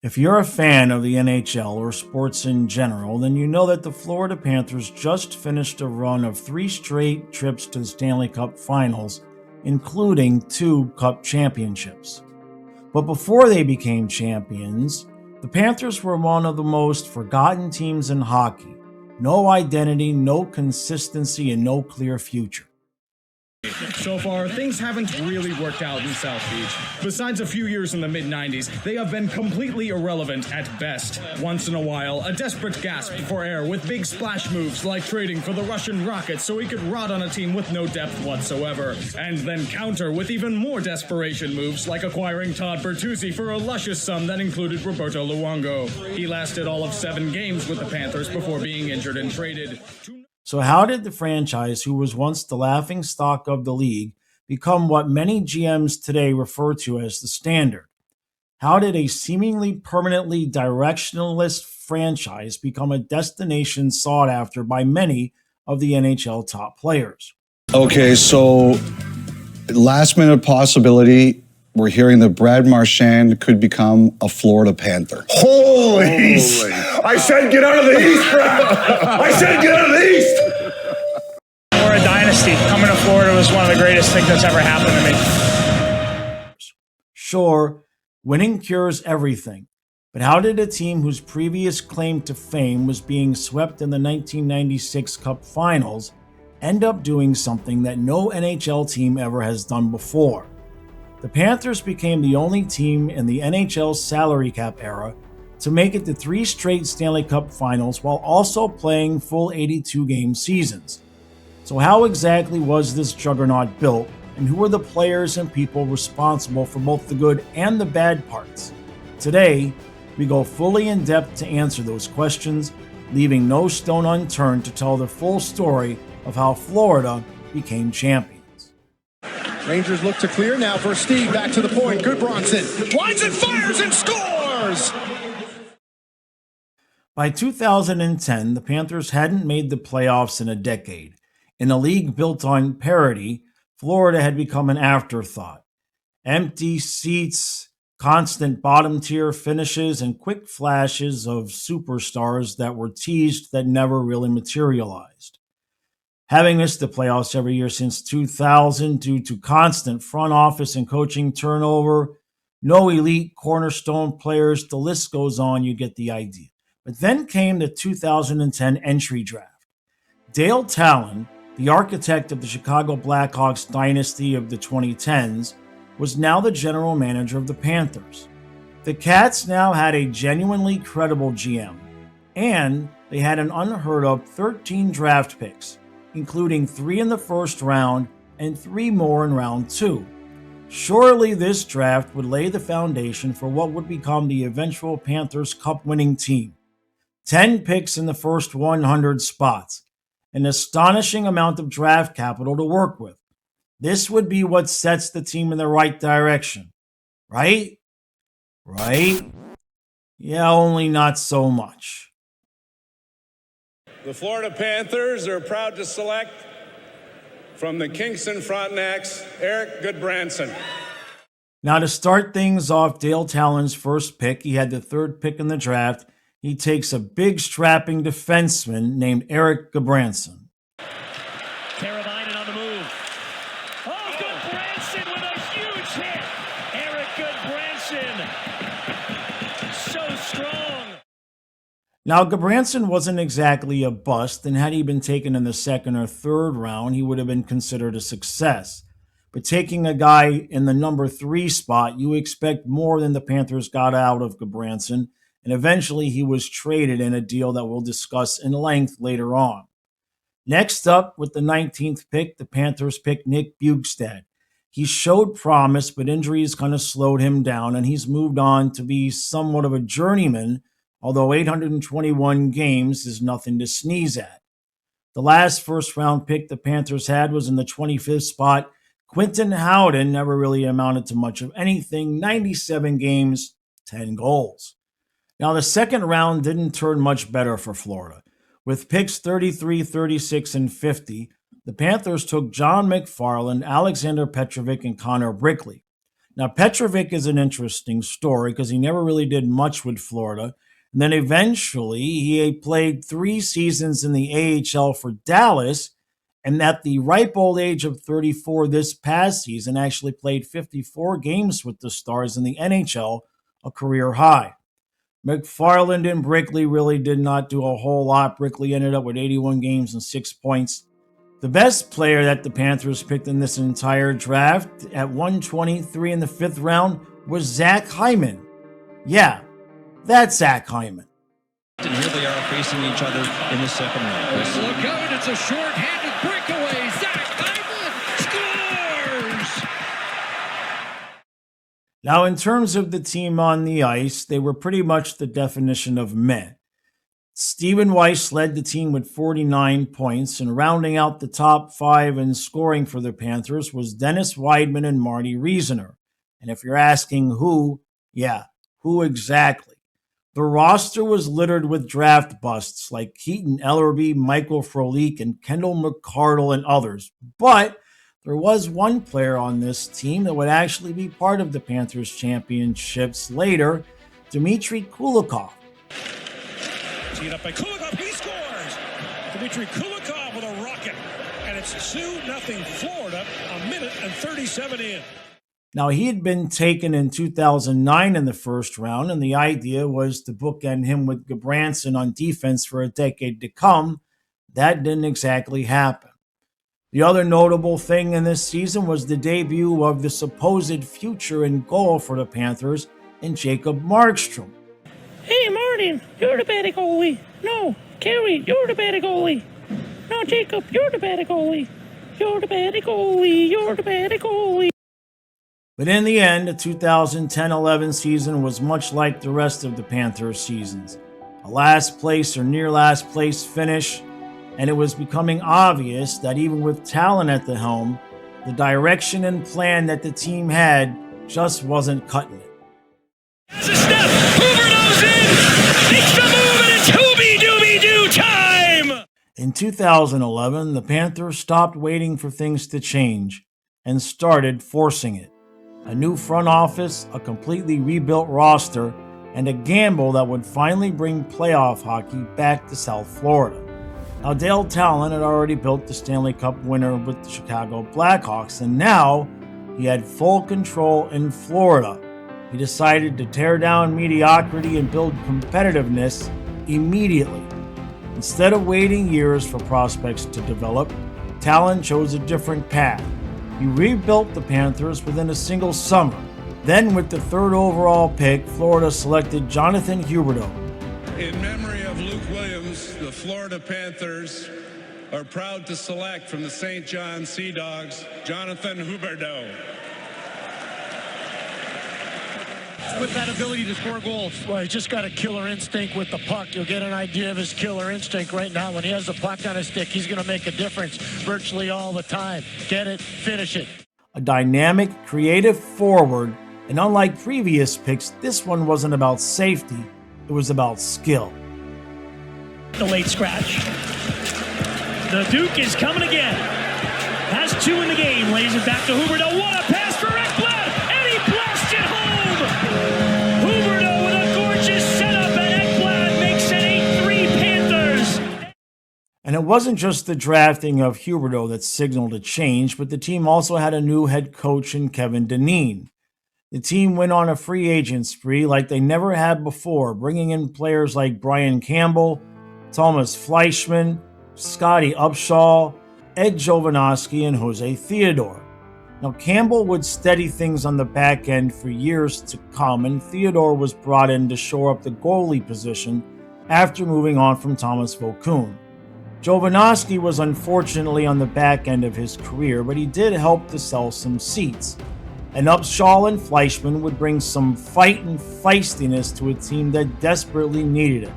If you're a fan of the NHL or sports in general, then you know that the Florida Panthers just finished a run of 3 straight trips to the Stanley Cup finals, including 2 Cup championships. But before they became champions, the Panthers were one of the most forgotten teams in hockey. No identity, no consistency, and no clear future. So far, things haven't really worked out in South Beach. Besides a few years in the mid-90s, they have been completely irrelevant at best. Once in a while, a desperate gasp for air with big splash moves like trading for the Russian Rocket so he could rot on a team with no depth whatsoever. And then counter with even more desperation moves like acquiring Todd Bertuzzi for a luscious sum that included Roberto Luongo. He lasted all of 7 games with the Panthers before being injured and traded. So how did the franchise, who was once the laughingstock of the league, become what many GMs today refer to as the standard? How did a seemingly permanently directionless franchise become a destination sought after by many of the NHL top players? Okay, so last minute possibility. We're hearing that Brad Marchand could become a Florida Panther. Holy! I said get out of the East, Brad! I said get out of the East! We're a dynasty. Coming to Florida was one of the greatest things that's ever happened to me. Sure, winning cures everything. But how did a team whose previous claim to fame was being swept in the 1996 Cup Finals end up doing something that no NHL team ever has done before? The Panthers became the only team in the NHL salary cap era to make it to 3 straight Stanley Cup finals while also playing full 82-game seasons. So how exactly was this juggernaut built, and who are the players and people responsible for both the good and the bad parts? Today, we go fully in depth to answer those questions, leaving no stone unturned to tell the full story of how Florida became champions. Rangers look to clear now for Steve. Back to the point. Goodbronson winds and fires and scores! By 2010, the Panthers hadn't made the playoffs in a decade. In a league built on parity, Florida had become an afterthought. Empty seats, constant bottom-tier finishes, and quick flashes of superstars that were teased that never really materialized. Having missed the playoffs every year since 2000 due to constant front office and coaching turnover, no elite cornerstone players, the list goes on, you get the idea. But then came the 2010 entry draft. Dale Tallon, the architect of the Chicago Blackhawks dynasty of the 2010s, was now the general manager of the Panthers. The Cats now had a genuinely credible GM, and they had an unheard of 13 draft picks, including 3 in the first round and 3 more in round 2. Surely this draft would lay the foundation for what would become the eventual Panthers Cup-winning team. 10 picks in the first 100 spots, an astonishing amount of draft capital to work with. This would be what sets the team in the right direction. Right? Right? Yeah, only not so much. The Florida Panthers are proud to select from the Kingston Frontenacs, Erik Goodbranson. Now to start things off, Dale Tallon's first pick, he had the 3rd pick in the draft. He takes a big strapping defenseman named Erik Goodbranson. Carolina on the move. Oh, Goodbranson with a huge hit. Erik Goodbranson. So strong. Now, Goodbranson wasn't exactly a bust, and had he been taken in the 2nd or 3rd round, he would have been considered a success. But taking a guy in the number 3 spot, you expect more than the Panthers got out of Goodbranson, and eventually he was traded in a deal that we'll discuss in length later on. Next up, with the 19th pick, the Panthers picked Nick Bjugstad. He showed promise, but injuries kind of slowed him down, and he's moved on to be somewhat of a journeyman, although 821 games is nothing to sneeze at. The last first-round pick the Panthers had was in the 25th spot. Quinton Howden never really amounted to much of anything, 97 games, 10 goals. Now, the second round didn't turn much better for Florida. With picks 33, 36, and 50, the Panthers took John McFarland, Alexander Petrovic, and Connor Brickley. Now, Petrovic is an interesting story because he never really did much with Florida. And then eventually he played 3 seasons in the AHL for Dallas. And at the ripe old age of 34 this past season, actually played 54 games with the Stars in the NHL, a career high. McFarland and Brickley really did not do a whole lot. Brickley ended up with 81 games and 6 points. The best player that the Panthers picked in this entire draft at 123 in the 5th round was Zach Hyman. Yeah, that's Zach Hyman. And here they are facing each other in the 2nd round. Look out, it's a short-handed breakaway. Zach Hyman scores! Now, in terms of the team on the ice, they were pretty much the definition of meh. Stephen Weiss led the team with 49 points, and rounding out the top 5 in scoring for the Panthers was Dennis Weidman and Marty Riesener. And if you're asking who, yeah, who exactly? The roster was littered with draft busts like Keaton Ellerby, Michael Frolik, and Kendall McCardle and others. But there was one player on this team that would actually be part of the Panthers championships later, Dmitry Kulikov. Teed up by Kulikov, he scores! Dmitry Kulikov with a rocket, and it's 2-0 Florida, a minute and 37 in. Now, he had been taken in 2009 in the 1st round, and the idea was to bookend him with Gudbranson on defense for a decade to come. That didn't exactly happen. The other notable thing in this season was the debut of the supposed future in goal for the Panthers in Jacob Markstrom. Hey, Martin, you're the better goalie. No, Kerry, you're the better goalie. No, Jacob, you're the better goalie. You're the better goalie. You're the better goalie. But in the end, the 2010-11 season was much like the rest of the Panthers seasons. A last place or near last place finish, and it was becoming obvious that even with Tallon at the helm, the direction and plan that the team had just wasn't cutting it. It's a step! Huberdeau's in! Makes the move, and it's Hooby-Dooby-Doo time! In 2011, the Panthers stopped waiting for things to change and started forcing it. A new front office, a completely rebuilt roster, and a gamble that would finally bring playoff hockey back to South Florida. Now, Dale Tallon had already built the Stanley Cup winner with the Chicago Blackhawks, and now he had full control in Florida. He decided to tear down mediocrity and build competitiveness immediately. Instead of waiting years for prospects to develop, Tallon chose a different path. He rebuilt the Panthers within a single summer. Then, with the 3rd overall pick, Florida selected Jonathan Huberdeau. In memory of Luke Williams, the Florida Panthers are proud to select from the St. John Sea Dogs, Jonathan Huberdeau. With that ability to score goals. Well, he's just got a killer instinct with the puck. You'll get an idea of his killer instinct right now. When he has the puck on his stick, he's going to make a difference virtually all the time. Get it, finish it. A dynamic, creative forward, and unlike previous picks, this one wasn't about safety, it was about skill. The late scratch. The Duke is coming again. Has 2 in the game, lays it back to Huberdeau. What a pass for Ekblad, and he blasts it home! Huberdeau with a gorgeous setup, and Ekblad makes it 8-3 Panthers. And it wasn't just the drafting of Huberdeau that signaled a change, but the team also had a new head coach in Kevin Dineen. The team went on a free agent spree like they never had before, bringing in players like Brian Campbell, Thomas Fleischman, Scotty Upshaw, Ed Jovanovski, and Jose Theodore. Now, Campbell would steady things on the back end for years to come, and Theodore was brought in to shore up the goalie position after moving on from Thomas Vokoun. Jovanovski was unfortunately on the back end of his career, but he did help to sell some seats. And Upshaw and Fleischman would bring some fight and feistiness to a team that desperately needed it.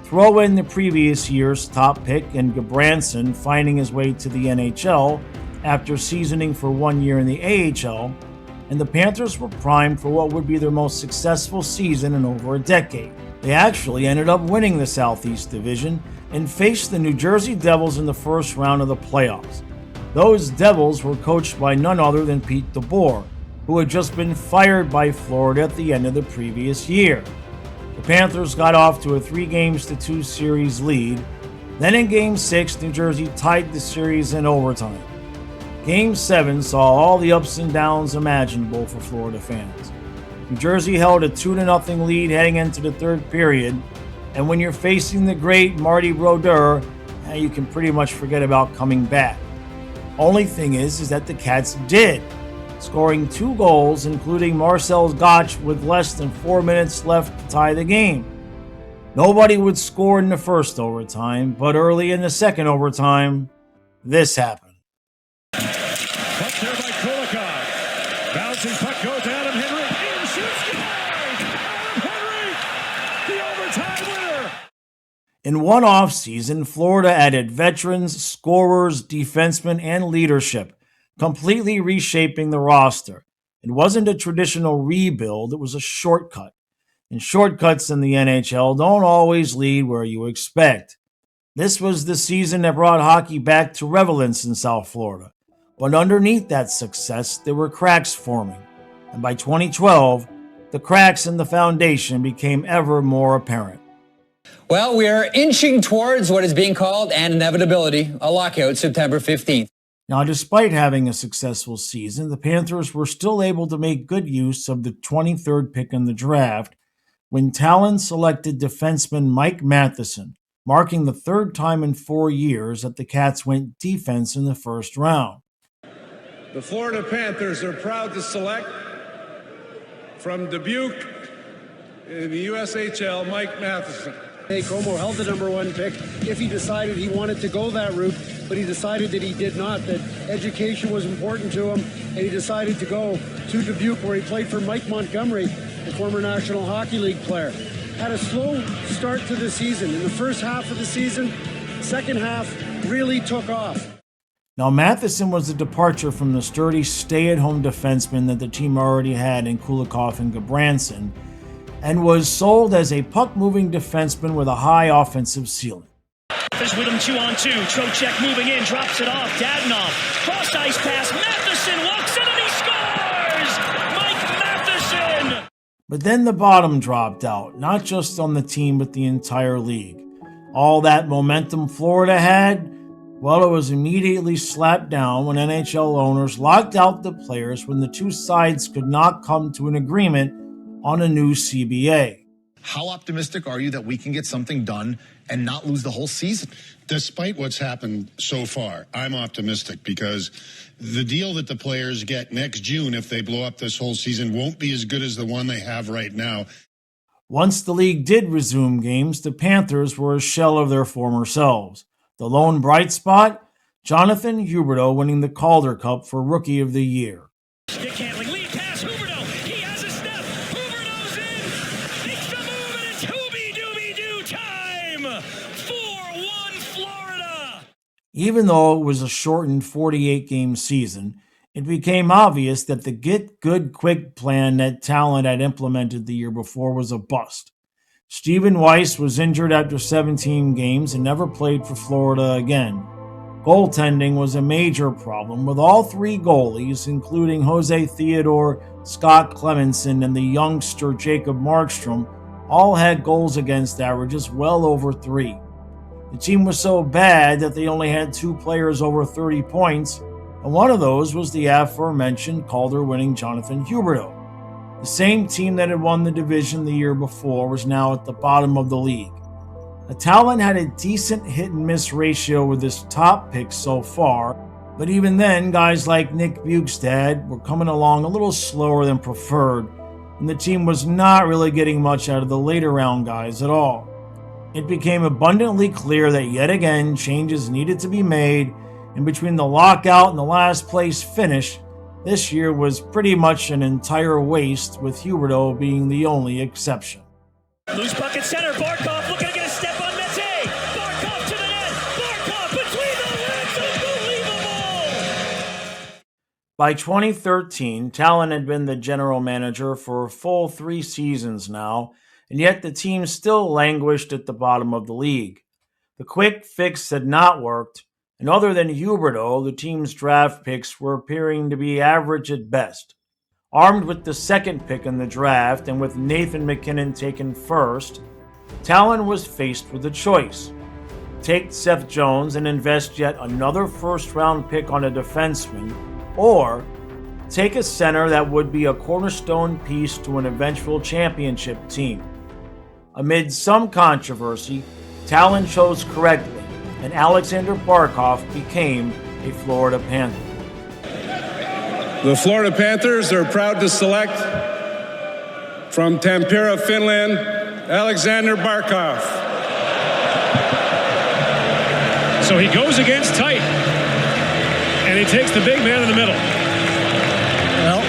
Throw in the previous year's top pick and Gudbranson finding his way to the NHL after seasoning for 1 year in the AHL, and the Panthers were primed for what would be their most successful season in over a decade. They actually ended up winning the Southeast Division and faced the New Jersey Devils in the 1st round of the playoffs. Those Devils were coached by none other than Pete DeBoer, who had just been fired by Florida at the end of the previous year. The Panthers got off to a 3-2 series lead. Then in Game 6, New Jersey tied the series in overtime. Game 7 saw all the ups and downs imaginable for Florida fans. New Jersey held a 2-0 lead heading into the third period, and when you're facing the great Marty Brodeur, you can pretty much forget about coming back. Only thing is that the Cats did, scoring 2 goals, including Marcel Gotch with less than 4 minutes left to tie the game. Nobody would score in the first overtime, but early in the second overtime, this happened. Puck there by Kulikov. Bouncing puck goes to Adam Henry. In shoots, Adam Henry, the overtime winner. In one offseason, Florida added veterans, scorers, defensemen, and leadership, completely reshaping the roster. It wasn't a traditional rebuild, it was a shortcut. And shortcuts in the NHL don't always lead where you expect. This was the season that brought hockey back to relevance in South Florida. But underneath that success, there were cracks forming. And by 2012, the cracks in the foundation became ever more apparent. Well, we are inching towards what is being called an inevitability, a lockout September 15th. Now, despite having a successful season, the Panthers were still able to make good use of the 23rd pick in the draft when Tallon selected defenseman Mike Matheson, marking the 3rd time in 4 years that the Cats went defense in the first round. The Florida Panthers are proud to select from Dubuque in the USHL, Mike Matheson. Como held the #1 pick if he decided he wanted to go that route, but he decided that he did not, that education was important to him, and he decided to go to Dubuque where he played for Mike Montgomery, the former National Hockey League player. Had a slow start to the season. In the first half of the season, second half really took off. Now, Matheson was a departure from the sturdy stay-at-home defenseman that the team already had in Kulikov and Gabranson, and was sold as a puck-moving defenseman with a high offensive ceiling. With him 2-on-2. Trocheck moving in, drops it off. Dadonov, cross-ice pass. Matheson walks in and he scores! Mike Matheson! But then the bottom dropped out, not just on the team, but the entire league. All that momentum Florida had, well, it was immediately slapped down when NHL owners locked out the players when the two sides could not come to an agreement on a new CBA. How optimistic are you that we can get something done and not lose the whole season? Despite what's happened so far, I'm optimistic because the deal that the players get next June, if they blow up this whole season, won't be as good as the one they have right now. Once the league did resume games, the Panthers were a shell of their former selves. The lone bright spot, Jonathan Huberdeau winning the Calder Cup for Rookie of the Year. Stick handling, lead pass, Huberdeau. He has a step. Huberdeau's in. Makes the move, and it's Hooby-Dooby-Doo time. 4-1 Florida. Even though it was a shortened 48-game season, it became obvious that the get-good-quick plan that Tallon had implemented the year before was a bust. Stephen Weiss was injured after 17 games and never played for Florida again. Goaltending was a major problem, with all 3 goalies, including Jose Theodore, Scott Clemenson, and the youngster Jacob Markstrom, all had goals against averages well over 3. The team was so bad that they only had 2 players over 30 points, and one of those was the aforementioned Calder-winning Jonathan Huberdeau. The same team that had won the division the year before was now at the bottom of the league. Tallon had a decent hit-and-miss ratio with his top picks so far, but even then, guys like Nick Bukestad were coming along a little slower than preferred, and the team was not really getting much out of the later round guys at all. It became abundantly clear that yet again changes needed to be made, and between the lockout and the last place finish, this year was pretty much an entire waste, with Huberdeau being the only exception. Loose puck at center. Barkov looking to get a step on Mete. Barkov to the net. Barkov between the legs. Unbelievable! By 2013, Tallon had been the general manager for a full 3 seasons now, and yet the team still languished at the bottom of the league. The quick fix had not worked, and other than Huberdeau, the team's draft picks were appearing to be average at best. Armed with the second pick in the draft and with Nathan MacKinnon taken first, Tallon was faced with a choice. Take Seth Jones and invest yet another first-round pick on a defenseman, or take a center that would be a cornerstone piece to an eventual championship team. Amid some controversy, Tallon chose correctly, and Alexander Barkov became a Florida Panther. The Florida Panthers are proud to select from Tampere, Finland, Alexander Barkov. So he goes against tight, and he takes the big man in the middle. Well,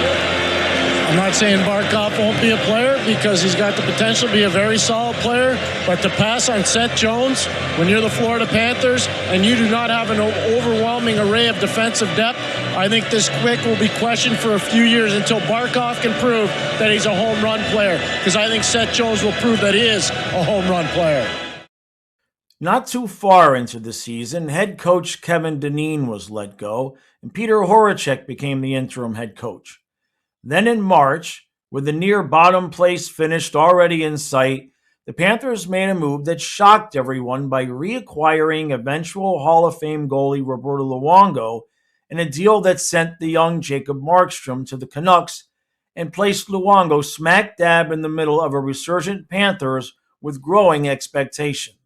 I'm not saying Barkov won't be a player because he's got the potential to be a very solid player, but to pass on Seth Jones when you're the Florida Panthers and you do not have an overwhelming array of defensive depth, I think this quick will be questioned for a few years until Barkov can prove that he's a home run player, because I think Seth Jones will prove that he is a home run player. Not too far into the season, head coach Kevin Dineen was let go, and Peter Trocheck became the interim head coach. Then in March, with the near bottom place finished already in sight, the Panthers made a move that shocked everyone by reacquiring eventual Hall of Fame goalie Roberto Luongo in a deal that sent the young Jacob Markstrom to the Canucks and placed Luongo smack dab in the middle of a resurgent Panthers with growing expectations.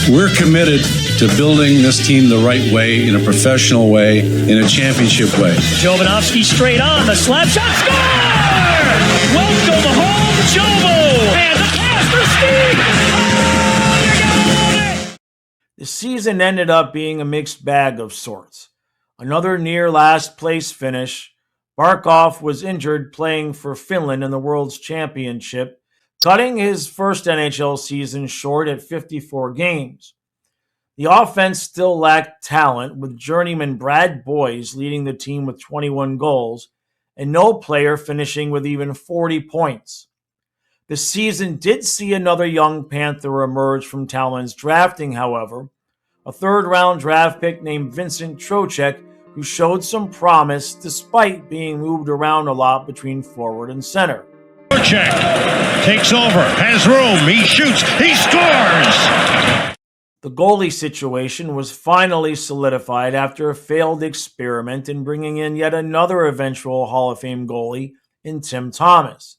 We're committed to building this team the right way, in a professional way, in a championship way. Bobrovsky straight on, the slap shot, score! Welcome home, Jovo! And the pass for Steve! Oh, you're gonna love it! The season ended up being a mixed bag of sorts. Another near last place finish. Barkov was injured playing for Finland in the World's Championship, cutting his first NHL season short at 54 games. The offense still lacked talent, with journeyman Brad Boyes leading the team with 21 goals, and no player finishing with even 40 points. The season did see another young Panther emerge from Tallon's drafting, however, a third-round draft pick named Vincent Trocheck, who showed some promise despite being moved around a lot between forward and center. Trocheck takes over, has room, he shoots, he scores! The goalie situation was finally solidified after a failed experiment in bringing in yet another eventual Hall of Fame goalie in Tim Thomas.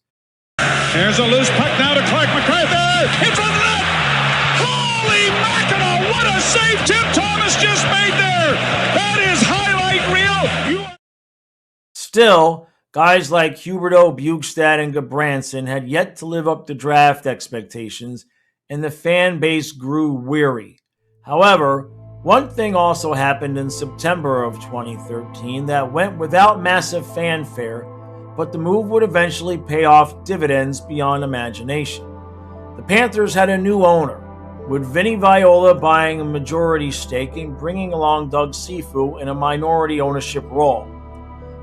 There's a loose puck now to Clark McArthur, in front of the net! Holy mackerel, what a save Tim Thomas just made there! That is highlight reel! Still, guys like Huberdeau, Bukestad, and Gabranson had yet to live up to draft expectations, and the fan base grew weary. However, one thing also happened in September of 2013 that went without massive fanfare, but the move would eventually pay off dividends beyond imagination. The Panthers had a new owner, with Vinny Viola buying a majority stake and bringing along Doug Sifu in a minority ownership role.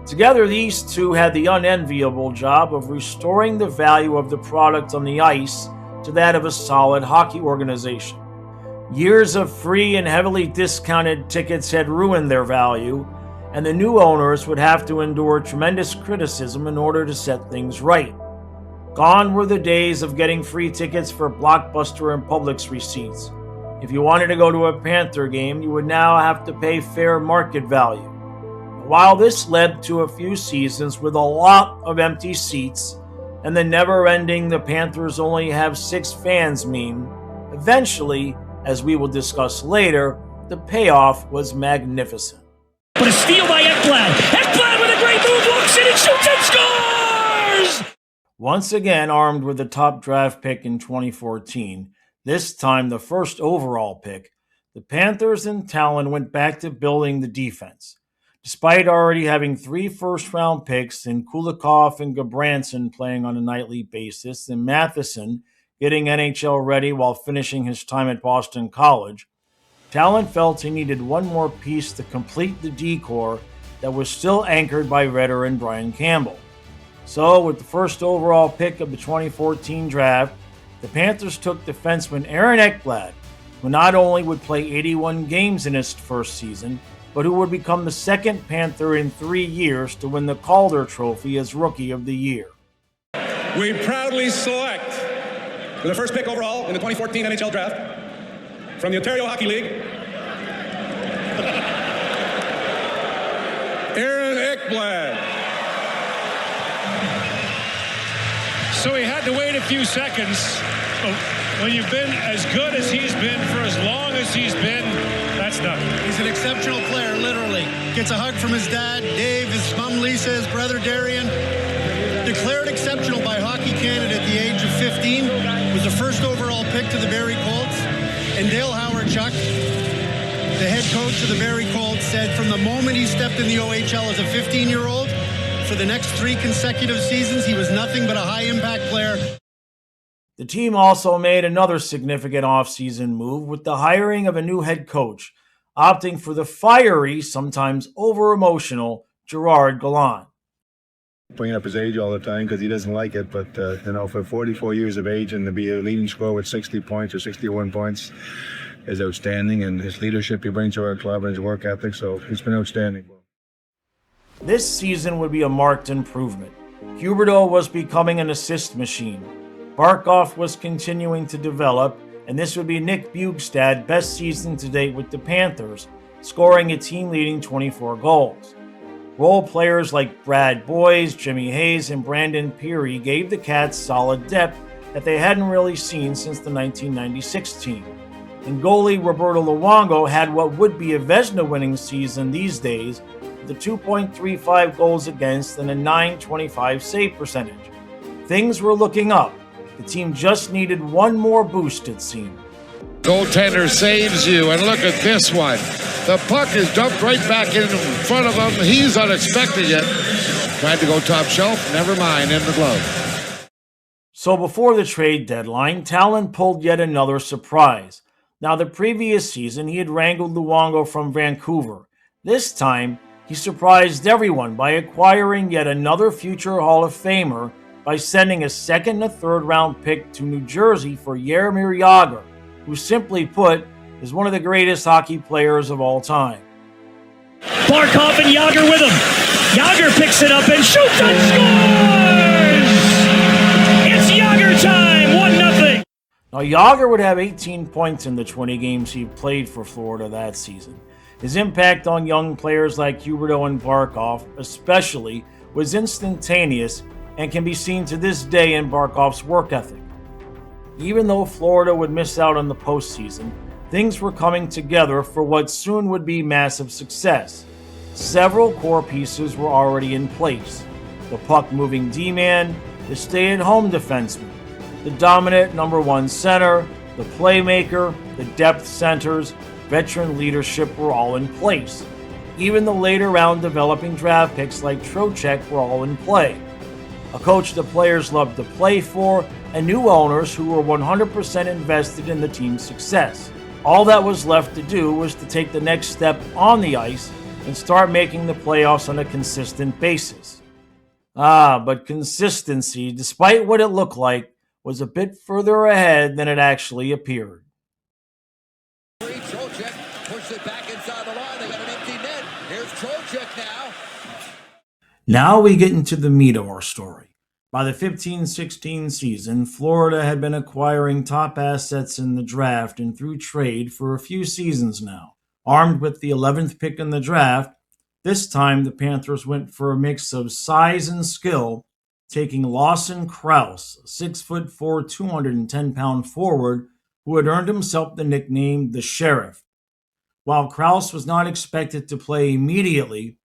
Together, these two had the unenviable job of restoring the value of the product on the ice to that of a solid hockey organization. Years of free and heavily discounted tickets had ruined their value, and the new owners would have to endure tremendous criticism in order to set things right. Gone were the days of getting free tickets for Blockbuster and Publix receipts. If you wanted to go to a Panther game, you would now have to pay fair market value. While this led to a few seasons with a lot of empty seats and the never-ending "the Panthers only have 6 fans" meme, eventually, as we will discuss later, the payoff was magnificent. But a steal by Ekblad. Ekblad with a great move, looks in and shoots and scores! Once again armed with the top draft pick in 2014, this time the first overall pick, the Panthers and Tallon went back to building the defense. Despite already having 3 first-round picks in Kulikov and Gabranson playing on a nightly basis, and Matheson getting NHL ready while finishing his time at Boston College, Tallon felt he needed one more piece to complete the D-core that was still anchored by veteran Brian Campbell. So, with the first overall pick of the 2014 draft, the Panthers took defenseman Aaron Ekblad, who not only would play 81 games in his first season, but who would become the second Panther in 3 years to win the Calder Trophy as Rookie of the Year. We proudly select, with the first pick overall in the 2014 NHL Draft, from the Ontario Hockey League, Ekblad. So he had to wait a few seconds. When you've been as good as he's been for as long as he's been, that's nothing. He's an exceptional player, literally. Gets a hug from his dad, Dave, his mom, Lisa, his brother, Darian. Declared exceptional by Hockey Canada at the age of 15. Was the first overall pick to the Barrie Colts. And Dale Howard-Chuck, the head coach of the Barrie Colts, said from the moment he stepped in the OHL as a 15-year-old, for the next 3 consecutive seasons, he was nothing but a high-impact player. The team also made another significant offseason move with the hiring of a new head coach, opting for the fiery, sometimes over-emotional, Gerard Gallant. Bringing up his age all the time because he doesn't like it, but for 44 years of age and to be a leading scorer with 60 points or 61 points is outstanding, and his leadership he brings to our club and his work ethic, so it's been outstanding. This season would be a marked improvement. Huberdeau was becoming an assist machine. Barkov was continuing to develop, and this would be Nick Bjugstad's best season to date with the Panthers, scoring a team-leading 24 goals. Role players like Brad Boyes, Jimmy Hayes, and Brandon Peary gave the Cats solid depth that they hadn't really seen since the 1996 team. And goalie Roberto Luongo had what would be a Vezina-winning season these days, with a 2.35 goals against and a .925 save percentage. Things were looking up. The team just needed one more boost, it seemed. Goaltender saves you, and look at this one. The puck is dumped right back in front of him. He's unexpected yet. Tried to go top shelf, never mind, in the glove. So before the trade deadline, Tallon pulled yet another surprise. Now, the previous season, he had wrangled Luongo from Vancouver. This time, he surprised everyone by acquiring yet another future Hall of Famer by sending a second and a third round pick to New Jersey for Jaromir Jagr, who simply put is one of the greatest hockey players of all time. Barkov and Jagr with him. Jagr picks it up and shoots and scores! It's Jagr time, 1-0. Now, Jagr would have 18 points in the 20 games he played for Florida that season. His impact on young players like Huberdeau and Barkov, especially, was instantaneous and can be seen to this day in Barkov's work ethic. Even though Florida would miss out on the postseason, things were coming together for what soon would be massive success. Several core pieces were already in place. The puck-moving D-man, the stay-at-home defenseman, the dominant number one center, the playmaker, the depth centers, veteran leadership were all in place. Even the later round developing draft picks like Trocheck were all in play. A coach the players loved to play for, and new owners who were 100% invested in the team's success. All that was left to do was to take the next step on the ice and start making the playoffs on a consistent basis. But consistency, despite what it looked like, was a bit further ahead than it actually appeared. Trocheck pushed it back inside the line. They got an empty net. Here's Trocheck now. Now we get into the meat of our story. By the 15-16 season, Florida had been acquiring top assets in the draft and through trade for a few seasons now. Armed with the 11th pick in the draft, this time the Panthers went for a mix of size and skill, taking Lawson Crouse, a 6'4", 210-pound forward who had earned himself the nickname the Sheriff. While Crouse was not expected to play immediately,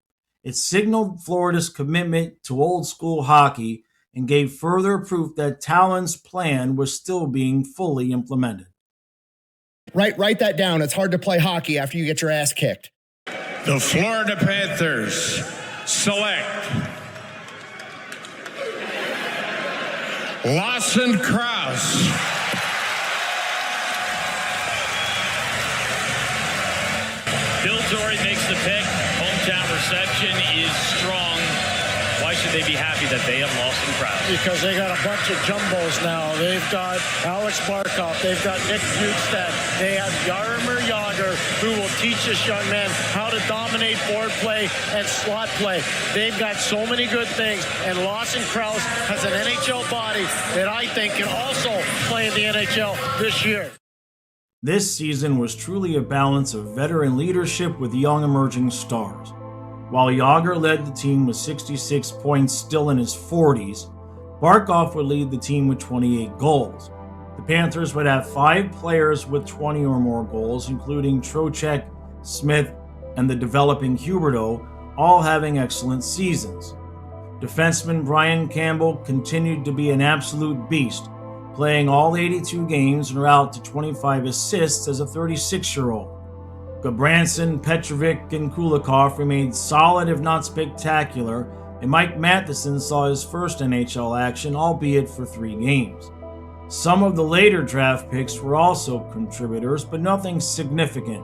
it signaled Florida's commitment to old-school hockey and gave further proof that Tallon's plan was still being fully implemented. Write that down. It's hard to play hockey after you get your ass kicked. The Florida Panthers select Lawson Crouse. Bill Torrey makes the pick. Hometown reception is strong. Why should they be happy that they have Lawson Krause? Because they got a bunch of jumbos now. They've got Alex Barkov. They've got Nick Bjugstad. They have Jaromir Jagr, who will teach this young man how to dominate board play and slot play. They've got so many good things. And Lawson Krause has an NHL body that I think can also play in the NHL this year. This season was truly a balance of veteran leadership with young emerging stars. While Jagr led the team with 66 points still in his 40s, Barkov would lead the team with 28 goals. The Panthers would have 5 players with 20 or more goals, including Trocheck, Smith, and the developing Huberdeau, all having excellent seasons. Defenseman Brian Campbell continued to be an absolute beast, playing all 82 games and out to 25 assists as a 36-year-old. Gabranson, Petrovic, and Kulikov remained solid if not spectacular, and Mike Matheson saw his first NHL action, albeit for 3 games. Some of the later draft picks were also contributors, but nothing significant,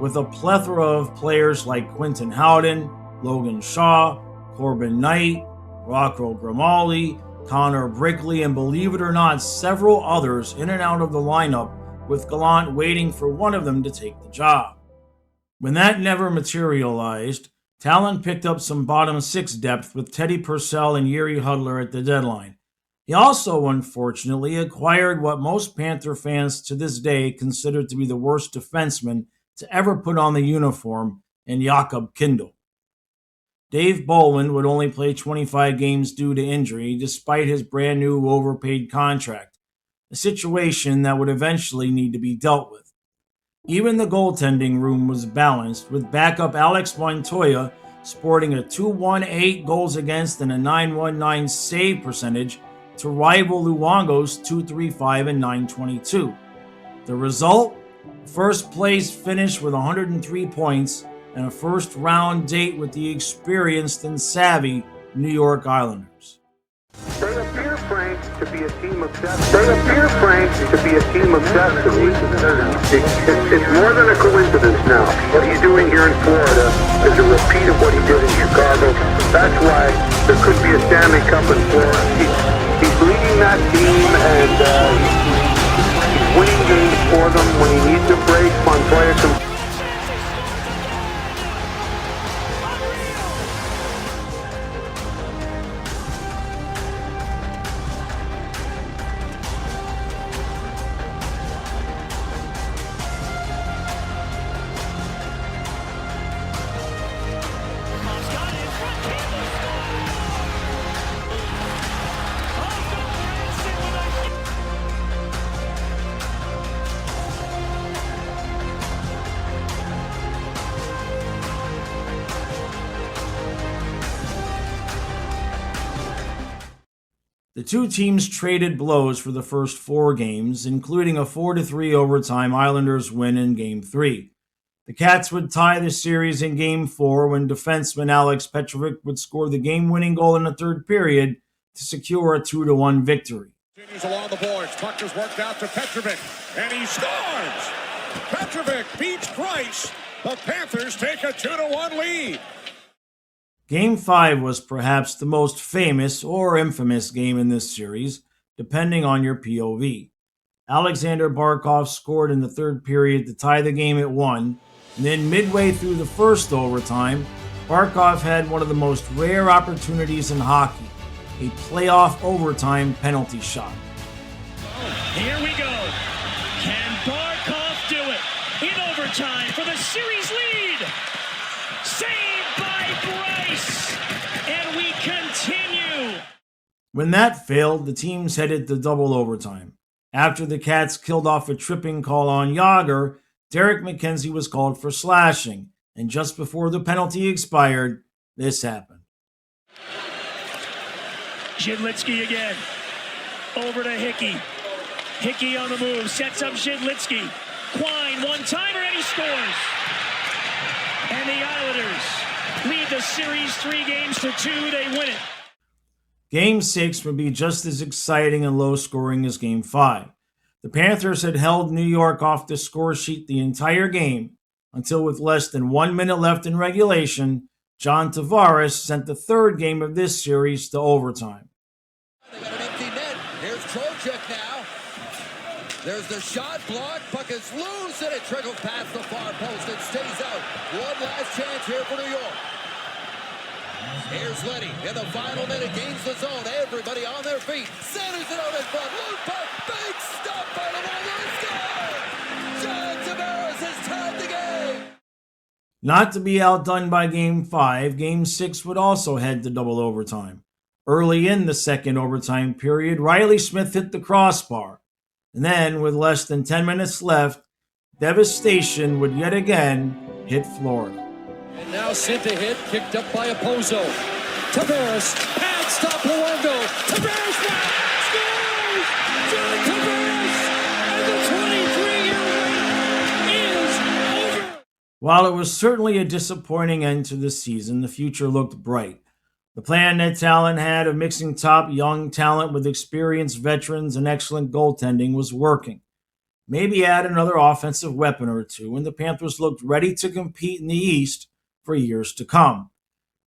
with a plethora of players like Quentin Howden, Logan Shaw, Corbin Knight, Rocco Grimaldi, Connor Brickley, and believe it or not, several others in and out of the lineup, with Gallant waiting for one of them to take the job. When that never materialized, Tallon picked up some bottom 6 depth with Teddy Purcell and Yuri Hudler at the deadline. He also, unfortunately, acquired what most Panther fans to this day consider to be the worst defenseman to ever put on the uniform in Jakob Kindl. Dave Bolland would only play 25 games due to injury, despite his brand new overpaid contract, a situation that would eventually need to be dealt with. Even the goaltending room was balanced, with backup Alex Montoya sporting a .218 goals against and a .919 save percentage to rival Luongo's .235 and .922. The result? First place finish with 103 points and a first-round date with the experienced and savvy New York Islanders. They appear, Frank, to be a team of destiny. It's more than a coincidence now. What he's doing here in Florida is a repeat of what he did in Chicago. That's why there could be a Stanley Cup in Florida. He's leading that team, and he's winning games for them. When he needs a break, Montoya can... The two teams traded blows for the first 4 games, including a 4-3 overtime Islanders win in Game 3. The Cats would tie the series in Game 4 when defenseman Alex Petrovic would score the game-winning goal in the third period to secure a 2-1 victory. Continues along the boards. Puck is worked out to Petrovic, and he scores! Petrovic beats Price. The Panthers take a 2-1 lead. Game 5 was perhaps the most famous or infamous game in this series, depending on your POV. Alexander Barkov scored in the third period to tie the game at 1, and then midway through the first overtime, Barkov had one of the most rare opportunities in hockey, a playoff overtime penalty shot. Here we go. Can Barkov do it in overtime for the series lead? Saved by Bryce, and we continue. When that failed, the teams headed to double overtime. After the Cats killed off a tripping call on Jagr, Derek McKenzie was called for slashing, and just before the penalty expired, this happened. Zidlitsky again. Over to Hickey. Hickey on the move, sets up Zidlitsky. Quine, one-timer, and he scores. And the Islanders lead the series 3-2. They win it. Game 6 would be just as exciting and low-scoring as Game 5. The Panthers had held New York off the score sheet the entire game until, with less than 1 minute left in regulation, John Tavares sent the third game of this series to overtime. They got an empty net. Here's Trocheck now. There's the shot block. Puck is loose and it trickles past the far post and stays out. One last chance here for New York. Here's Letty in the final minute, gains the zone. Everybody on their feet. Centers it out in front. Loose puck. Big stop by Luongo. Score! John Tavares has tied the game. Not to be outdone by Game 5, Game 6 would also head to double overtime. Early in the second overtime period, Riley Smith hit the crossbar. And then, with less than 10 minutes left, devastation would yet again hit Florida. And now sent a hit, kicked up by Opposo. Tavares, pad stop Luongo. Tavares now scores! John Tavares! And the 23-year wait is over! While it was certainly a disappointing end to the season, the future looked bright. The plan that Tallon had of mixing top young talent with experienced veterans and excellent goaltending was working. Maybe add another offensive weapon or two, and the Panthers looked ready to compete in the East for years to come.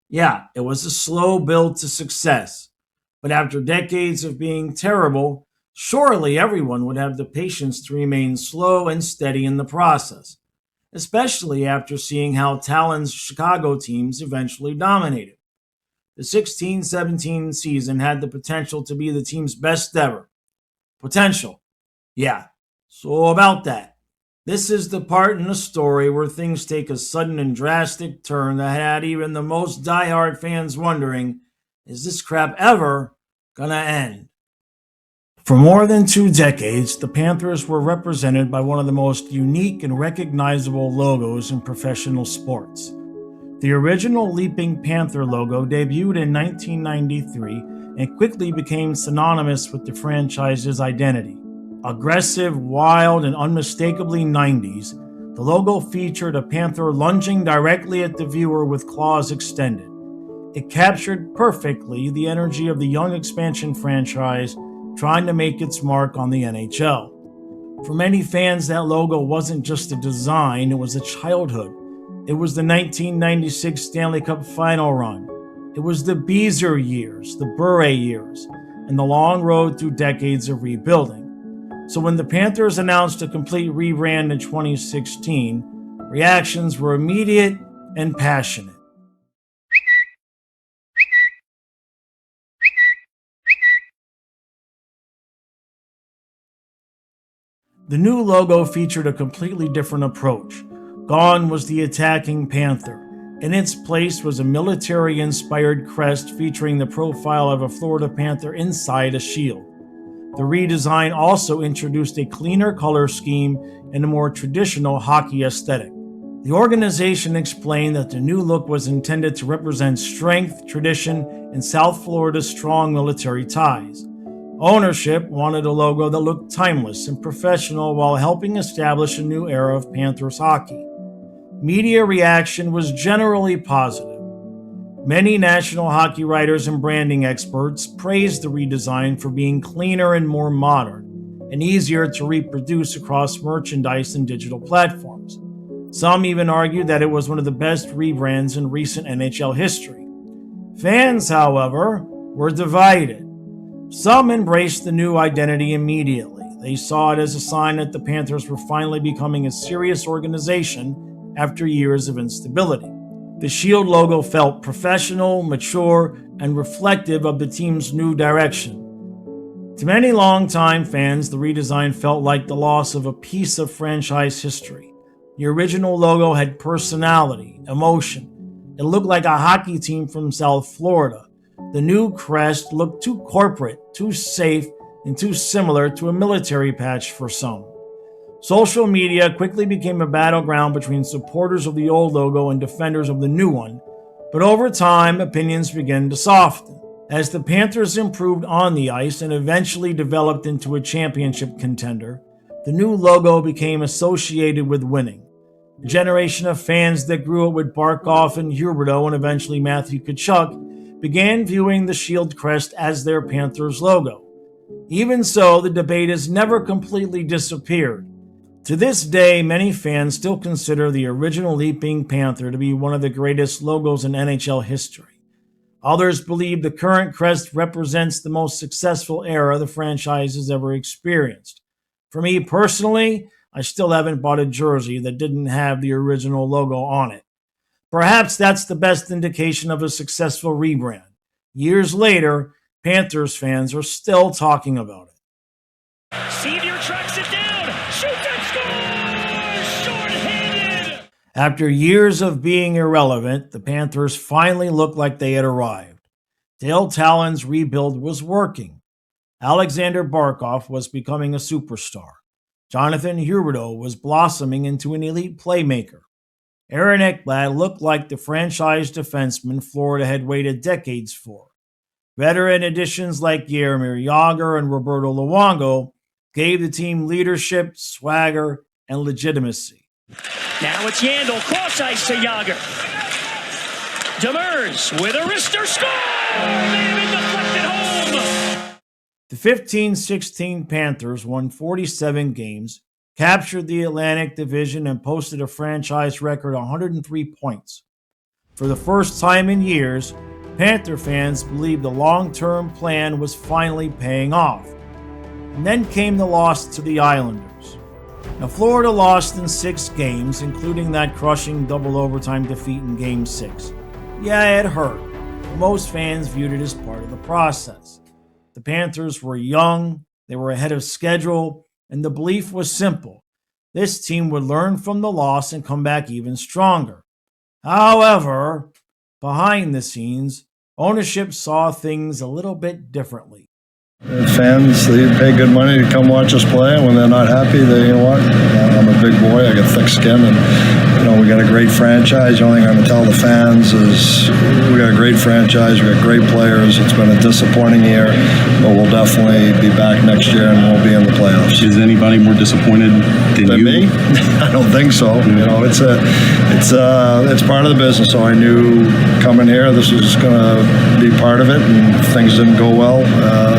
Yeah, it was a slow build to success, but after decades of being terrible, surely everyone would have the patience to remain slow and steady in the process, especially after seeing how Tallon's Chicago teams eventually dominated. The 16-17 season had the potential to be the team's best ever. Potential. Yeah, so about that. This is the part in the story where things take a sudden and drastic turn that had even the most diehard fans wondering, is this crap ever gonna end? For more than 2 decades, the Panthers were represented by one of the most unique and recognizable logos in professional sports. The original Leaping Panther logo debuted in 1993 and quickly became synonymous with the franchise's identity. Aggressive, wild, and unmistakably 90s, the logo featured a panther lunging directly at the viewer with claws extended. It captured perfectly the energy of the young expansion franchise trying to make its mark on the NHL. For many fans, that logo wasn't just a design, it was a childhood. It was the 1996 Stanley Cup final run. It was the Beezer years, the Bure years, and the long road through decades of rebuilding. So when the Panthers announced a complete rebrand in 2016, reactions were immediate and passionate. The new logo featured a completely different approach. Gone was the attacking panther. In its place was a military-inspired crest featuring the profile of a Florida Panther inside a shield. The redesign also introduced a cleaner color scheme and a more traditional hockey aesthetic. The organization explained that the new look was intended to represent strength, tradition, and South Florida's strong military ties. Ownership wanted a logo that looked timeless and professional while helping establish a new era of Panthers hockey. Media reaction was generally positive. Many national hockey writers and branding experts praised the redesign for being cleaner and more modern, and easier to reproduce across merchandise and digital platforms. Some even argued that it was one of the best rebrands in recent NHL history. Fans, however, were divided. Some embraced the new identity immediately. They saw it as a sign that the Panthers were finally becoming a serious organization after years of instability. The Shield logo felt professional, mature, and reflective of the team's new direction. To many longtime fans, the redesign felt like the loss of a piece of franchise history. The original logo had personality, emotion. It looked like a hockey team from South Florida. The new crest looked too corporate, too safe, and too similar to a military patch for some. Social media quickly became a battleground between supporters of the old logo and defenders of the new one, but over time, opinions began to soften. As the Panthers improved on the ice and eventually developed into a championship contender, the new logo became associated with winning. A generation of fans that grew up with Barkov and Huberdeau and eventually Matthew Tkachuk began viewing the Shield crest as their Panthers logo. Even so, the debate has never completely disappeared. To this day, many fans still consider the original Leaping Panther to be one of the greatest logos in NHL history. Others believe the current crest represents the most successful era the franchise has ever experienced. For me personally, I still haven't bought a jersey that didn't have the original logo on it. Perhaps that's the best indication of a successful rebrand. Years later, Panthers fans are still talking about it. Senior tracks it down, shoots and scores! Short-handed! After years of being irrelevant, the Panthers finally looked like they had arrived. Dale Tallon's rebuild was working. Alexander Barkov was becoming a superstar. Jonathan Huberdeau was blossoming into an elite playmaker. Aaron Ekblad looked like the franchise defenseman Florida had waited decades for. Veteran additions like Jaromir Jagr and Roberto Luongo gave the team leadership, swagger, and legitimacy. Now it's Yandel, cross ice to Jagr. Demers with a wrister, score! They have been deflected home! The 15-16 Panthers won 47 games, captured the Atlantic Division, and posted a franchise record 103 points. For the first time in years, Panther fans believed the long-term plan was finally paying off. And then came the loss to the Islanders. Now, Florida lost in 6 games, including that crushing double overtime defeat in Game 6. Yeah, it hurt. Most fans viewed it as part of the process. The Panthers were young, they were ahead of schedule, and the belief was simple. This team would learn from the loss and come back even stronger. However, behind the scenes, ownership saw things a little bit differently. Fans, they pay good money to come watch us play, and when they're not happy, you know what? I'm a big boy, I got thick skin, and we got a great franchise. The only thing I'm going to tell the fans is we got a great franchise, we got great players. It's been a disappointing year, but we'll definitely be back next year and we'll be in the playoffs. Is anybody more disappointed than you? Me? I don't think so. It's part of the business. So I knew coming here this was going to be part of it, and if things didn't go well,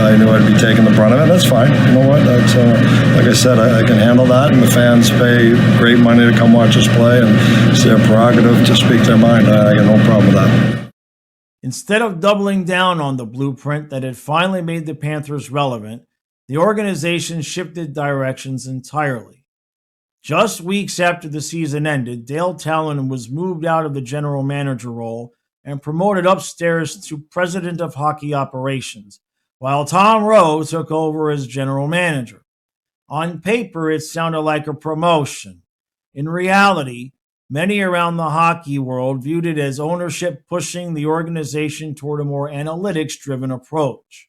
I knew I'd be taking the brunt of it. That's fine. You know what? That's like I said, I can handle that, and the fans pay great money to come watch us play, and it's their prerogative to speak their mind. I got no problem with that. Instead of doubling down on the blueprint that had finally made the Panthers relevant, the organization shifted directions entirely. Just weeks after the season ended, Dale Tallon was moved out of the general manager role and promoted upstairs to president of hockey operations, while Tom Rowe took over as general manager. On paper, it sounded like a promotion. In reality, many around the hockey world viewed it as ownership pushing the organization toward a more analytics-driven approach.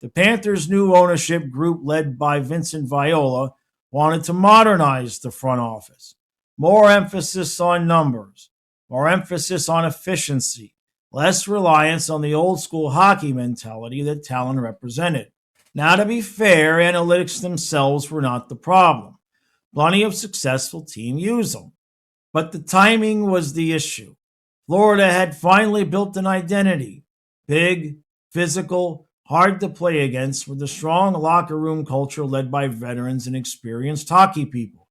The Panthers' new ownership group, led by Vincent Viola, wanted to modernize the front office. More emphasis on numbers, more emphasis on efficiency, less reliance on the old-school hockey mentality that Tallon represented. Now, to be fair, analytics themselves were not the problem. Plenty of successful teams use them. But the timing was the issue. Florida had finally built an identity. Big, physical, hard to play against, with a strong locker room culture led by veterans and experienced hockey people.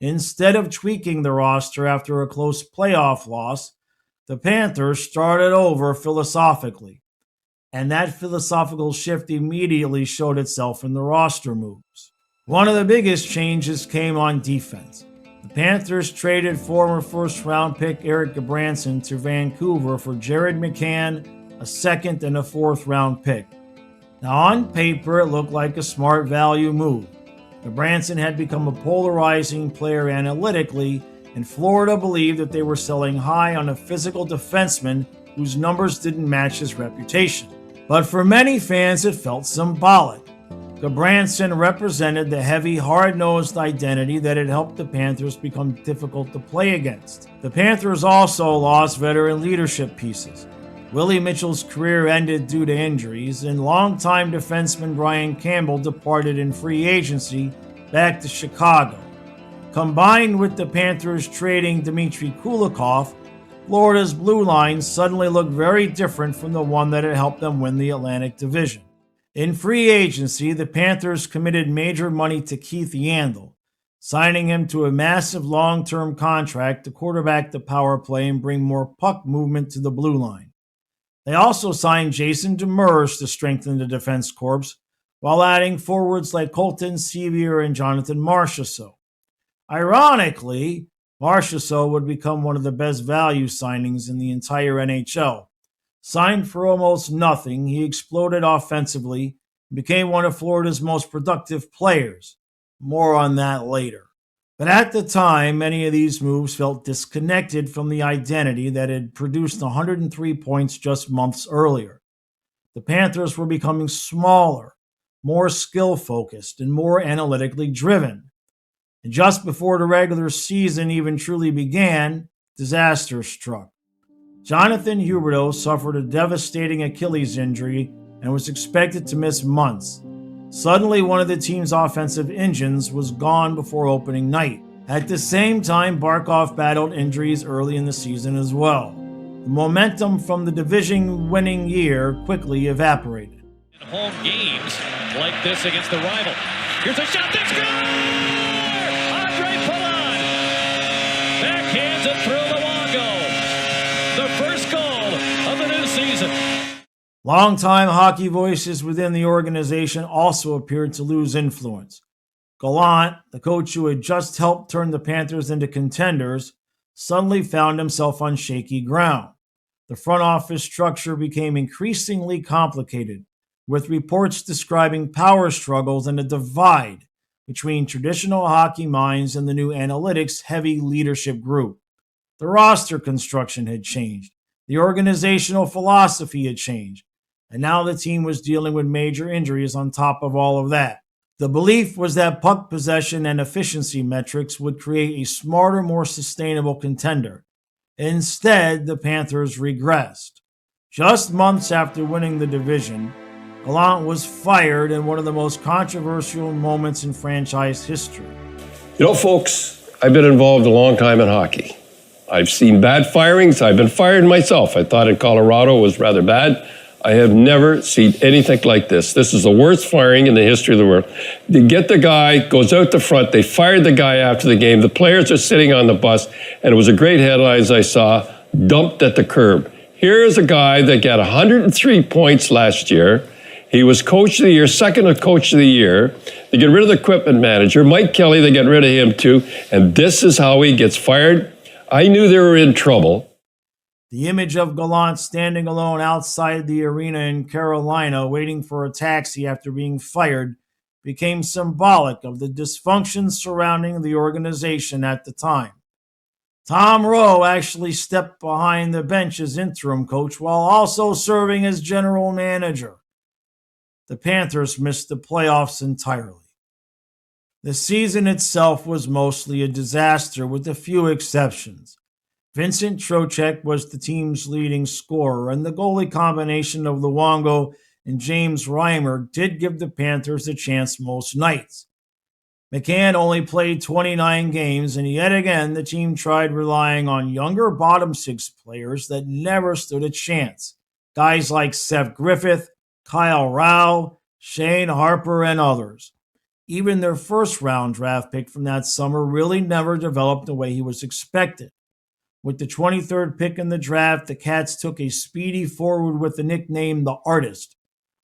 Instead of tweaking the roster after a close playoff loss, the Panthers started over philosophically. And that philosophical shift immediately showed itself in the roster moves. One of the biggest changes came on defense. The Panthers traded former first-round pick Erik Gudbranson to Vancouver for Jared McCann, a second and a fourth-round pick. Now, on paper, it looked like a smart value move. Gudbranson had become a polarizing player analytically, and Florida believed that they were selling high on a physical defenseman whose numbers didn't match his reputation. But for many fans, it felt symbolic. Gudbranson represented the heavy, hard-nosed identity that had helped the Panthers become difficult to play against. The Panthers also lost veteran leadership pieces. Willie Mitchell's career ended due to injuries, and longtime defenseman Brian Campbell departed in free agency back to Chicago. Combined with the Panthers trading Dmitry Kulikov, Florida's blue line suddenly looked very different from the one that had helped them win the Atlantic Division. In free agency, the Panthers committed major money to Keith Yandel, signing him to a massive long-term contract to quarterback the power play and bring more puck movement to the blue line. They also signed Jason Demers to strengthen the defense corps, while adding forwards like Colton Sevier and Jonathan Marchand. Ironically, Marchand would become one of the best value signings in the entire NHL. Signed for almost nothing, he exploded offensively and became one of Florida's most productive players. More on that later. But at the time, many of these moves felt disconnected from the identity that had produced 103 points just months earlier. The Panthers were becoming smaller, more skill-focused, and more analytically driven. And just before the regular season even truly began, disaster struck. Jonathan Huberdeau suffered a devastating Achilles injury and was expected to miss months. Suddenly, one of the team's offensive engines was gone before opening night. At the same time, Barkov battled injuries early in the season as well. The momentum from the division-winning year quickly evaporated. In home games like this against the rival. Here's a shot that's good! Andre Tallon backhands it through Luongo. The first goal of the new season. Longtime hockey voices within the organization also appeared to lose influence. Gallant, the coach who had just helped turn the Panthers into contenders, suddenly found himself on shaky ground. The front office structure became increasingly complicated, with reports describing power struggles and a divide between traditional hockey minds and the new analytics-heavy leadership group. The roster construction had changed. The organizational philosophy had changed. And now the team was dealing with major injuries on top of all of that. The belief was that puck possession and efficiency metrics would create a smarter, more sustainable contender. Instead, the Panthers regressed. Just months after winning the division, Gallant was fired in one of the most controversial moments in franchise history. You know, folks, I've been involved a long time in hockey. I've seen bad firings. I've been fired myself. I thought in Colorado it was rather bad. I have never seen anything like this. This is the worst firing in the history of the world. They get the guy, goes out the front. They fired the guy after the game. The players are sitting on the bus, and it was a great headline as I saw, dumped at the curb. Here's a guy that got 103 points last year. He was coach of the year, second coach of the year. They get rid of the equipment manager. Mike Kelly, they get rid of him too. And this is how he gets fired. I knew they were in trouble. The image of Gallant standing alone outside the arena in Carolina, waiting for a taxi after being fired, became symbolic of the dysfunction surrounding the organization at the time. Tom Rowe actually stepped behind the bench as interim coach while also serving as general manager. The Panthers missed the playoffs entirely. The season itself was mostly a disaster with a few exceptions. Vincent Trocheck was the team's leading scorer, and the goalie combination of Luongo and James Reimer did give the Panthers a chance most nights. McCann only played 29 games, and yet again the team tried relying on younger bottom six players that never stood a chance. Guys like Seth Griffith, Kyle Rao, Shane Harper, and others. Even their first-round draft pick from that summer really never developed the way he was expected. With the 23rd pick in the draft, the Cats took a speedy forward with the nickname The Artist,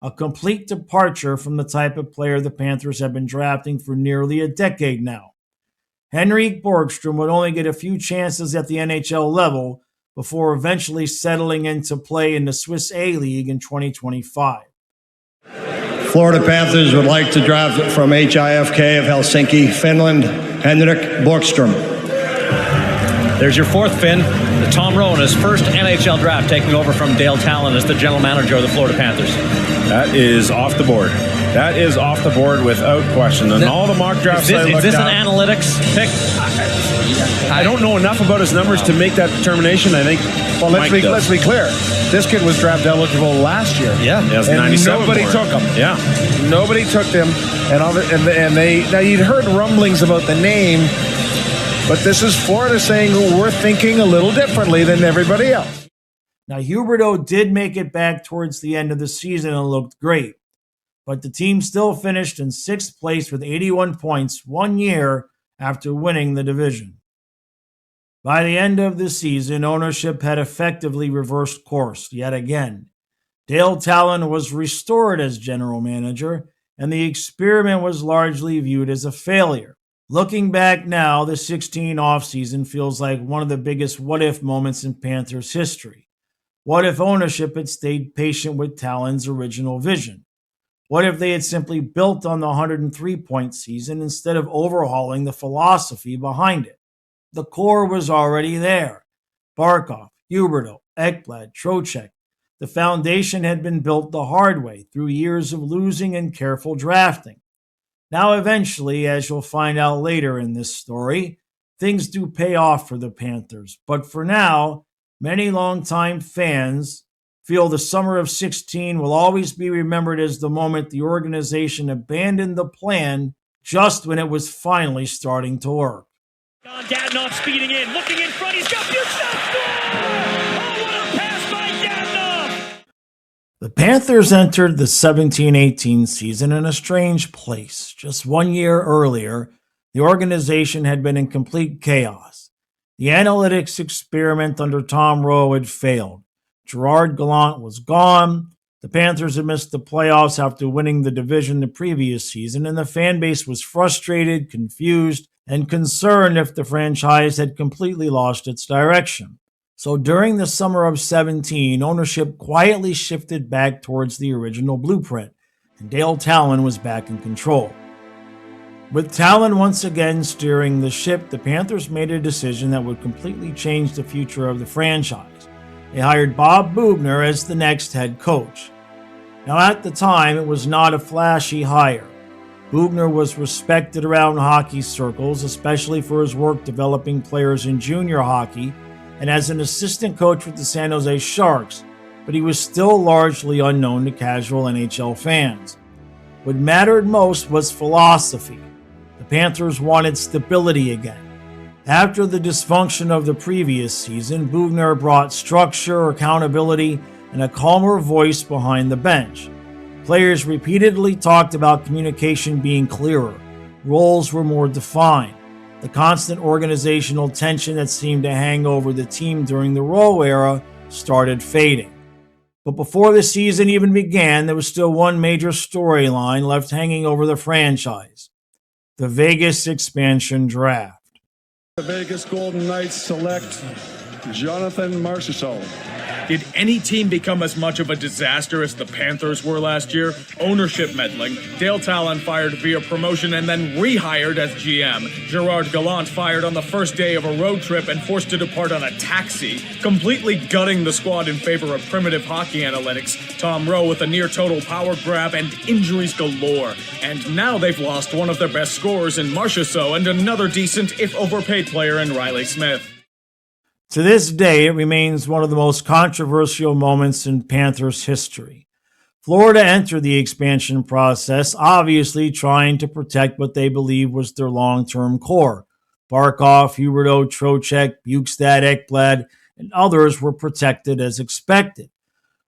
a complete departure from the type of player the Panthers have been drafting for nearly a decade now. Henrik Borgstrom would only get a few chances at the NHL level before eventually settling into play in the Swiss A-League in 2025. Florida Panthers would like to draft from HIFK of Helsinki, Finland, Henrik Borgstrom. There's your fourth, Finn. Tom Rowe in his first NHL draft, taking over from Dale Tallon as the general manager of the Florida Panthers. That is off the board. That is off the board without question. And all the mock drafts I looked at. Is this an analytics pick? I don't know enough about his numbers to make that determination. I think. Well, let's be clear. This kid was draft eligible last year. Yeah, and nobody took him. Yeah, nobody took him, and they now you'd heard rumblings about the name. But this is Florida saying we're thinking a little differently than everybody else. Now, Huberdeau did make it back towards the end of the season and looked great. But the team still finished in 6th place with 81 points 1 year after winning the division. By the end of the season, ownership had effectively reversed course yet again. Dale Tallon was restored as general manager, and the experiment was largely viewed as a failure. Looking back now, the 16 offseason feels like one of the biggest what-if moments in Panthers history. What if ownership had stayed patient with Tallon's original vision? What if they had simply built on the 103-point season instead of overhauling the philosophy behind it? The core was already there. Barkov, Huberdeau, Ekblad, Trocheck. The foundation had been built the hard way through years of losing and careful drafting. Now eventually, as you'll find out later in this story, things do pay off for the Panthers. But for now, many longtime fans feel the summer of 16 will always be remembered as the moment the organization abandoned the plan just when it was finally starting to work. Don Dadonov speeding in, looking in front, he's got Bukestad score! Oh, what a pass by Dadonov! The Panthers entered the 17-18 season in a strange place. Just 1 year earlier, the organization had been in complete chaos. The analytics experiment under Tom Rowe had failed. Gerard Gallant was gone. The Panthers had missed the playoffs after winning the division the previous season, and the fan base was frustrated, confused, and concerned if the franchise had completely lost its direction. So during the summer of 17, ownership quietly shifted back towards the original blueprint, and Dale Tallon was back in control. With Tallon once again steering the ship, the Panthers made a decision that would completely change the future of the franchise. They hired Bob Boughner as the next head coach. Now at the time, it was not a flashy hire. Boughner was respected around hockey circles, especially for his work developing players in junior hockey and as an assistant coach with the San Jose Sharks, but he was still largely unknown to casual NHL fans. What mattered most was philosophy. The Panthers wanted stability again. After the dysfunction of the previous season, Boughner brought structure, accountability, and a calmer voice behind the bench. Players repeatedly talked about communication being clearer. Roles were more defined. The constant organizational tension that seemed to hang over the team during the Rowe era started fading. But before the season even began, there was still one major storyline left hanging over the franchise: the Vegas expansion draft. The Vegas Golden Knights select Jonathan Marchand. Did any team become as much of a disaster as the Panthers were last year? Ownership meddling, Dale Tallon fired via promotion and then rehired as GM. Gerard Gallant fired on the first day of a road trip and forced to depart on a taxi, completely gutting the squad in favor of primitive hockey analytics. Tom Rowe with a near-total power grab and injuries galore. And now they've lost one of their best scorers in Marchand and another decent, if overpaid player in Riley Smith. To this day, it remains one of the most controversial moments in Panthers history. Florida entered the expansion process, obviously trying to protect what they believe was their long-term core. Barkov, Huberdeau, Trocheck, Bukestad, Ekblad, and others were protected as expected.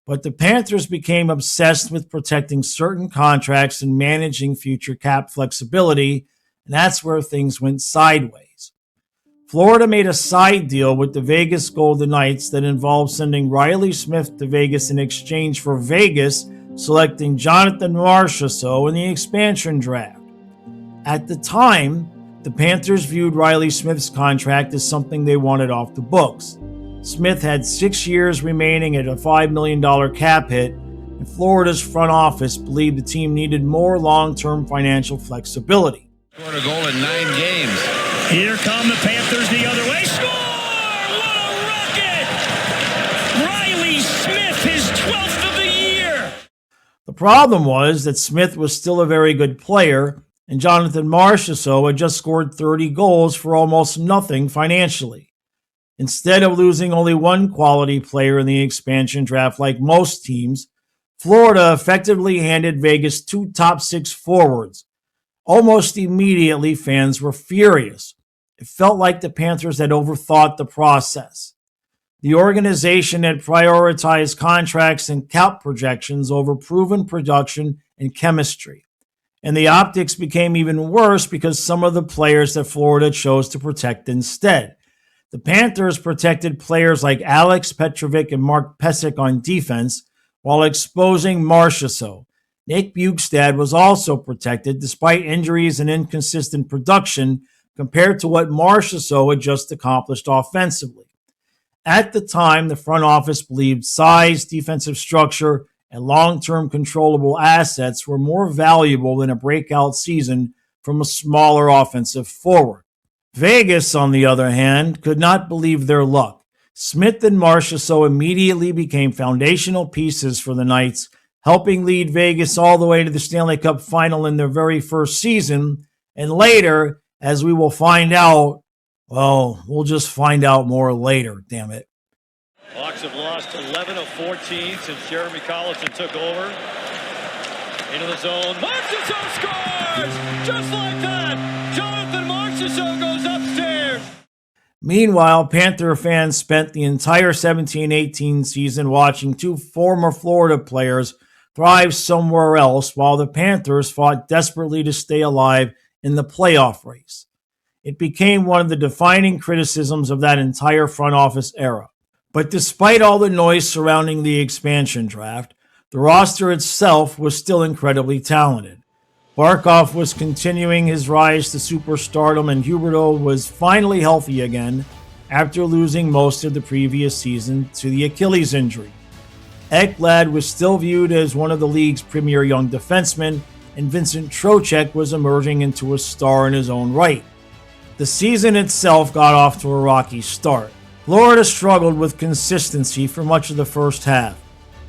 But the Panthers became obsessed with protecting certain contracts and managing future cap flexibility, and that's where things went sideways. Florida made a side deal with the Vegas Golden Knights that involved sending Riley Smith to Vegas in exchange for Vegas selecting Jonathan Marchand in the expansion draft. At the time, the Panthers viewed Riley Smith's contract as something they wanted off the books. Smith had 6 years remaining at a $5 million cap hit, and Florida's front office believed the team needed more long-term financial flexibility. Scored a goal in 9 games. Here come the Panthers the other way. Score! What a rocket! Riley Smith, his 12th of the year! The problem was that Smith was still a very good player, and Jonathan Marchand had just scored 30 goals for almost nothing financially. Instead of losing only one quality player in the expansion draft like most teams, Florida effectively handed Vegas 2 top 6 forwards. Almost immediately, fans were furious. It felt like the Panthers had overthought the process. The organization had prioritized contracts and cap projections over proven production and chemistry. And the optics became even worse because some of the players that Florida chose to protect instead. The Panthers protected players like Alex Petrovic and Mark Pysyk on defense while exposing Marchand. Nick Bjugstad was also protected despite injuries and inconsistent production compared to what Marchand had just accomplished offensively. At the time, the front office believed size, defensive structure, and long-term controllable assets were more valuable than a breakout season from a smaller offensive forward. Vegas, on the other hand, could not believe their luck. Smith and Marchand immediately became foundational pieces for the Knights, helping lead Vegas all the way to the Stanley Cup final in their very first season, and later, as we will find out, well, we'll just find out more later, damn it. Hawks have lost 11 of 14 since Jeremy Colliton took over. Into the zone. Marchand scores! Just like that! Jonathan Marchand goes upstairs! Meanwhile, Panther fans spent the entire 17-18 season watching two former Florida players thrive somewhere else while the Panthers fought desperately to stay alive in the playoff race. It became one of the defining criticisms of that entire front office era. But despite all the noise surrounding the expansion draft, the roster itself was still incredibly talented. Barkov was continuing his rise to superstardom, and Huberdeau was finally healthy again after losing most of the previous season to the Achilles injury. Ekblad was still viewed as one of the league's premier young defensemen, and Vincent Trocheck was emerging into a star in his own right. The season itself got off to a rocky start. Florida struggled with consistency for much of the first half.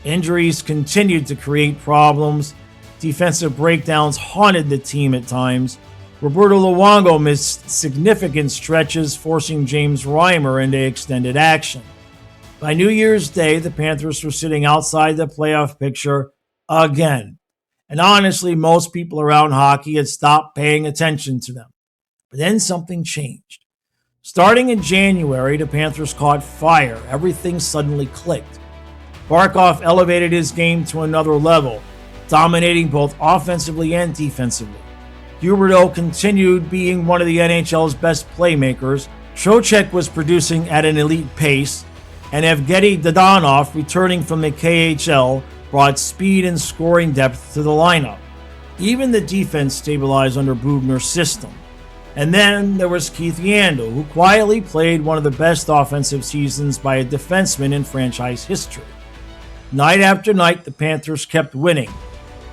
Injuries continued to create problems. Defensive breakdowns haunted the team at times. Roberto Luongo missed significant stretches, forcing James Reimer into extended action. By New Year's Day, the Panthers were sitting outside the playoff picture again. And honestly, most people around hockey had stopped paying attention to them. But then something changed. Starting in January, the Panthers caught fire. Everything suddenly clicked. Barkov elevated his game to another level, dominating both offensively and defensively. Huberdeau continued being one of the NHL's best playmakers. Trocheck was producing at an elite pace, and Evgeny Dadonov, returning from the KHL, brought speed and scoring depth to the lineup. Even the defense stabilized under Bubner's system. And then there was Keith Yandel, who quietly played one of the best offensive seasons by a defenseman in franchise history. Night after night, the Panthers kept winning.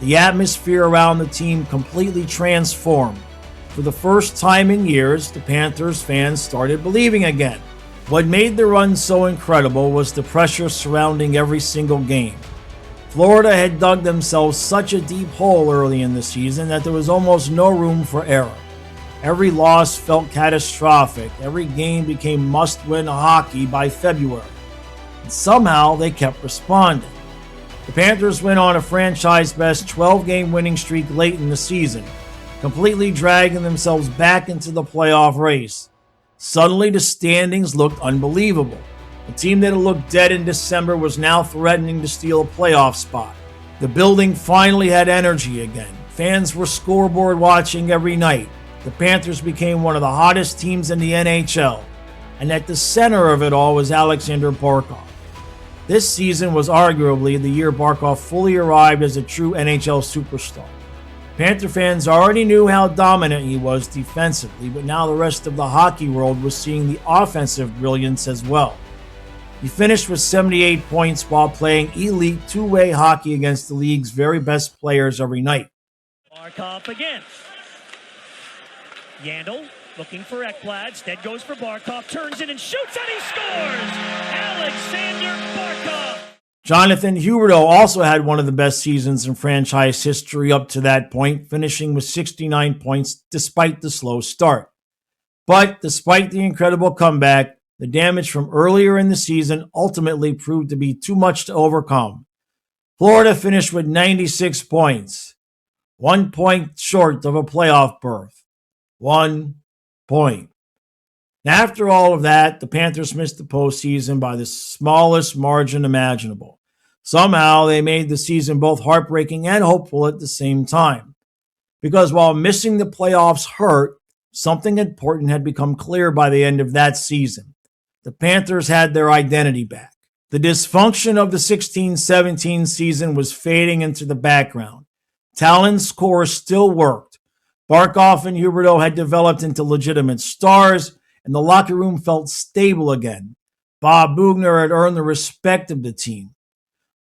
The atmosphere around the team completely transformed. For the first time in years, the Panthers fans started believing again. What made the run so incredible was the pressure surrounding every single game. Florida had dug themselves such a deep hole early in the season that there was almost no room for error. Every loss felt catastrophic. Every game became must-win hockey by February. And somehow they kept responding. The Panthers went on a franchise-best 12-game winning streak late in the season, completely dragging themselves back into the playoff race. Suddenly the standings looked unbelievable. A team that had looked dead in December was now threatening to steal a playoff spot. The building finally had energy again. Fans were scoreboard watching every night. The Panthers became one of the hottest teams in the NHL, and at the center of it all was Alexander Barkov. This season was arguably the year Barkov fully arrived as a true NHL superstar. Panther fans already knew how dominant he was defensively, but now the rest of the hockey world was seeing the offensive brilliance as well. He finished with 78 points while playing elite two-way hockey against the league's very best players every night. Barkov again. Yandel looking for Ekblad. Stead goes for Barkov. Turns in and shoots, and he scores! Alexander Barkov! Jonathan Huberdeau also had one of the best seasons in franchise history up to that point, finishing with 69 points despite the slow start. But despite the incredible comeback, the damage from earlier in the season ultimately proved to be too much to overcome. Florida finished with 96 points, 1 point short of a playoff berth. 1 point. Now, after all of that, the Panthers missed the postseason by the smallest margin imaginable. Somehow, they made the season both heartbreaking and hopeful at the same time. Because while missing the playoffs hurt, something important had become clear by the end of that season. The Panthers had their identity back. The dysfunction of the 16-17 season was fading into the background. Tallon's core still worked. Barkov and Huberdeau had developed into legitimate stars, and the locker room felt stable again. Bob Boughner had earned the respect of the team.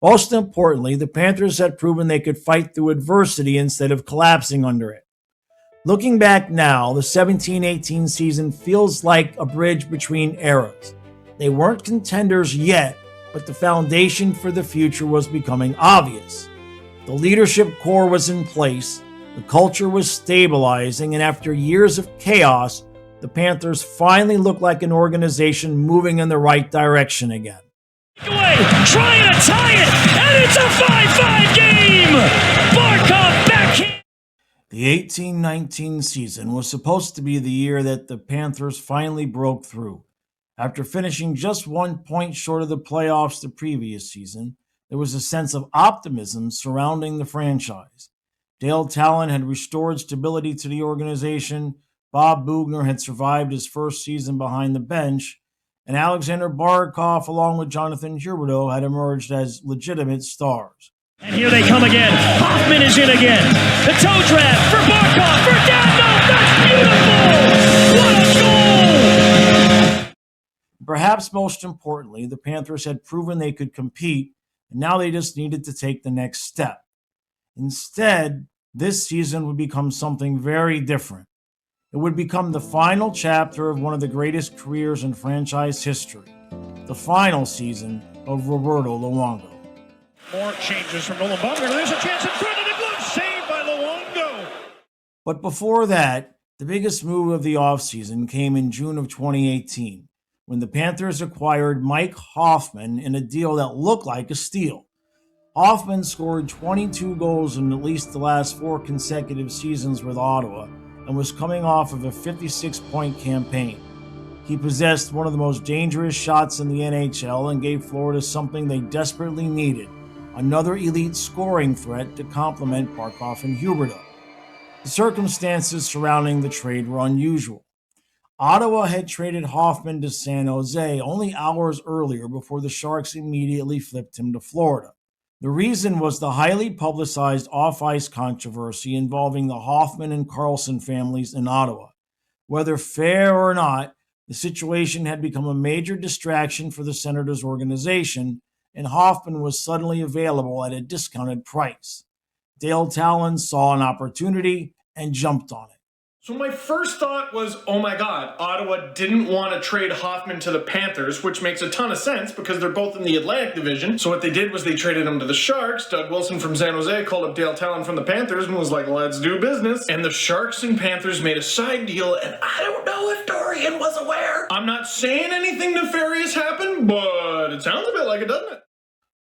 Most importantly, the Panthers had proven they could fight through adversity instead of collapsing under it. Looking back now, the 17-18 season feels like a bridge between eras. They weren't contenders yet, but the foundation for the future was becoming obvious. The leadership core was in place, the culture was stabilizing, and after years of chaos, the Panthers finally looked like an organization moving in the right direction again. Away, trying to tie it, and it's a 5-5 game! Barkov backhand! The 18-19 season was supposed to be the year that the Panthers finally broke through. After finishing just 1 point short of the playoffs the previous season, there was a sense of optimism surrounding the franchise. Dale Tallon had restored stability to the organization, Bob Boughner had survived his first season behind the bench, and Alexander Barkov, along with Jonathan Huberdeau, had emerged as legitimate stars. And here they come again. Hoffman is in again. The toe trap for Barkov, for Dano. That's beautiful! What a goal! Perhaps most importantly, the Panthers had proven they could compete, and now they just needed to take the next step. Instead, this season would become something very different. It would become the final chapter of one of the greatest careers in franchise history, the final season of Roberto Luongo. More changes from Nolan Baumgartner. There's a chance in front of the glove. Saved by Luongo. But before that, the biggest move of the offseason came in June of 2018, when the Panthers acquired Mike Hoffman in a deal that looked like a steal. Hoffman scored 22 goals in at least the last 4 consecutive seasons with Ottawa and was coming off of a 56-point campaign. He possessed one of the most dangerous shots in the NHL and gave Florida something they desperately needed, another elite scoring threat to complement Barkov and Huberdeau. The circumstances surrounding the trade were unusual. Ottawa had traded Hoffman to San Jose only hours earlier before the Sharks immediately flipped him to Florida. The reason was the highly publicized off-ice controversy involving the Hoffman and Carlson families in Ottawa. Whether fair or not, the situation had become a major distraction for the Senators' organization, and Hoffman was suddenly available at a discounted price. Dale Tallon saw an opportunity and jumped on it. So my first thought was, oh my God, Ottawa didn't want to trade Hoffman to the Panthers, which makes a ton of sense because they're both in the Atlantic Division. So what they did was they traded him to the Sharks. Doug Wilson from San Jose called up Dale Tallon from the Panthers and was like, let's do business. And the Sharks and Panthers made a side deal, and I don't know if Dorian was aware. I'm not saying anything nefarious happened, but it sounds a bit like it, doesn't it?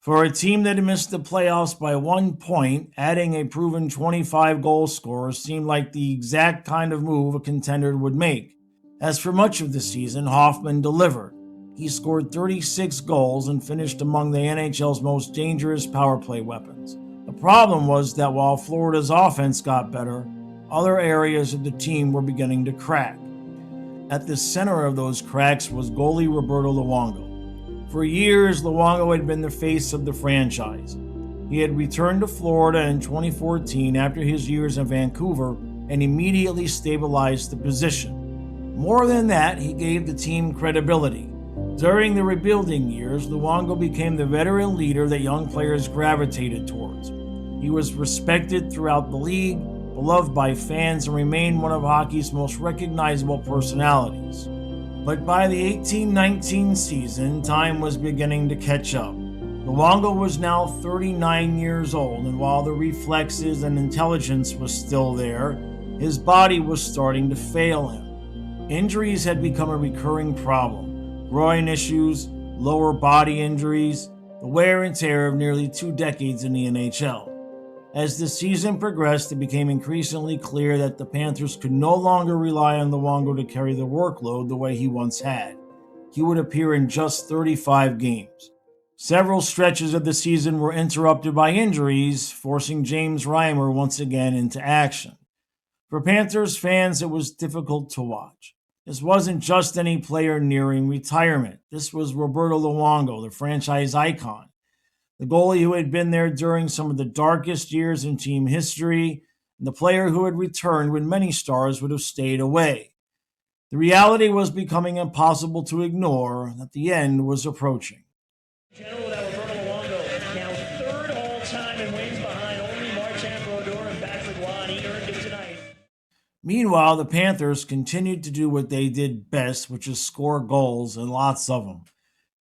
For a team that missed the playoffs by 1 point, adding a proven 25-goal scorer seemed like the exact kind of move a contender would make. As for much of the season, Hoffman delivered. He scored 36 goals and finished among the NHL's most dangerous power play weapons. The problem was that while Florida's offense got better, other areas of the team were beginning to crack. At the center of those cracks was goalie Roberto Luongo. For years, Luongo had been the face of the franchise. He had returned to Florida in 2014 after his years in Vancouver and immediately stabilized the position. More than that, he gave the team credibility. During the rebuilding years, Luongo became the veteran leader that young players gravitated towards. He was respected throughout the league, beloved by fans, and remained one of hockey's most recognizable personalities. But by the 18-19 season, time was beginning to catch up. Luongo was now 39 years old, and while the reflexes and intelligence was still there, his body was starting to fail him. Injuries had become a recurring problem. Groin issues, lower body injuries, the wear and tear of nearly 2 decades in the NHL. As the season progressed, it became increasingly clear that the Panthers could no longer rely on Luongo to carry the workload the way he once had. He would appear in just 35 games. Several stretches of the season were interrupted by injuries, forcing James Reimer once again into action. For Panthers fans, it was difficult to watch. This wasn't just any player nearing retirement. This was Roberto Luongo, the franchise icon, the goalie who had been there during some of the darkest years in team history, and the player who had returned when many stars would have stayed away. The reality was becoming impossible to ignore, that the end was approaching. General, that Roberto Luongo, now third all-time in wins behind only Marchand, and Patrick Waugh. He earned it tonight. Meanwhile, the Panthers continued to do what they did best, which is score goals, and lots of them.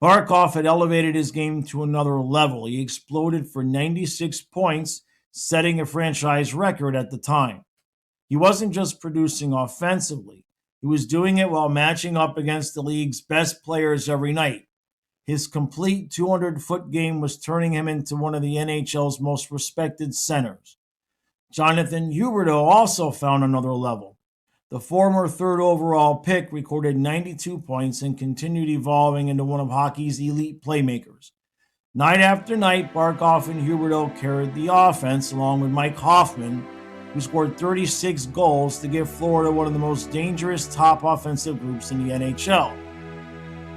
Barkov had elevated his game to another level. He exploded for 96 points, setting a franchise record at the time. He wasn't just producing offensively. He was doing it while matching up against the league's best players every night. His complete 200-foot game was turning him into one of the NHL's most respected centers. Jonathan Huberdeau also found another level. The former third overall pick recorded 92 points and continued evolving into one of hockey's elite playmakers. Night after night, Barkov and Huberdeau carried the offense along with Mike Hoffman, who scored 36 goals to give Florida one of the most dangerous top offensive groups in the NHL.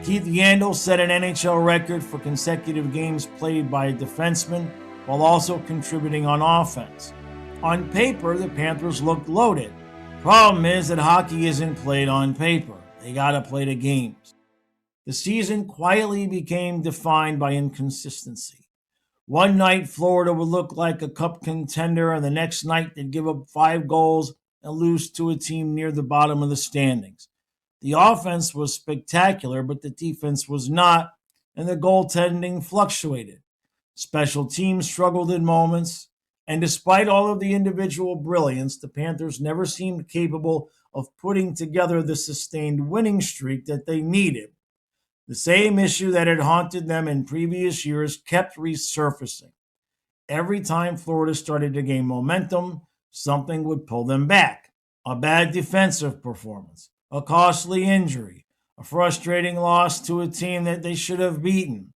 Keith Yandle set an NHL record for consecutive games played by a defenseman while also contributing on offense. On paper, the Panthers looked loaded. Problem is that hockey isn't played on paper. They gotta play the games. The season quietly became defined by inconsistency. One night, Florida would look like a cup contender, and the next night they'd give up 5 goals and lose to a team near the bottom of the standings. The offense was spectacular, but the defense was not, and the goaltending fluctuated. Special teams struggled in moments, and despite all of the individual brilliance, the Panthers never seemed capable of putting together the sustained winning streak that they needed. The same issue that had haunted them in previous years kept resurfacing. Every time Florida started to gain momentum, something would pull them back. A bad defensive performance, a costly injury, a frustrating loss to a team that they should have beaten.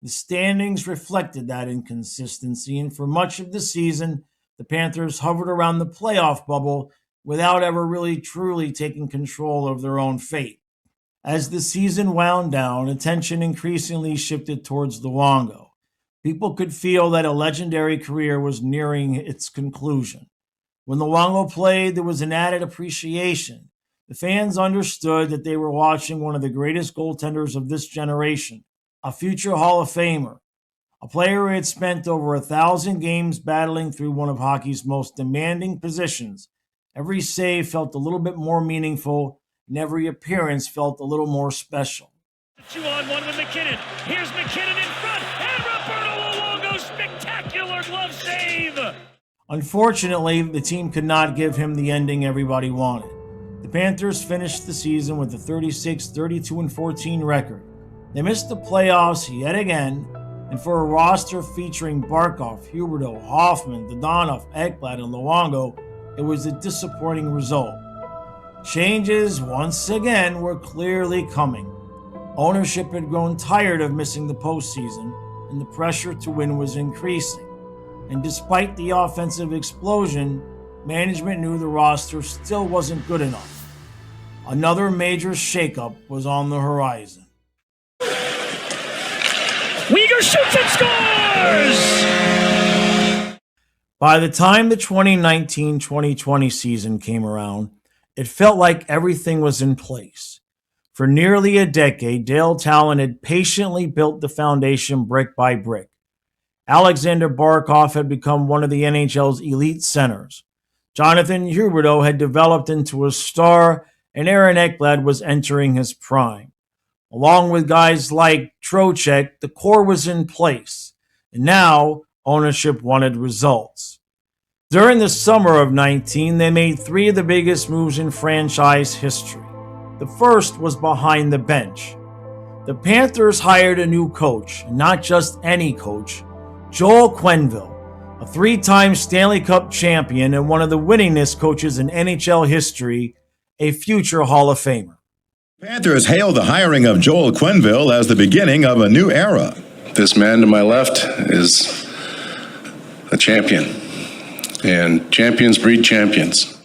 The standings reflected that inconsistency, and for much of the season, the Panthers hovered around the playoff bubble without ever really truly taking control of their own fate. As the season wound down, attention increasingly shifted towards Luongo. People could feel that a legendary career was nearing its conclusion. When Luongo played, there was an added appreciation. The fans understood that they were watching one of the greatest goaltenders of this generation, a future Hall of Famer, a player who had spent over 1,000 games battling through one of hockey's most demanding positions. Every save felt a little bit more meaningful, and every appearance felt a little more special. 2-on-1 with McKinnon. Here's McKinnon in front, and Roberto Luongo's spectacular glove save. Unfortunately, the team could not give him the ending everybody wanted. The Panthers finished the season with a 36-32-14 record. They missed the playoffs yet again, and for a roster featuring Barkov, Huberdeau, Hoffman, Dadonov, Ekblad, and Luongo, it was a disappointing result. Changes, once again, were clearly coming. Ownership had grown tired of missing the postseason, and the pressure to win was increasing. And despite the offensive explosion, management knew the roster still wasn't good enough. Another major shakeup was on the horizon. Uyghur shoots and scores! By the time the 2019-2020 season came around, it felt like everything was in place. For nearly a decade, Dale Tallon had patiently built the foundation brick by brick. Alexander Barkov had become one of the NHL's elite centers. Jonathan Huberdeau had developed into a star, and Aaron Ekblad was entering his prime. Along with guys like Trocheck, the core was in place, and now ownership wanted results. During the summer of 19, they made 3 of the biggest moves in franchise history. The first was behind the bench. The Panthers hired a new coach, and not just any coach, Joel Quenneville, a 3-time Stanley Cup champion and one of the winningest coaches in NHL history, a future Hall of Famer. Panthers hailed the hiring of Joel Quenneville as the beginning of a new era. This man to my left is a champion, and champions breed champions.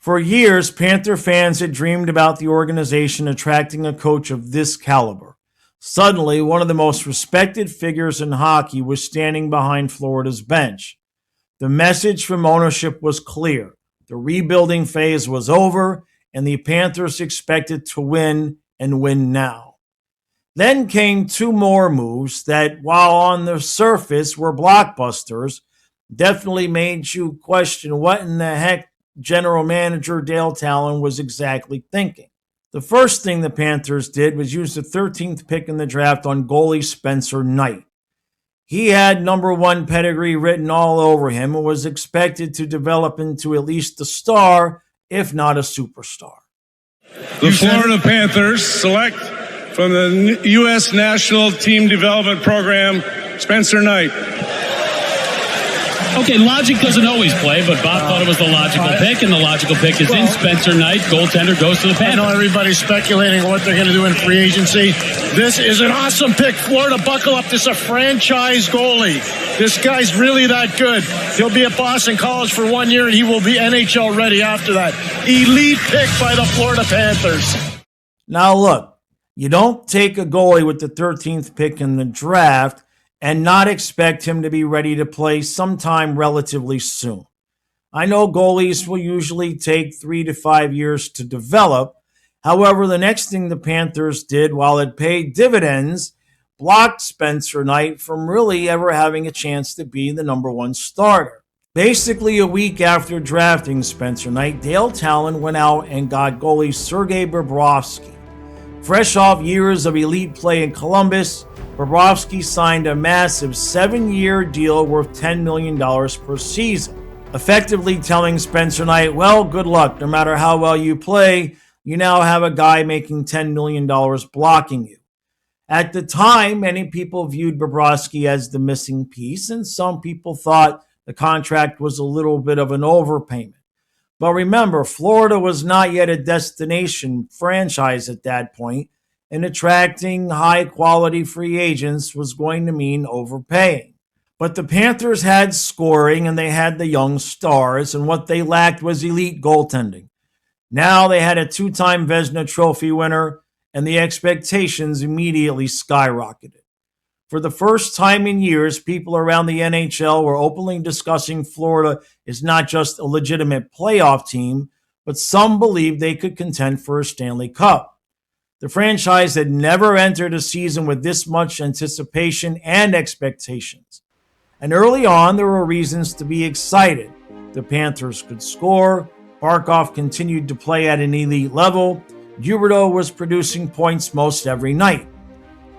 For years, Panther fans had dreamed about the organization attracting a coach of this caliber. Suddenly, one of the most respected figures in hockey was standing behind Florida's bench. The message from ownership was clear. The rebuilding phase was over, and the Panthers expected to win and win now. Then came two more moves that, while on the surface were blockbusters, definitely made you question what in the heck general manager Dale Tallon was exactly thinking. The first thing the Panthers did was use the 13th pick in the draft on goalie Spencer Knight. He had number one pedigree written all over him and was expected to develop into at least a star, if not a superstar. The Florida Panthers select from the U.S. National Team Development Program, Spencer Knight. Okay, logic doesn't always play, but Bob thought it was the logical pick, and the logical pick is in Spencer Knight. Goaltender goes to the Panthers. I know everybody's speculating what they're going to do in free agency. This is an awesome pick. Florida, buckle up. This is a franchise goalie. This guy's really that good. He'll be at Boston College for 1 year, and he will be NHL ready after that. Elite pick by the Florida Panthers. Now look, you don't take a goalie with the 13th pick in the draft and not expect him to be ready to play sometime relatively soon. I know goalies will usually take 3 to 5 years to develop. However, the next thing the Panthers did, while it paid dividends, blocked Spencer Knight from really ever having a chance to be the number one starter. Basically, a week after drafting Spencer Knight, Dale Tallon went out and got goalie Sergei Bobrovsky. Fresh off years of elite play in Columbus, Bobrovsky signed a massive 7-year deal worth $10 million per season, effectively telling Spencer Knight, well, good luck. No matter how well you play, you now have a guy making $10 million blocking you. At the time, many people viewed Bobrovsky as the missing piece, and some people thought the contract was a little bit of an overpayment. But remember, Florida was not yet a destination franchise at that point, and attracting high-quality free agents was going to mean overpaying. But the Panthers had scoring, and they had the young stars, and what they lacked was elite goaltending. Now they had a 2-time Vezina Trophy winner, and the expectations immediately skyrocketed. For the first time in years, people around the NHL were openly discussing Florida is not just a legitimate playoff team, but some believed they could contend for a Stanley Cup. The franchise had never entered a season with this much anticipation and expectations. And early on, there were reasons to be excited. The Panthers could score. Barkov continued to play at an elite level. Huberdeau was producing points most every night.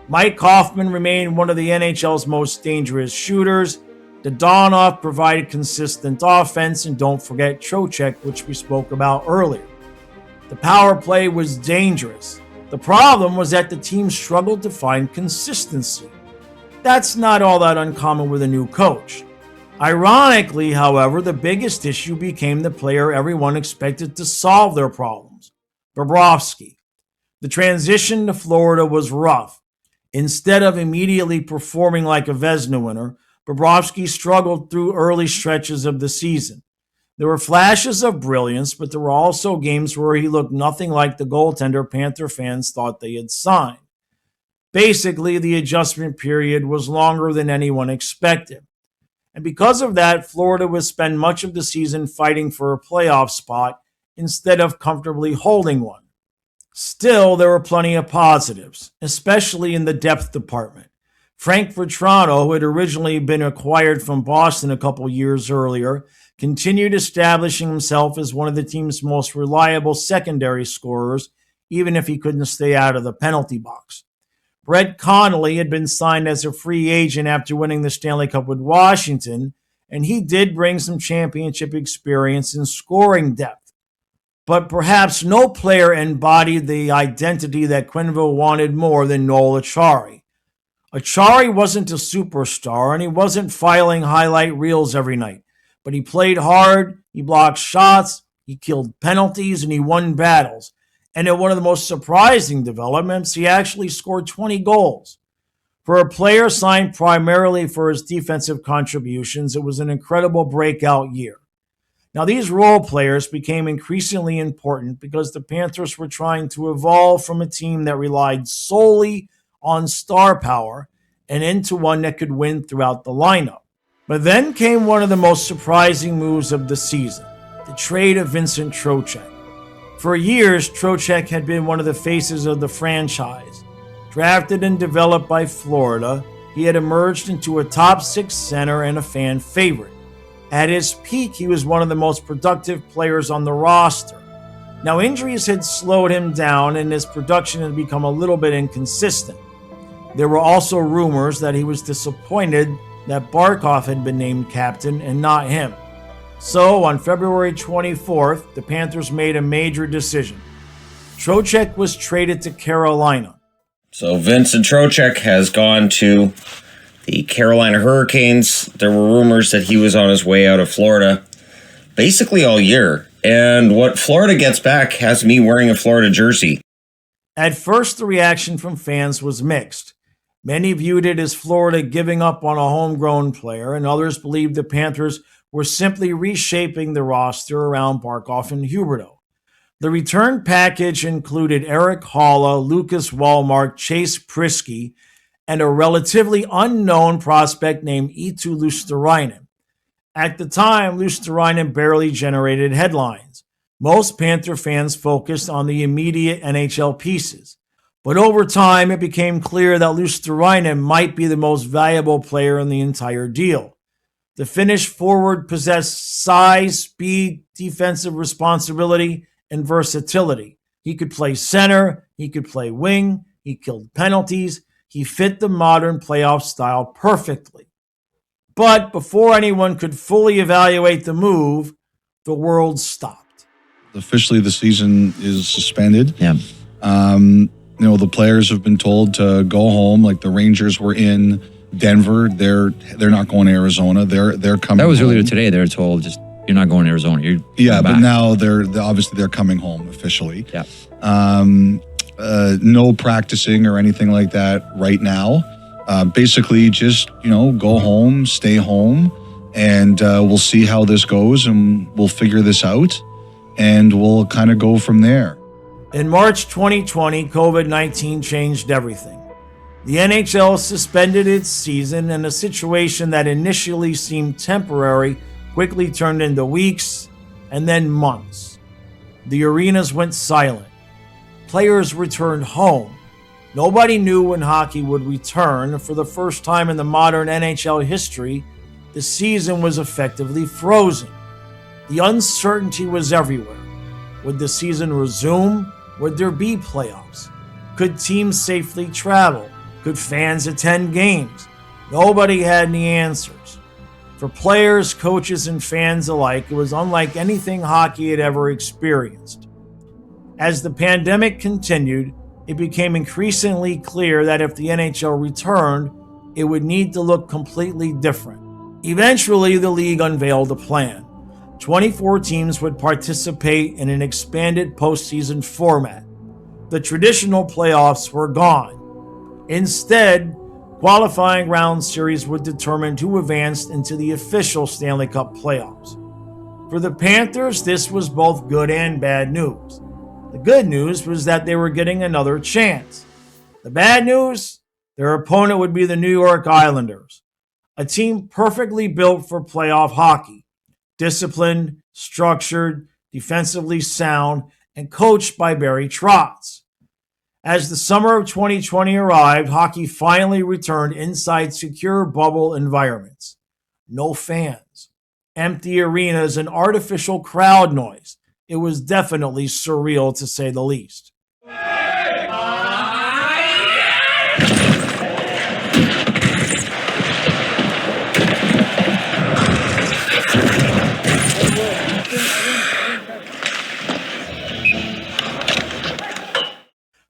Mike Hoffman remained one of the NHL's most dangerous shooters. Dadonov provided consistent offense, and don't forget Trocheck, which we spoke about earlier. The power play was dangerous. The problem was that the team struggled to find consistency. That's not all that uncommon with a new coach. Ironically, however, the biggest issue became the player everyone expected to solve their problems, Bobrovsky. The transition to Florida was rough. Instead of immediately performing like a Vezina winner, Bobrovsky struggled through early stretches of the season. There were flashes of brilliance, but there were also games where he looked nothing like the goaltender Panther fans thought they had signed. Basically, the adjustment period was longer than anyone expected. And because of that, Florida would spend much of the season fighting for a playoff spot instead of comfortably holding one. Still, there were plenty of positives, especially in the depth department. Frank Vatrano, who had originally been acquired from Boston a couple years earlier, continued establishing himself as one of the team's most reliable secondary scorers, even if he couldn't stay out of the penalty box. Brett Connolly had been signed as a free agent after winning the Stanley Cup with Washington, and he did bring some championship experience and scoring depth. But perhaps no player embodied the identity that Quenneville wanted more than Noel Acciari. Acciari wasn't a superstar, and he wasn't filing highlight reels every night. But he played hard, he blocked shots, he killed penalties, and he won battles. And in one of the most surprising developments, he actually scored 20 goals. For a player signed primarily for his defensive contributions, it was an incredible breakout year. Now, these role players became increasingly important because the Panthers were trying to evolve from a team that relied solely on star power and into one that could win throughout the lineup. But then came one of the most surprising moves of the season, the trade of Vincent Trocheck. For years, Trocheck had been one of the faces of the franchise. Drafted and developed by Florida, he had emerged into a top 6 center and a fan favorite. At his peak, he was one of the most productive players on the roster. Now, injuries had slowed him down and his production had become a little bit inconsistent. There were also rumors that he was disappointed that Barkov had been named captain and not him. So, on February 24th, the Panthers made a major decision. Trocheck was traded to Carolina. So Vincent Trocheck has gone to the Carolina Hurricanes. There were rumors that he was on his way out of Florida basically all year. And what Florida gets back has me wearing a Florida jersey. At first, the reaction from fans was mixed. Many viewed it as Florida giving up on a homegrown player, and others believed the Panthers were simply reshaping the roster around Barkov and Huberdeau. The return package included Eric Halla, Lucas Wallmark, Chase Prisky, and a relatively unknown prospect named Eetu Luostarinen. At the time, Luostarinen barely generated headlines. Most Panther fans focused on the immediate NHL pieces. But over time, it became clear that Luostarinen might be the most valuable player in the entire deal. The Finnish forward possessed size, speed, defensive responsibility, and versatility. He could play center, he could play wing, he killed penalties, he fit the modern playoff style perfectly. But before anyone could fully evaluate the move, the world stopped. Officially, the season is suspended. Yeah. The players have been told to go home. Like the Rangers were in Denver. They're not going to Arizona. They're coming. That was home. earlier today. They were told just you're not going to Arizona. You're Yeah, back. but now they're obviously coming home officially. Yeah. No practicing or anything like that right now. Basically, just go home, stay home, and we'll see how this goes, and we'll figure this out, and we'll kind of go from there. In March 2020, COVID-19 changed everything. The NHL suspended its season, and a situation that initially seemed temporary quickly turned into weeks and then months. The arenas went silent. Players returned home. Nobody knew when hockey would return. For the first time in the modern NHL history, the season was effectively frozen. The uncertainty was everywhere. Would the season resume? Would there be playoffs? Could teams safely travel? Could fans attend games? Nobody had any answers. For players, coaches, and fans alike, it was unlike anything hockey had ever experienced. As the pandemic continued, it became increasingly clear that if the NHL returned, it would need to look completely different. Eventually, the league unveiled a plan. 24 teams would participate in an expanded postseason format. The traditional playoffs were gone. Instead, qualifying round series would determine who advanced into the official Stanley Cup playoffs. For the Panthers, this was both good and bad news. The good news was that they were getting another chance. The bad news? Their opponent would be the New York Islanders, a team perfectly built for playoff hockey, disciplined, structured, defensively sound, and coached by Barry Trotz. As the summer of 2020 arrived, hockey finally returned inside secure bubble environments. No fans, empty arenas, and artificial crowd noise. It was definitely surreal, to say the least.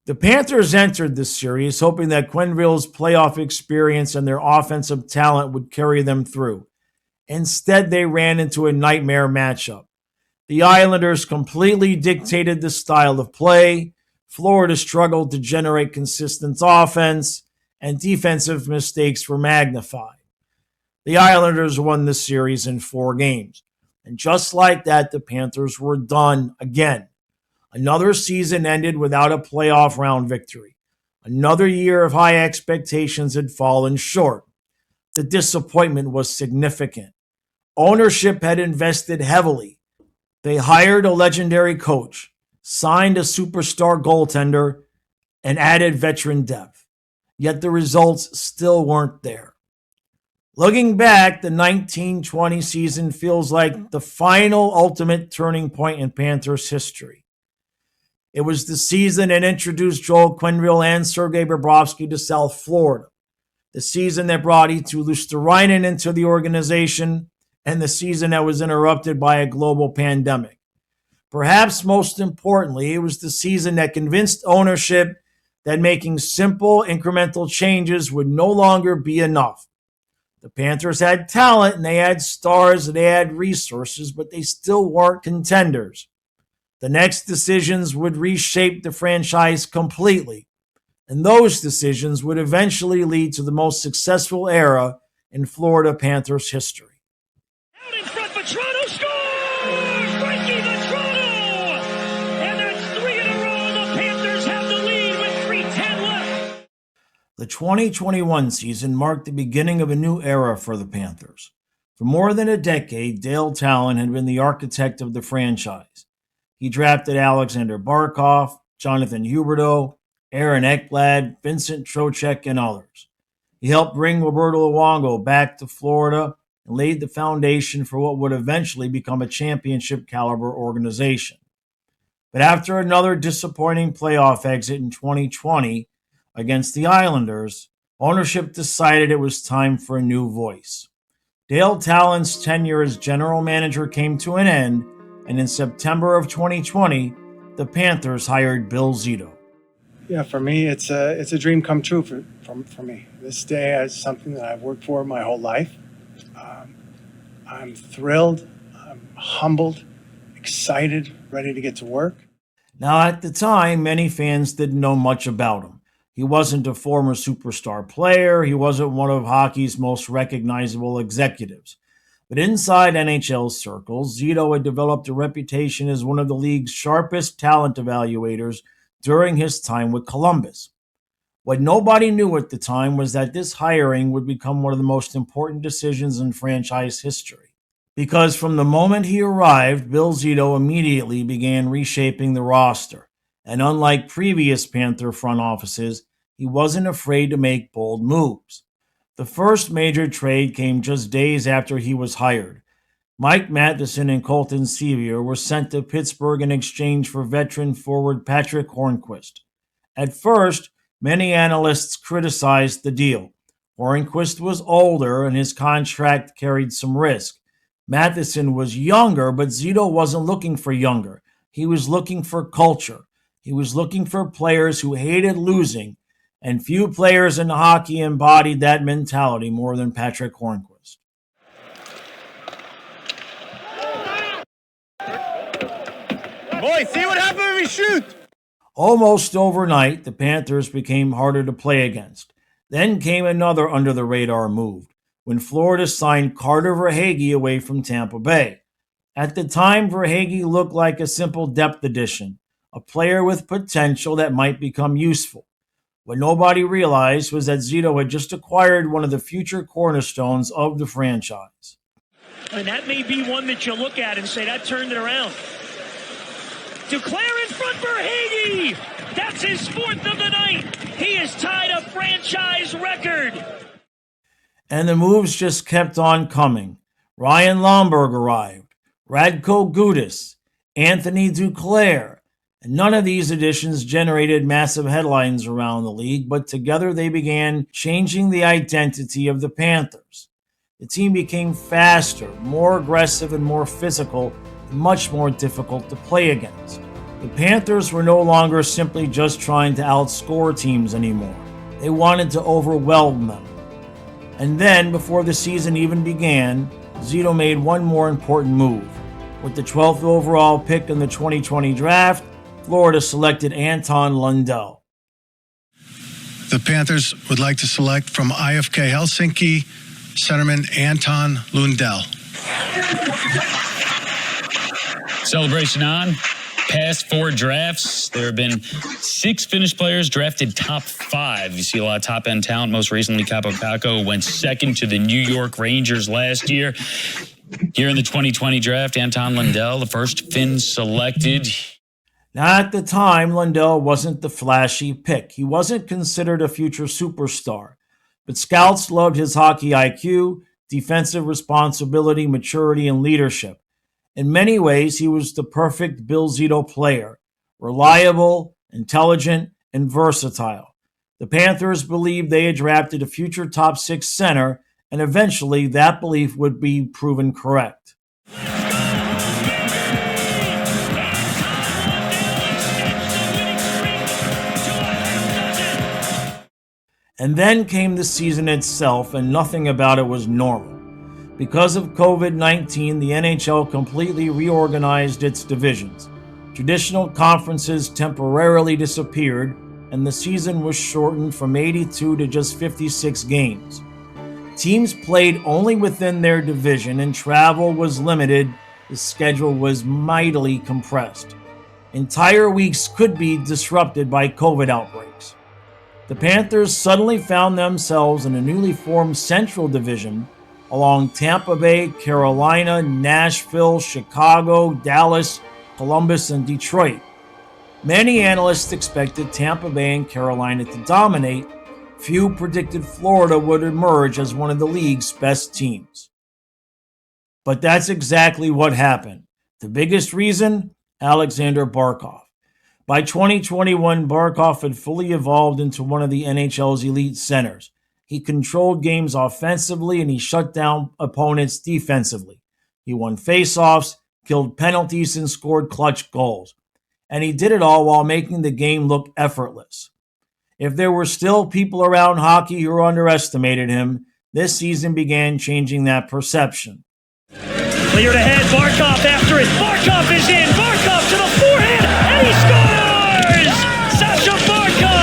The Panthers entered this series hoping that Quenneville's playoff experience and their offensive talent would carry them through. Instead, they ran into a nightmare matchup. The Islanders completely dictated the style of play, Florida struggled to generate consistent offense, and defensive mistakes were magnified. The Islanders won the series in 4 games. And just like that, the Panthers were done again. Another season ended without a playoff round victory. Another year of high expectations had fallen short. The disappointment was significant. Ownership had invested heavily. They hired a legendary coach, signed a superstar goaltender, and added veteran depth. Yet the results still weren't there. Looking back, the 1920 season feels like the final ultimate turning point in Panthers history. It was the season that introduced Joel Quenneville and Sergei Bobrovsky to South Florida. The season that brought Eetu Luostarinen into the organization, and the season that was interrupted by a global pandemic. Perhaps most importantly, it was the season that convinced ownership that making simple, incremental changes would no longer be enough. The Panthers had talent, and they had stars, and they had resources, but they still weren't contenders. The next decisions would reshape the franchise completely, and those decisions would eventually lead to the most successful era in Florida Panthers history. Out in front, but Toronto scores! Frankie the Toronto! And that's 3 in a row. The Panthers have the lead with 3:10 left. The 2021 season marked the beginning of a new era for the Panthers. For more than a decade, Dale Tallon had been the architect of the franchise. He drafted Alexander Barkov, Jonathan Huberdeau, Aaron Ekblad, Vincent Trocheck, and others. He helped bring Roberto Luongo back to Florida and laid the foundation for what would eventually become a championship-caliber organization. But after another disappointing playoff exit in 2020 against the Islanders, ownership decided it was time for a new voice. Dale Tallon's tenure as general manager came to an end, and in September of 2020, the Panthers hired Bill Zito. Yeah, for me, it's a dream come true for me. This day is something that I've worked for my whole life. I'm thrilled, I'm humbled, excited, ready to get to work. Now, at the time, many fans didn't know much about him. He wasn't a former superstar player. He wasn't one of hockey's most recognizable executives. But inside NHL circles, Zito had developed a reputation as one of the league's sharpest talent evaluators during his time with Columbus. What nobody knew at the time was that this hiring would become one of the most important decisions in franchise history. Because from the moment he arrived, Bill Zito immediately began reshaping the roster. And unlike previous Panther front offices, he wasn't afraid to make bold moves. The first major trade came just days after he was hired. Mike Matheson and Colton Sceviour were sent to Pittsburgh in exchange for veteran forward Patrick Hornqvist. At first, many analysts criticized the deal. Hornqvist was older and his contract carried some risk. Matheson was younger, but Zito wasn't looking for younger. He was looking for culture. He was looking for players who hated losing, and few players in hockey embodied that mentality more than Patrick Hornqvist. Boy, see what happens if we shoot! Almost overnight, the Panthers became harder to play against. Then came another under-the-radar move, when Florida signed Carter Verhaeghe away from Tampa Bay. At the time, Verhaeghe looked like a simple depth addition, a player with potential that might become useful. What nobody realized was that Zito had just acquired one of the future cornerstones of the franchise. And that may be one that you look at and say, that turned it around. Duclair in front for Verhaeghe! That's his 4th of the night! He has tied a franchise record! And the moves just kept on coming. Ryan Lomberg arrived, Radko Gudas, Anthony Duclair. And none of these additions generated massive headlines around the league, but together they began changing the identity of the Panthers. The team became faster, more aggressive, and more physical, and much more difficult to play against. The Panthers were no longer simply just trying to outscore teams anymore. They wanted to overwhelm them. And then, before the season even began, Zito made one more important move. With the 12th overall pick in the 2020 draft, Florida selected Anton Lundell. The Panthers would like to select from IFK Helsinki, centerman Anton Lundell. Celebration on. Past 4 drafts, there have been 6 Finnish players drafted top 5. You see a lot of top-end talent. Most recently, Capo Kakko went second to the New York Rangers last year. Here in the 2020 draft, Anton Lundell, the first Finn selected. Now, at the time, Lundell wasn't the flashy pick. He wasn't considered a future superstar. But scouts loved his hockey IQ, defensive responsibility, maturity, and leadership. In many ways, he was the perfect Bill Zito player, reliable, intelligent, and versatile. The Panthers believed they had drafted a future top 6 center, and eventually that belief would be proven correct. And then came the season itself, and nothing about it was normal. Because of COVID-19, the NHL completely reorganized its divisions. Traditional conferences temporarily disappeared, and the season was shortened from 82 to just 56 games. Teams played only within their division, and travel was limited. The schedule was mightily compressed. Entire weeks could be disrupted by COVID outbreaks. The Panthers suddenly found themselves in a newly formed Central Division along Tampa Bay, Carolina, Nashville, Chicago, Dallas, Columbus, and Detroit. Many analysts expected Tampa Bay and Carolina to dominate. Few predicted Florida would emerge as one of the league's best teams. But that's exactly what happened. The biggest reason? Alexander Barkov. By 2021, Barkov had fully evolved into one of the NHL's elite centers. He controlled games offensively and he shut down opponents defensively. He won faceoffs, killed penalties, and scored clutch goals. And he did it all while making the game look effortless. If there were still people around hockey who underestimated him, this season began changing that perception. Cleared ahead, Barkov after it. Barkov is in. Barkov to the forehand, and he scores! Sasha Barkov!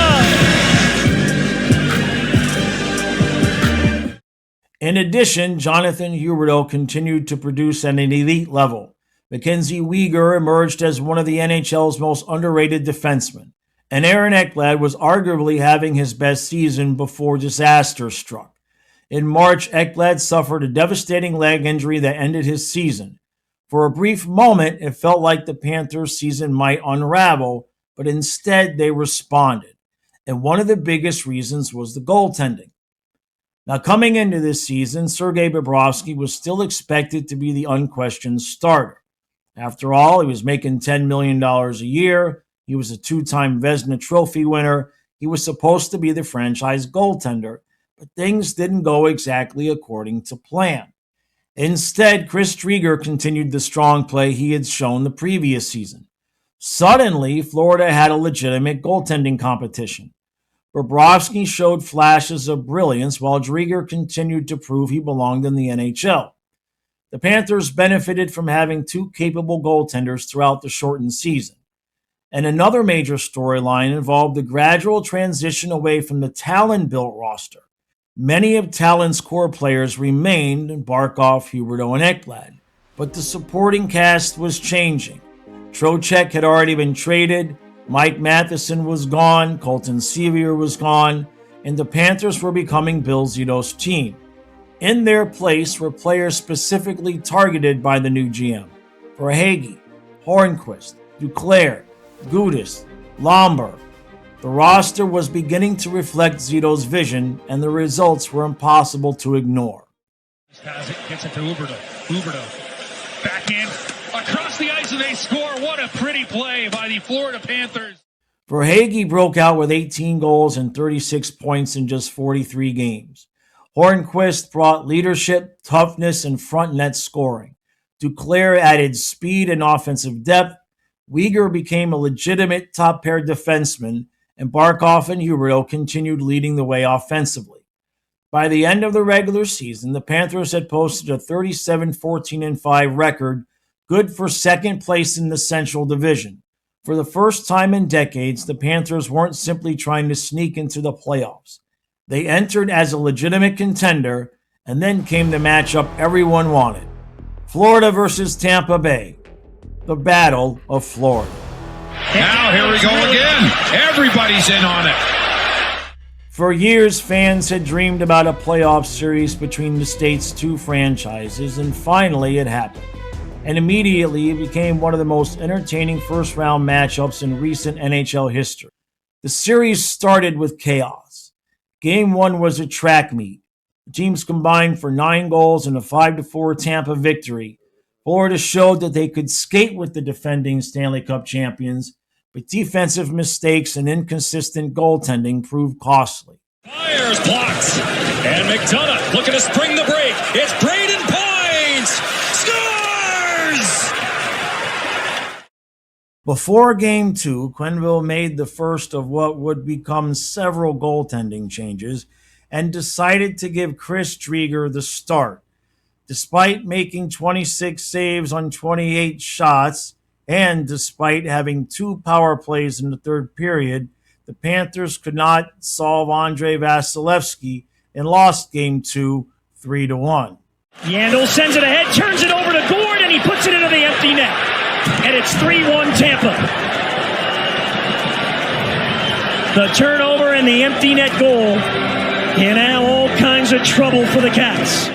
In addition, Jonathan Huberdeau continued to produce at an elite level. Mackenzie Weegar emerged as one of the NHL's most underrated defensemen. And Aaron Ekblad was arguably having his best season before disaster struck. In March, Ekblad suffered a devastating leg injury that ended his season. For a brief moment, it felt like the Panthers' season might unravel, but instead they responded. And one of the biggest reasons was the goaltending. Now, coming into this season, Sergei Bobrovsky was still expected to be the unquestioned starter. After all, he was making $10 million a year. He was a 2-time Vezina Trophy winner. He was supposed to be the franchise goaltender, but things didn't go exactly according to plan. Instead, Chris Driedger continued the strong play he had shown the previous season. Suddenly, Florida had a legitimate goaltending competition. Bobrovsky showed flashes of brilliance while Driedger continued to prove he belonged in the NHL. The Panthers benefited from having 2 capable goaltenders throughout the shortened season. And another major storyline involved the gradual transition away from the Tallon-built roster. Many of Tallon's core players remained, Barkov, Huberdeau, and Ekblad, but the supporting cast was changing. Trocheck had already been traded, Mike Matheson was gone, Colton Sevier was gone, and the Panthers were becoming Bill Zito's team. In their place were players specifically targeted by the new GM. Verhaeghe, Hornqvist, Duclair, Gudis, Lomberg. The roster was beginning to reflect Zito's vision, and the results were impossible to ignore. Has it, gets it to Huberdeau. Huberdeau. Back in, across the ice, and they score. What a pretty play by the Florida Panthers. Verhaeghe broke out with 18 goals and 36 points in just 43 games. Hornqvist brought leadership, toughness, and front net scoring. Duclair added speed and offensive depth. Weegar became a legitimate top-pair defenseman, and Barkov and Huberdeau continued leading the way offensively. By the end of the regular season, the Panthers had posted a 37-14-5 record, good for second place in the Central Division. For the first time in decades, the Panthers weren't simply trying to sneak into the playoffs. They entered as a legitimate contender, and then came the matchup everyone wanted. Florida versus Tampa Bay. the Battle of Florida. Now here we go again. Everybody's in on it. For years, fans had dreamed about a playoff series between the state's two franchises, and finally it happened. And immediately it became one of the most entertaining first-round matchups in recent NHL history. The series started with chaos. Game 1 was a track meet. The teams combined for 9 goals in a 5-4 Tampa victory. Florida showed that they could skate with the defending Stanley Cup champions, but defensive mistakes and inconsistent goaltending proved costly. Fires, blocks, and McDonough looking to spring the break. It's Braden Points! Scores! Before Game 2, Quenneville made the first of what would become several goaltending changes and decided to give Chris Driedger the start. Despite making 26 saves on 28 shots, and despite having 2 power plays in the third period, the Panthers could not solve Andrei Vasilevsky and lost Game 2 3-1. Yandel sends it ahead, turns it over to Gord, and he puts it into the empty net. And it's 3-1 Tampa. The turnover and the empty net goal. And now all kinds of trouble for the Cats.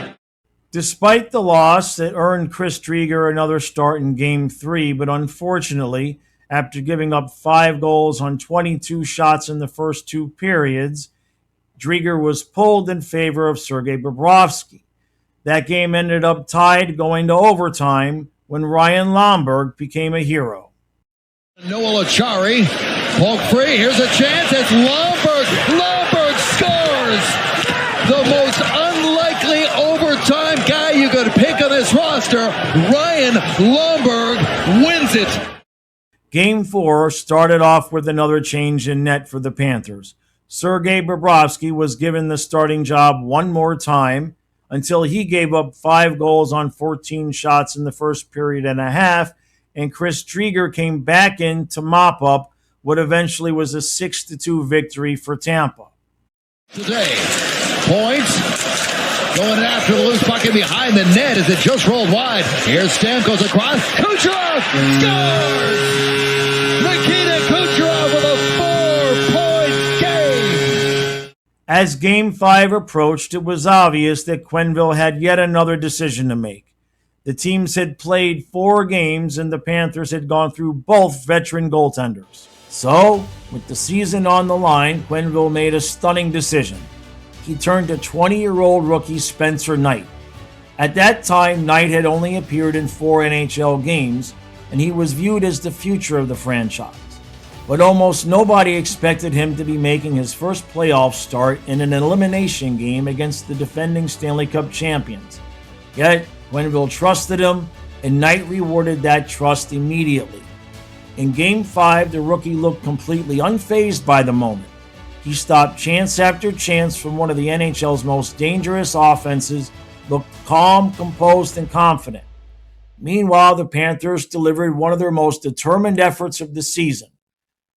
Despite the loss, it earned Chris Driedger another start in Game 3, but unfortunately, after giving up 5 goals on 22 shots in the first 2 periods, Driedger was pulled in favor of Sergei Bobrovsky. That game ended up tied going to overtime when Ryan Lomberg became a hero. Noel Achari, poke free, here's a chance, it's Lomberg! Lomberg scores! The most unlikely overtime guy you could pick on this roster, Ryan Lomberg, wins it. Game 4 started off with another change in net for the Panthers. Sergei Bobrovsky was given the starting job one more time until he gave up 5 goals on 14 shots in the first period and a half, and Chris Driedger came back in to mop up what eventually was a 6-2 victory for Tampa. Today, Points going after the loose puck and behind the net as it just rolled wide. Here's Stamkos across. Kucherov scores! Nikita Kucherov with a 4-point game! As Game 5 approached, it was obvious that Quenneville had yet another decision to make. The teams had played 4 games and the Panthers had gone through both veteran goaltenders. So, with the season on the line, Quenneville made a stunning decision. He turned to 20-year-old rookie Spencer Knight. At that time, Knight had only appeared in 4 NHL games, and he was viewed as the future of the franchise. But almost nobody expected him to be making his first playoff start in an elimination game against the defending Stanley Cup champions. Yet, Quenneville trusted him, and Knight rewarded that trust immediately. In Game 5, the rookie looked completely unfazed by the moment. He stopped chance after chance from one of the NHL's most dangerous offenses, looked calm, composed, and confident. Meanwhile, the Panthers delivered one of their most determined efforts of the season.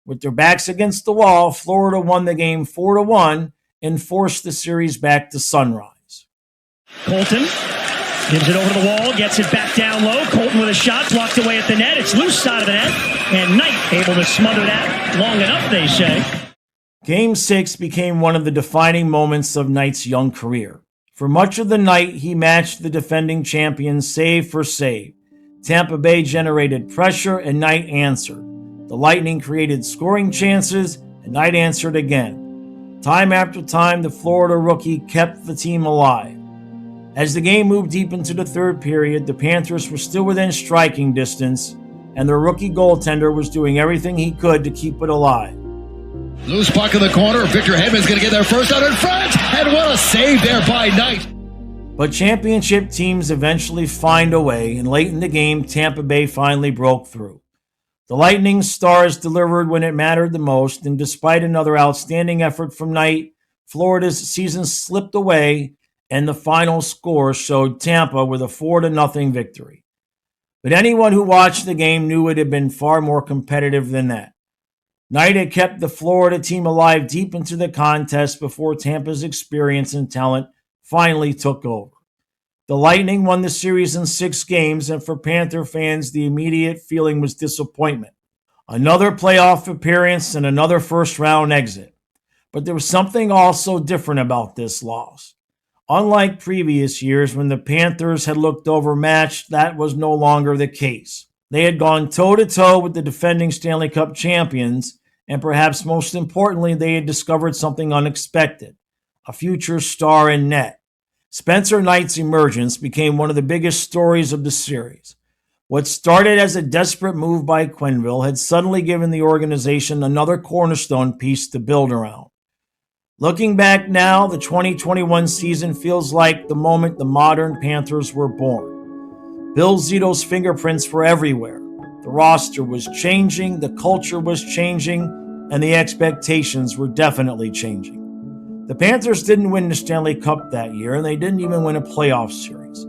With their backs against the wall, Florida won the game 4-1 and forced the series back to sunrise. Colton gives it over the wall, gets it back down low. Colton with a shot, blocked away at the net. It's loose side of the net, and Knight able to smother that long enough, they say. Game 6 became one of the defining moments of Knight's young career. For much of the night, he matched the defending champions save for save. Tampa Bay generated pressure, and Knight answered. The Lightning created scoring chances, and Knight answered again. Time after time, the Florida rookie kept the team alive. As the game moved deep into the third period, the Panthers were still within striking distance, and their rookie goaltender was doing everything he could to keep it alive. Loose puck in the corner. Victor Hedman's going to get there first out in front. And what a save there by Knight. But championship teams eventually find a way, and late in the game, Tampa Bay finally broke through. The Lightning's stars delivered when it mattered the most, and despite another outstanding effort from Knight, Florida's season slipped away, and the final score showed Tampa with a 4-0 victory. But anyone who watched the game knew it had been far more competitive than that. Knight had kept the Florida team alive deep into the contest before Tampa's experience and talent finally took over. The Lightning won the series in 6 games, and for Panther fans, the immediate feeling was disappointment. Another playoff appearance and another first-round exit. But there was something also different about this loss. Unlike previous years when the Panthers had looked overmatched, that was no longer the case. They had gone toe-to-toe with the defending Stanley Cup champions, and perhaps most importantly, they had discovered something unexpected, a future star in net. Spencer Knight's emergence became one of the biggest stories of the series. What started as a desperate move by Quenneville had suddenly given the organization another cornerstone piece to build around. Looking back now, the 2021 season feels like the moment the modern Panthers were born. Bill Zito's fingerprints were everywhere. The roster was changing, the culture was changing, and the expectations were definitely changing. The Panthers didn't win the Stanley Cup that year, and they didn't even win a playoff series.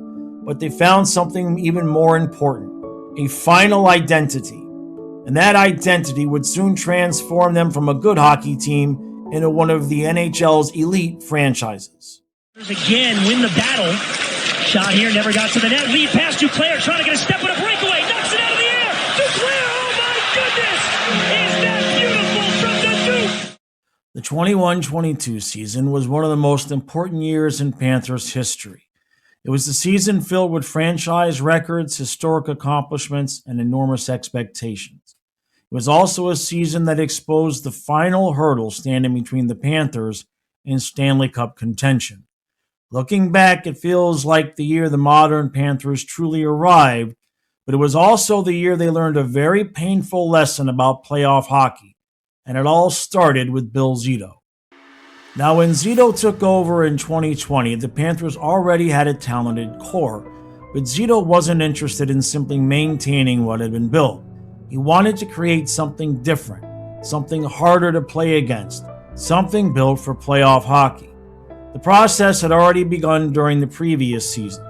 But they found something even more important, a final identity. And that identity would soon transform them from a good hockey team into one of the NHL's elite franchises. Again, win the battle. Shot here, never got to the net. Lead pass, Duclair trying to get a step on a breakaway. Knocks it out of the air. Duclair, oh my goodness! Is that beautiful from the Duke? The 21-22 season was one of the most important years in Panthers history. It was a season filled with franchise records, historic accomplishments, and enormous expectations. It was also a season that exposed the final hurdle standing between the Panthers and Stanley Cup contention. Looking back, it feels like the year the modern Panthers truly arrived, but it was also the year they learned a very painful lesson about playoff hockey, and it all started with Bill Zito. Now, when Zito took over in 2020, the Panthers already had a talented core, but Zito wasn't interested in simply maintaining what had been built. He wanted to create something different, something harder to play against, something built for playoff hockey. The process had already begun during the previous season.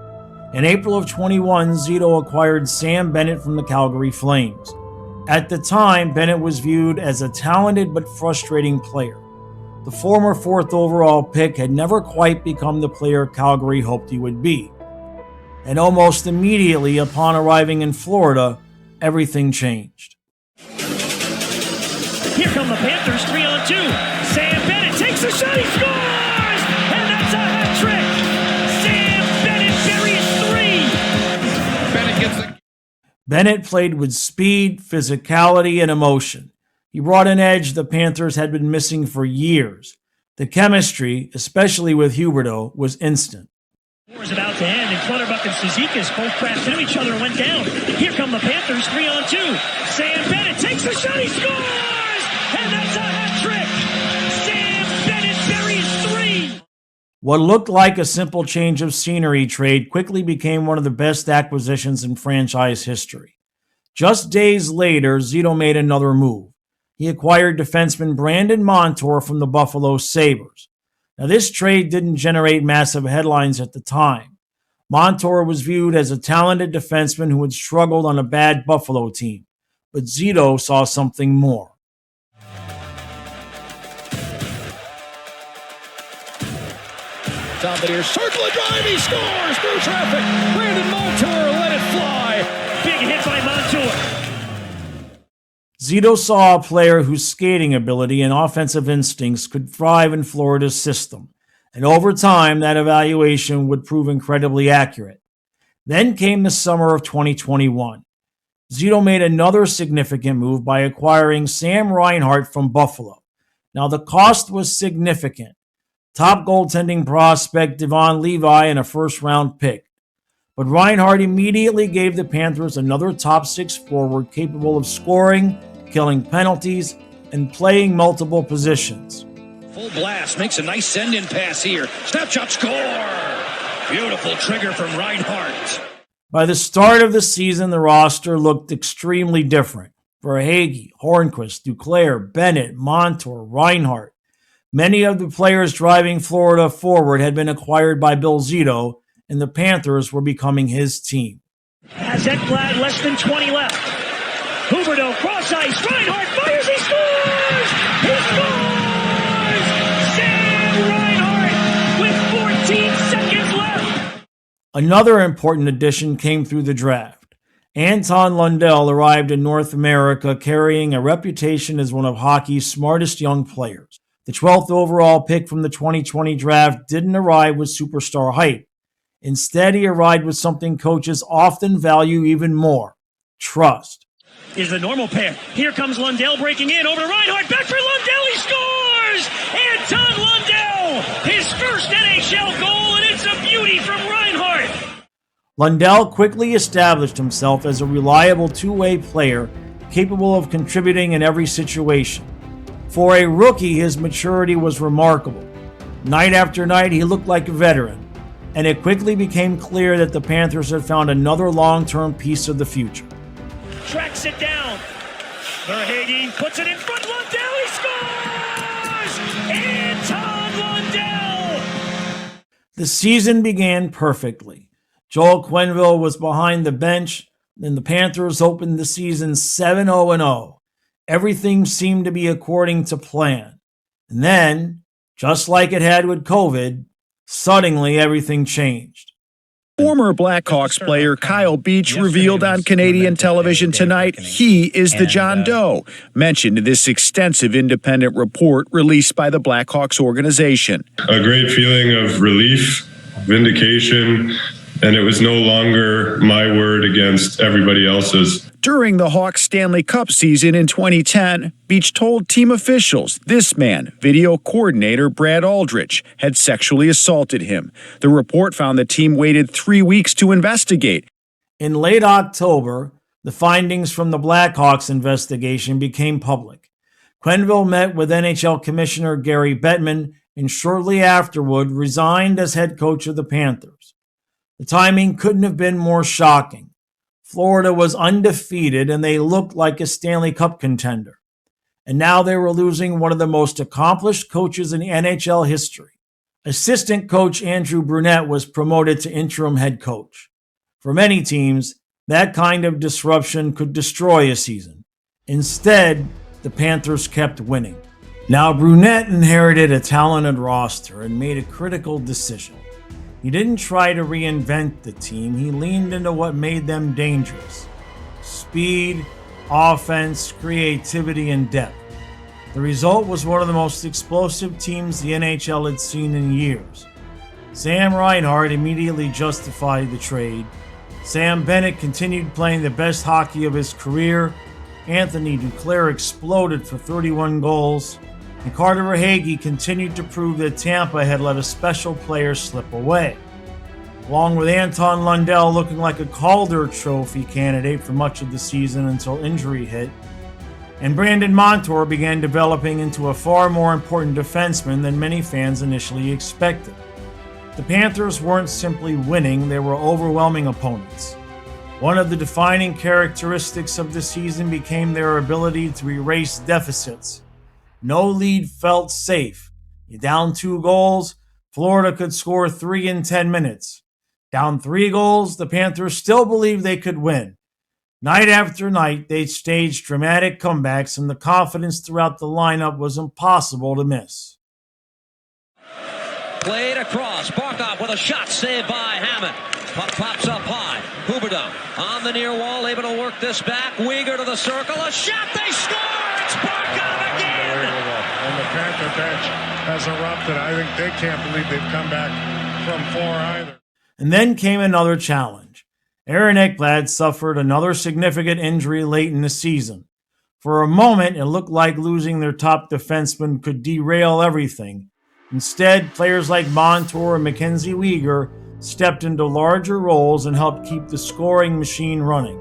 In April of 21, Zito acquired Sam Bennett from the Calgary Flames. At the time, Bennett was viewed as a talented but frustrating player. The former 4th overall pick had never quite become the player Calgary hoped he would be. And almost immediately upon arriving in Florida, everything changed. Here come the Panthers, 3-on-2. Sam Bennett takes a shot, he scores! And that's a hat trick! Sam Bennett buries 3! Bennett played with speed, physicality, and emotion. He brought an edge the Panthers had been missing for years. The chemistry, especially with Huberdeau, was instant. War is about to end, and Clutterbuck and Cizikas both crashed into each other and went down. Here come the Panthers, 3-on-2. Sam Bennett takes the shot, he scores! And that's a hat trick! Sam Bennett buries 3! What looked like a simple change of scenery trade quickly became one of the best acquisitions in franchise history. Just days later, Zito made another move. He acquired defenseman Brandon Montour from the Buffalo Sabres. Now, this trade didn't generate massive headlines at the time. Montour was viewed as a talented defenseman who had struggled on a bad Buffalo team, but Zito saw something more. Top of here, circle a drive, he scores through traffic. Brandon Montour let it fly. Big hit by Montour. Zito saw a player whose skating ability and offensive instincts could thrive in Florida's system, and over time that evaluation would prove incredibly accurate. Then came the summer of 2021. Zito made another significant move by acquiring Sam Reinhart from Buffalo. Now, the cost was significant. Top goaltending prospect Devon Levi and a first-round pick. But Reinhart immediately gave the Panthers another top 6 forward capable of scoring, killing penalties, and playing multiple positions. Full blast, makes a nice send-in pass here. Snapshot score! Beautiful trigger from Reinhart. By the start of the season, the roster looked extremely different. Verhaeghe, Hornquist, Duclair, Bennett, Montour, Reinhart. Many of the players driving Florida forward had been acquired by Bill Zito, and the Panthers were becoming his team. Has Ekblad less than 20 left. Huberdeau, cross ice, Reinhart fires, he scores! He scores! Sam Reinhart with 14 seconds left! Another important addition came through the draft. Anton Lundell arrived in North America carrying a reputation as one of hockey's smartest young players. The 12th overall pick from the 2020 draft didn't arrive with superstar hype. Instead, he arrived with something coaches often value even more: trust. Is the normal pair. Here comes Lundell breaking in over to Reinhart. Back for Lundell. He scores! Anton Lundell! His first NHL goal, and it's a beauty from Reinhart. Lundell quickly established himself as a reliable two-way player capable of contributing in every situation. For a rookie, his maturity was remarkable. Night after night, he looked like a veteran, and it quickly became clear that the Panthers had found another long-term piece of the future. Tracks it down. Verhaeghe puts it in front. Lundell, he scores! Anton Lundell! The season began perfectly. Joel Quenneville was behind the bench, and the Panthers opened the season 7-0-0. Everything seemed to be according to plan. And then, just like it had with COVID, suddenly everything changed. Former Blackhawks player Kyle Beach revealed on Canadian television tonight he is the John Doe, mentioned in this extensive independent report released by the Blackhawks organization. A great feeling of relief, vindication, and it was no longer my word against everybody else's. During the Hawks Stanley Cup season in 2010, Beach told team officials this man, video coordinator Brad Aldrich, had sexually assaulted him. The report found the team waited 3 weeks to investigate. In late October, the findings from the Blackhawks investigation became public. Quenneville met with NHL Commissioner Gary Bettman and shortly afterward resigned as head coach of the Panthers. The timing couldn't have been more shocking. Florida was undefeated and they looked like a Stanley Cup contender. And now they were losing one of the most accomplished coaches in NHL history. Assistant coach Andrew Brunette was promoted to interim head coach. For many teams, that kind of disruption could destroy a season. Instead, the Panthers kept winning. Now Brunette inherited a talented roster and made a critical decision. He didn't try to reinvent the team, he leaned into what made them dangerous: speed, offense, creativity, and depth. The result was one of the most explosive teams the NHL had seen in years. Sam Reinhart immediately justified the trade. Sam Bennett continued playing the best hockey of his career. Anthony Duclair exploded for 31 goals. And Carter Verhaeghe continued to prove that Tampa had let a special player slip away. Along with Anton Lundell looking like a Calder Trophy candidate for much of the season until injury hit, and Brandon Montour began developing into a far more important defenseman than many fans initially expected. The Panthers weren't simply winning, they were overwhelming opponents. One of the defining characteristics of the season became their ability to erase deficits. No lead felt safe. You down 2 goals, Florida could score 3 in 10 minutes. Down 3 goals, the Panthers still believed they could win. Night after night, they staged dramatic comebacks, and the confidence throughout the lineup was impossible to miss. Played across. Barkov with a shot saved by Hammond. Puck pops up high. Huberdeau on the near wall, able to work this back. Uyghur to the circle. A shot. They score. It's Barkov again. And the Panther bench has erupted. I think they can't believe they've come back from 4 either. And then came another challenge. Aaron Ekblad suffered another significant injury late in the season. For a moment, it looked like losing their top defenseman could derail everything. Instead, players like Montour and Mackenzie Uyghur stepped into larger roles and helped keep the scoring machine running.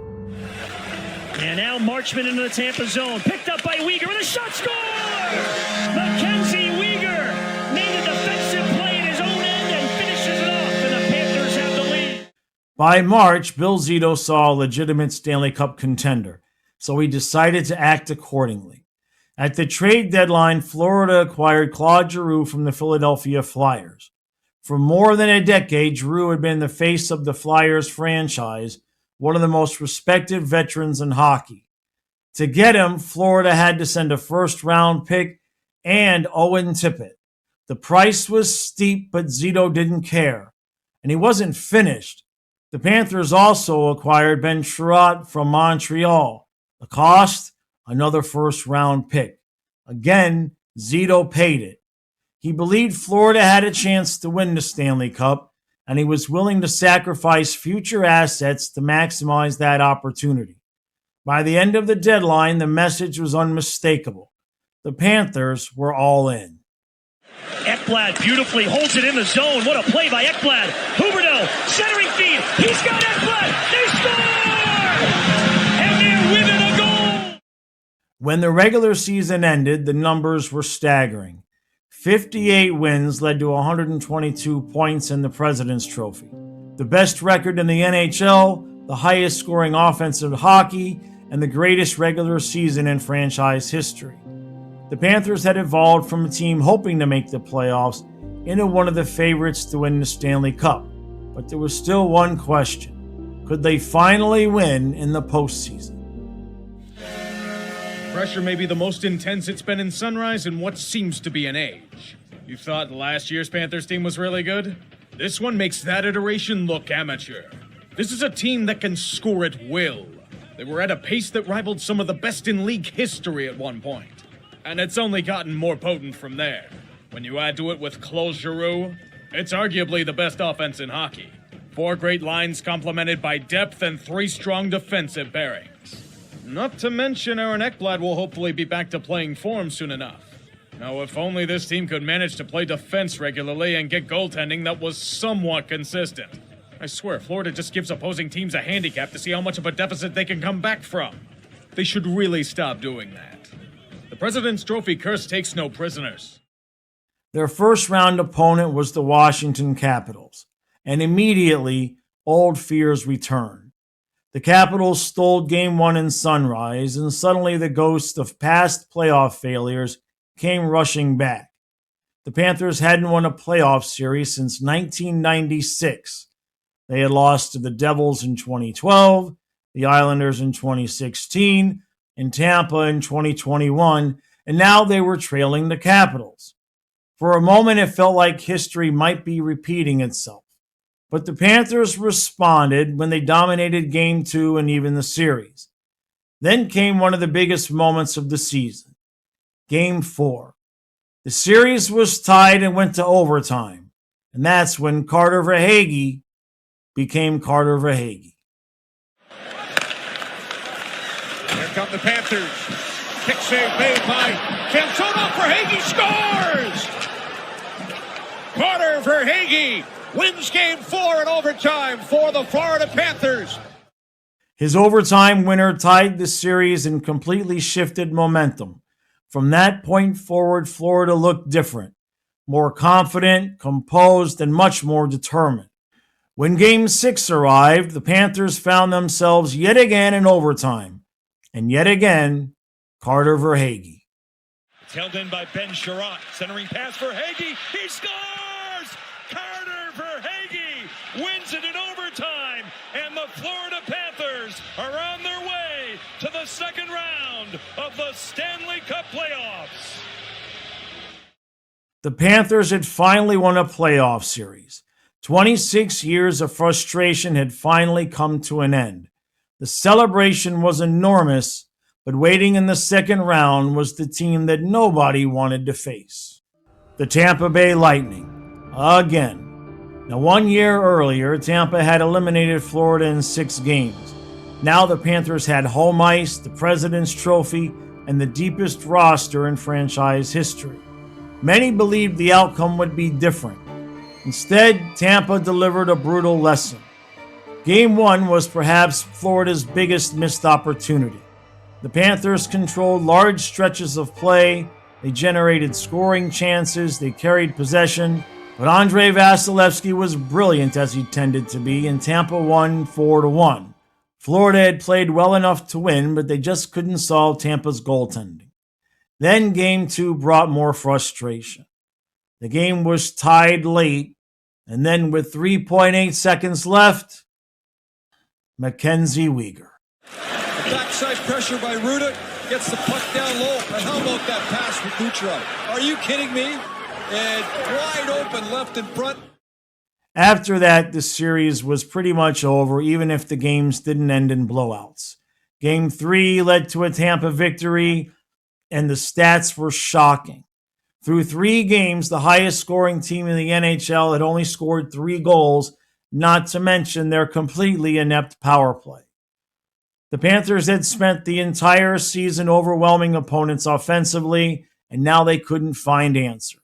And now Marchand into the Tampa zone. Picked up by Uyghur with a shot. Score! Mackenzie Uyghur made a defensive play at his own end and finishes it off, and the Panthers have the lead. By March, Bill Zito saw a legitimate Stanley Cup contender, so he decided to act accordingly. At the trade deadline, Florida acquired Claude Giroux from the Philadelphia Flyers. For more than a decade, Giroux had been the face of the Flyers franchise, one of the most respected veterans in hockey. To get him, Florida had to send a first-round pick and Owen Tippett. The price was steep, but Zito didn't care. And he wasn't finished. The Panthers also acquired Ben Chiarot from Montreal. The cost? Another first-round pick. Again, Zito paid it. He believed Florida had a chance to win the Stanley Cup, and he was willing to sacrifice future assets to maximize that opportunity. By the end of the deadline, the message was unmistakable. The Panthers were all in. Ekblad beautifully holds it in the zone. What a play by Ekblad. Huberdeau, centering feed. He's got Ekblad. They score! And they're winning a goal! When the regular season ended, the numbers were staggering. 58 wins led to 122 points in the President's Trophy. The best record in the NHL, the highest scoring offense in hockey, and the greatest regular season in franchise history. The Panthers had evolved from a team hoping to make the playoffs into one of the favorites to win the Stanley Cup. But there was still one question. Could they finally win in the postseason? Pressure may be the most intense it's been in Sunrise in what seems to be an age. You thought last year's Panthers team was really good? This one makes that iteration look amateur. This is a team that can score at will. They were at a pace that rivaled some of the best in league history at one point. And it's only gotten more potent from there. When you add to it with Claude Giroux, it's arguably the best offense in hockey. 4 great lines complemented by depth and 3 strong defensive bearings. Not to mention Aaron Ekblad will hopefully be back to playing form soon enough. Now, if only this team could manage to play defense regularly and get goaltending that was somewhat consistent. I swear, Florida just gives opposing teams a handicap to see how much of a deficit they can come back from. They should really stop doing that. The President's Trophy curse takes no prisoners. Their first-round opponent was the Washington Capitals, and immediately, old fears returned. The Capitals stole Game 1 in Sunrise, and suddenly the ghost of past playoff failures came rushing back. The Panthers hadn't won a playoff series since 1996. They had lost to the Devils in 2012, the Islanders in 2016, and Tampa in 2021, and now they were trailing the Capitals. For a moment, it felt like history might be repeating itself. But the Panthers responded when they dominated Game 2 and even the series. Then came one of the biggest moments of the season, Game 4. The series was tied and went to overtime, and that's when Carter Verhaeghe became Carter Verhaeghe. Here come the Panthers. Kick save made by Cantona. Verhaeghe scores! Carter Verhaeghe wins Game 4 in overtime for the Florida Panthers. His overtime winner tied the series and completely shifted momentum. From that point forward, Florida looked different, more confident, composed, and much more determined. When Game 6 arrived, the Panthers found themselves yet again in overtime, and yet again, Carter Verhaeghe. It's held in by Ben Chiarot. Centering pass for Verhaeghe. He scores! Carter Verhaeghe wins it in overtime, and the Florida Panthers are on their way to the second round of the Stanley Cup playoffs. The Panthers had finally won a playoff series. 26 years of frustration had finally come to an end. The celebration was enormous, but waiting in the second round was the team that nobody wanted to face. The Tampa Bay Lightning. Again. Now, 1 year earlier, Tampa had eliminated Florida in 6 games. Now the Panthers had home ice, the President's Trophy, and the deepest roster in franchise history. Many believed the outcome would be different. Instead, Tampa delivered a brutal lesson. Game 1 was perhaps Florida's biggest missed opportunity. The Panthers controlled large stretches of play, they generated scoring chances, they carried possession, but Andrei Vasilevsky was brilliant as he tended to be, and Tampa won 4-1. Florida had played well enough to win, but they just couldn't solve Tampa's goaltending. Then Game 2 brought more frustration. The game was tied late, and then with 3.8 seconds left, Mackenzie Weegar. Backside pressure by Ruda, gets the puck down low, and how about that pass for Kucherov? Are you kidding me? And wide open left in front. After that, the series was pretty much over, even if the games didn't end in blowouts. Game 3 led to a Tampa victory, and the stats were shocking. Through 3 games, the highest scoring team in the NHL had only scored 3 goals, not to mention their completely inept power play. The Panthers had spent the entire season overwhelming opponents offensively, and now they couldn't find answers.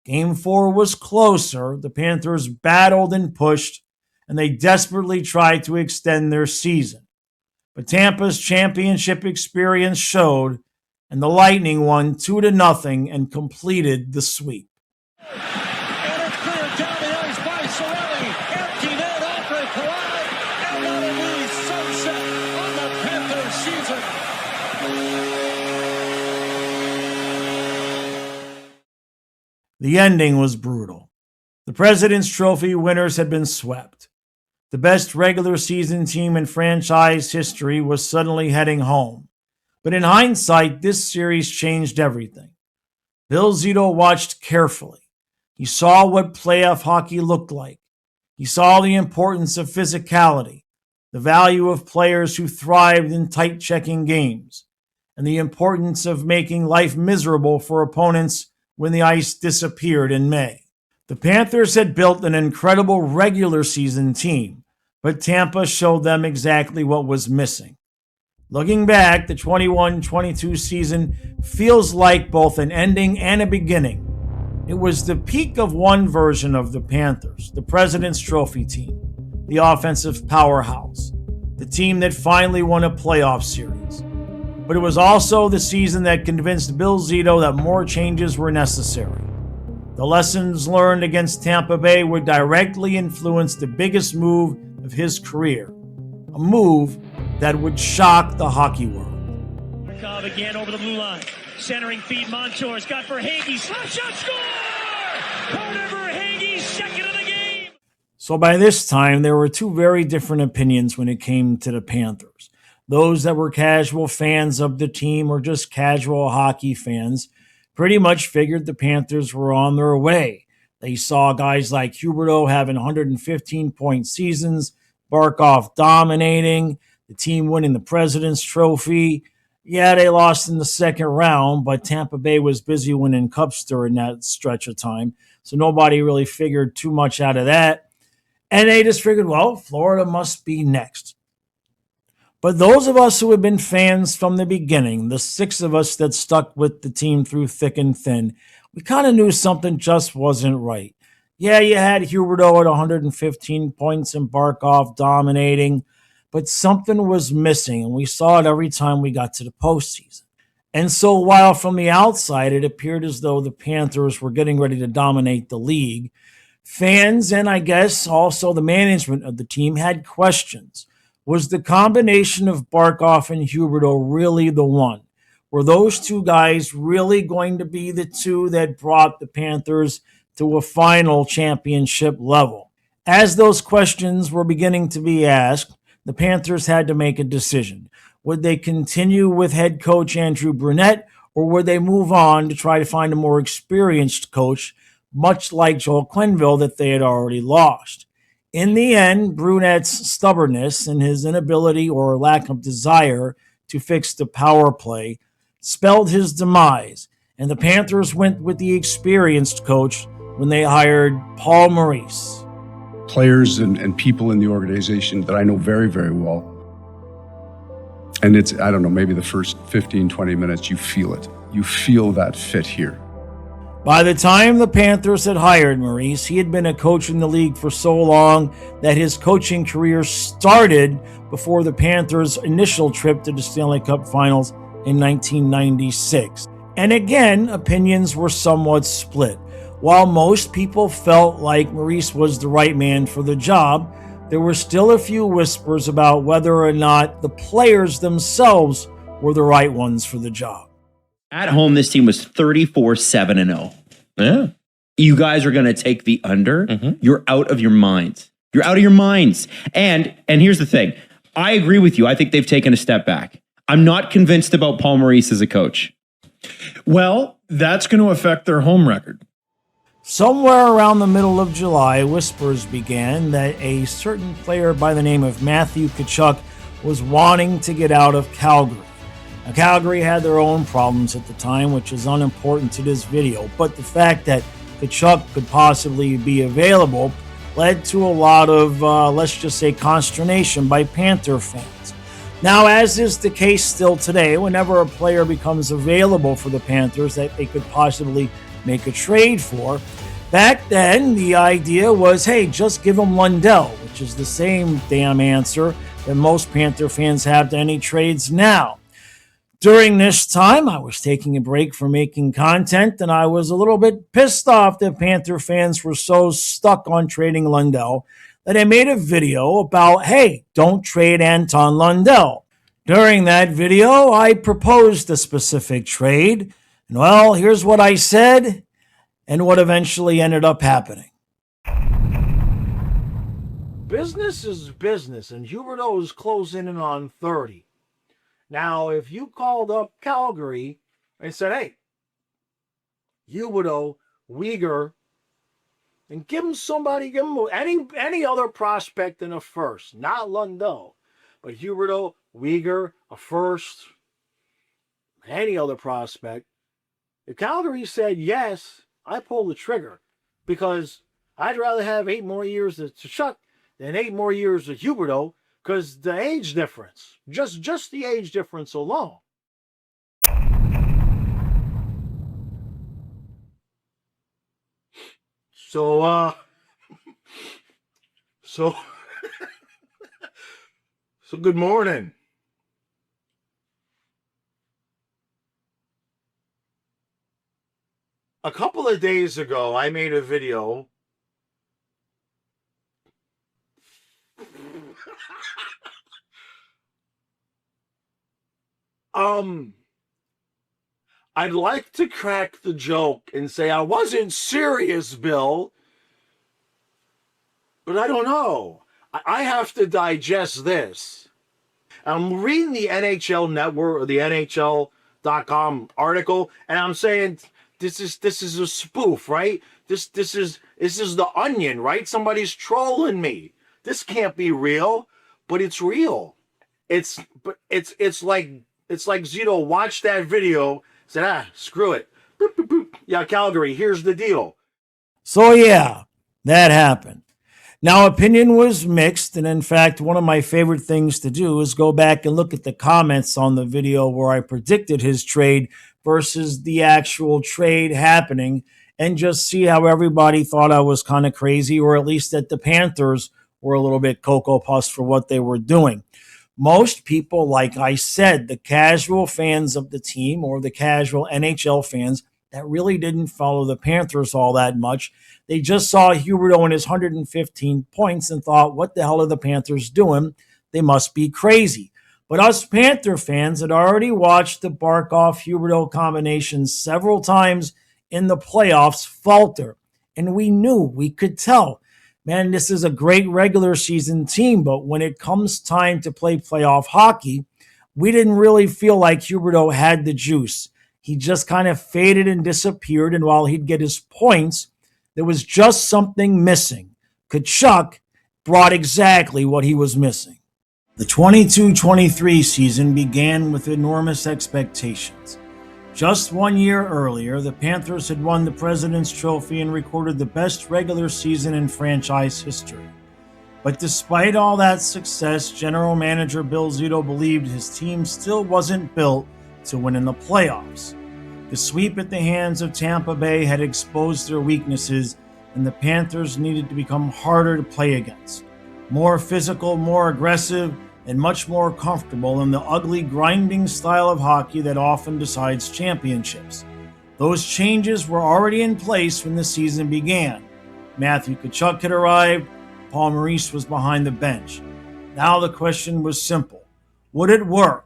Game 4 was closer. The Panthers battled and pushed, and they desperately tried to extend their season. But Tampa's championship experience showed, and the Lightning won 2-0 and completed the sweep. The ending was brutal. The President's Trophy winners had been swept. The best regular season team in franchise history was suddenly heading home. But in hindsight, this series changed everything. Bill Zito watched carefully. He saw what playoff hockey looked like. He saw the importance of physicality, the value of players who thrived in tight checking games, and the importance of making life miserable for opponents when the ice disappeared in May. The Panthers had built an incredible regular season team, but Tampa showed them exactly what was missing. Looking back, the 21-22 season feels like both an ending and a beginning. It was the peak of one version of the Panthers, the President's Trophy team, the offensive powerhouse, the team that finally won a playoff series. But it was also the season that convinced Bill Zito that more changes were necessary. The lessons learned against Tampa Bay would directly influence the biggest move of his career, a move that would shock the hockey world. Barkov again over the blue line. Centering feed, Montour's got for Hagee. Slap shot, score! Carter for Hagee, second of the game! So by this time, there were 2 very different opinions when it came to the Panthers. Those that were casual fans of the team or just casual hockey fans pretty much figured the Panthers were on their way. They saw guys like Huberdeau having 115-point seasons, Barkov dominating, the team winning the President's Trophy. Yeah, they lost in the second round, but Tampa Bay was busy winning cups during that stretch of time, so nobody really figured too much out of that. And they just figured, well, Florida must be next. But those of us who have been fans from the beginning, the 6 of us that stuck with the team through thick and thin, we kind of knew something just wasn't right. Yeah, you had Huberdeau at 115 points and Barkov dominating, but something was missing, and we saw it every time we got to the postseason. And so while from the outside it appeared as though the Panthers were getting ready to dominate the league, fans and I guess also the management of the team had questions. Was the combination of Barkov and Huberdeau really the one? Were those 2 guys really going to be the 2 that brought the Panthers to a final championship level? As those questions were beginning to be asked, the Panthers had to make a decision. Would they continue with head coach Andrew Brunette, or would they move on to try to find a more experienced coach, much like Joel Quenneville that they had already lost? In the end, Brunette's stubbornness and his inability or lack of desire to fix the power play spelled his demise, and the Panthers went with the experienced coach when they hired Paul Maurice. Players and people in the organization that I know very, very well. And it's, I don't know, maybe the first 15, 20 minutes, you feel it. You feel that fit here. By the time the Panthers had hired Maurice, he had been a coach in the league for so long that his coaching career started before the Panthers' initial trip to the Stanley Cup Finals in 1996. And again, opinions were somewhat split. While most people felt like Maurice was the right man for the job, there were still a few whispers about whether or not the players themselves were the right ones for the job. At home, this team was 34-7-0. Yeah. You guys are going to take the under. You're out of your minds. You're out of your minds. And here's the thing. I agree with you. I think they've taken a step back. I'm not convinced about Paul Maurice as a coach. Well, that's going to affect their home record. Somewhere around the middle of July, whispers began that a certain player by the name of Matthew Tkachuk was wanting to get out of Calgary. Now, Calgary had their own problems at the time, which is unimportant to this video, but the fact that Tkachuk could possibly be available led to a lot of, let's just say, consternation by Panther fans. Now, as is the case still today, whenever a player becomes available for the Panthers that they could possibly make a trade for, back then the idea was, hey, just give him Lundell, which is the same damn answer that most Panther fans have to any trades now. During this time, I was taking a break from making content, and I was a little bit pissed off that Panther fans were so stuck on trading Lundell that I made a video about, hey, don't trade Anton Lundell. During that video, I proposed a specific trade, and well, here's what I said and what eventually ended up happening. Business is business, and Huberdeau is closing in on 30. Now, if you called up Calgary and said, hey, Huberdeau, Uyghur, and give him any other prospect than a first, not Lundell, but Huberdeau, Uyghur, a first, any other prospect. If Calgary said yes, I pull the trigger, because I'd rather have 8 more years of Tkachuk than 8 more years of Huberdeau, because the age difference, just the age difference alone. So good morning. A couple of days ago, I made a video I'd like to crack the joke and say I wasn't serious, Bill, but I don't know. I have to digest this. I'm reading the NHL Network or the NHL.com article, and I'm saying this is a spoof, right? This is the Onion, right? Somebody's trolling me. This can't be real, but it's real. It's like Zito watched that video, said, screw it. Boop, boop, boop. Yeah, Calgary, here's the deal. So yeah, that happened. Now, opinion was mixed, and in fact, one of my favorite things to do is go back and look at the comments on the video where I predicted his trade versus the actual trade happening, and just see how everybody thought I was kind of crazy, or at least that the Panthers were a little bit Cocoa Puffs for what they were doing. Most people, like I said, the casual fans of the team or the casual NHL fans that really didn't follow the Panthers all that much, they just saw Huberdeau and his 115 points and thought, what the hell are the Panthers doing? They must be crazy. But us Panther fans had already watched the Barkov-Huberdeau combination several times in the playoffs falter. And we could tell, man, this is a great regular season team, but when it comes time to play playoff hockey, we didn't really feel like Huberdeau had the juice. He just kind of faded and disappeared, and while he'd get his points, there was just something missing. Tkachuk brought exactly what he was missing. The 22-23 season began with enormous expectations. Just 1 year earlier, the Panthers had won the President's Trophy and recorded the best regular season in franchise history. But despite all that success, General Manager Bill Zito believed his team still wasn't built to win in the playoffs. The sweep at the hands of Tampa Bay had exposed their weaknesses, and the Panthers needed to become harder to play against. More physical, more aggressive, and much more comfortable in the ugly, grinding style of hockey that often decides championships. Those changes were already in place when the season began. Matthew Tkachuk had arrived, Paul Maurice was behind the bench. Now the question was simple. Would it work?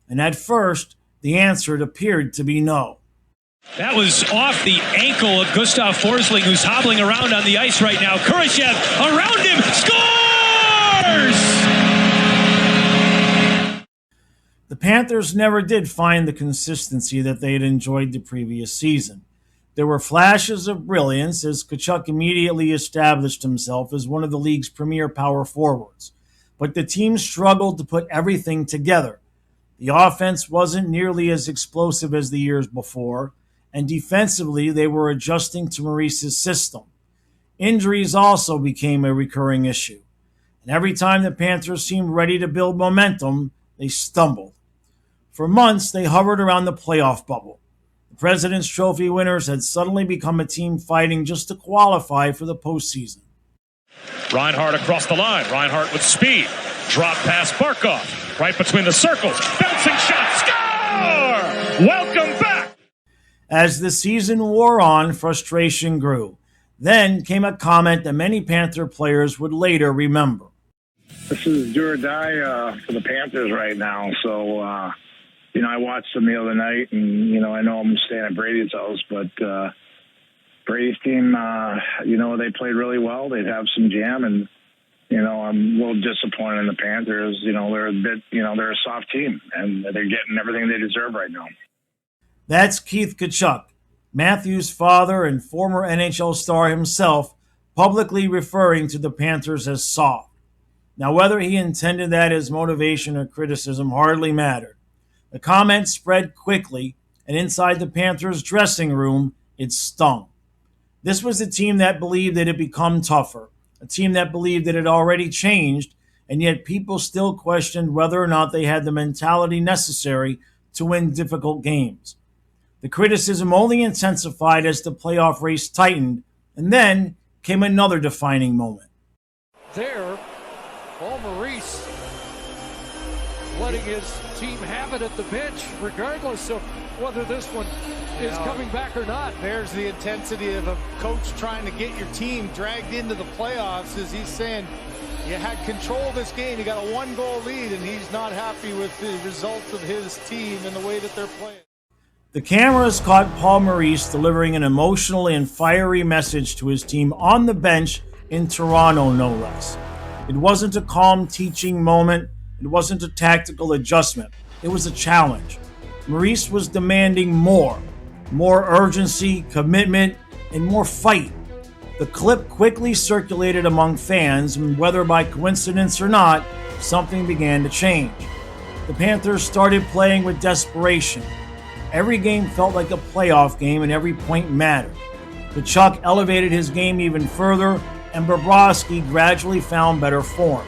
And at first, the answer appeared to be no. That was off the ankle of Gustav Forsling, who's hobbling around on the ice right now. Kurashev around him, scores! The Panthers never did find the consistency that they had enjoyed the previous season. There were flashes of brilliance as Tkachuk immediately established himself as one of the league's premier power forwards. But the team struggled to put everything together. The offense wasn't nearly as explosive as the years before, and defensively they were adjusting to Maurice's system. Injuries also became a recurring issue, and every time the Panthers seemed ready to build momentum, they stumbled. For months, they hovered around the playoff bubble. The President's Trophy winners had suddenly become a team fighting just to qualify for the postseason. Reinhart across the line. Reinhart with speed. Drop pass Barkov. Right between the circles. Bouncing shot. Score! Welcome back! As the season wore on, frustration grew. Then came a comment that many Panther players would later remember. This is do or die for the Panthers right now. So, I watched them the other night, and, I know I'm staying at Brady's house, but Brady's team, they played really well. They'd have some jam, and, I'm a little disappointed in the Panthers. They're a bit, they're a soft team, and they're getting everything they deserve right now. That's Keith Tkachuk, Matthew's father and former NHL star himself, publicly referring to the Panthers as soft. Now, whether he intended that as motivation or criticism hardly mattered. The comment spread quickly, and inside the Panthers' dressing room, it stung. This was a team that believed it had become tougher, a team that believed it had already changed, and yet people still questioned whether or not they had the mentality necessary to win difficult games. The criticism only intensified as the playoff race tightened, and then came another defining moment. There, Paul Maurice letting his team have it at the bench, regardless of whether this one is coming back or not. There's the intensity of a coach trying to get your team dragged into the playoffs, as he's saying, you had control of this game, you got a 1-goal lead, and he's not happy with the results of his team and the way that they're playing. The cameras caught Paul Maurice delivering an emotional and fiery message to his team on the bench in Toronto, no less. It wasn't a calm teaching moment. It wasn't a tactical adjustment. It was a challenge. Maurice was demanding more urgency, commitment, and more fight. The clip quickly circulated among fans, and whether by coincidence or not, something began to change. The Panthers started playing with desperation. Every game felt like a playoff game, and every point mattered. Tkachuk elevated his game even further, and Bobrovsky gradually found better form.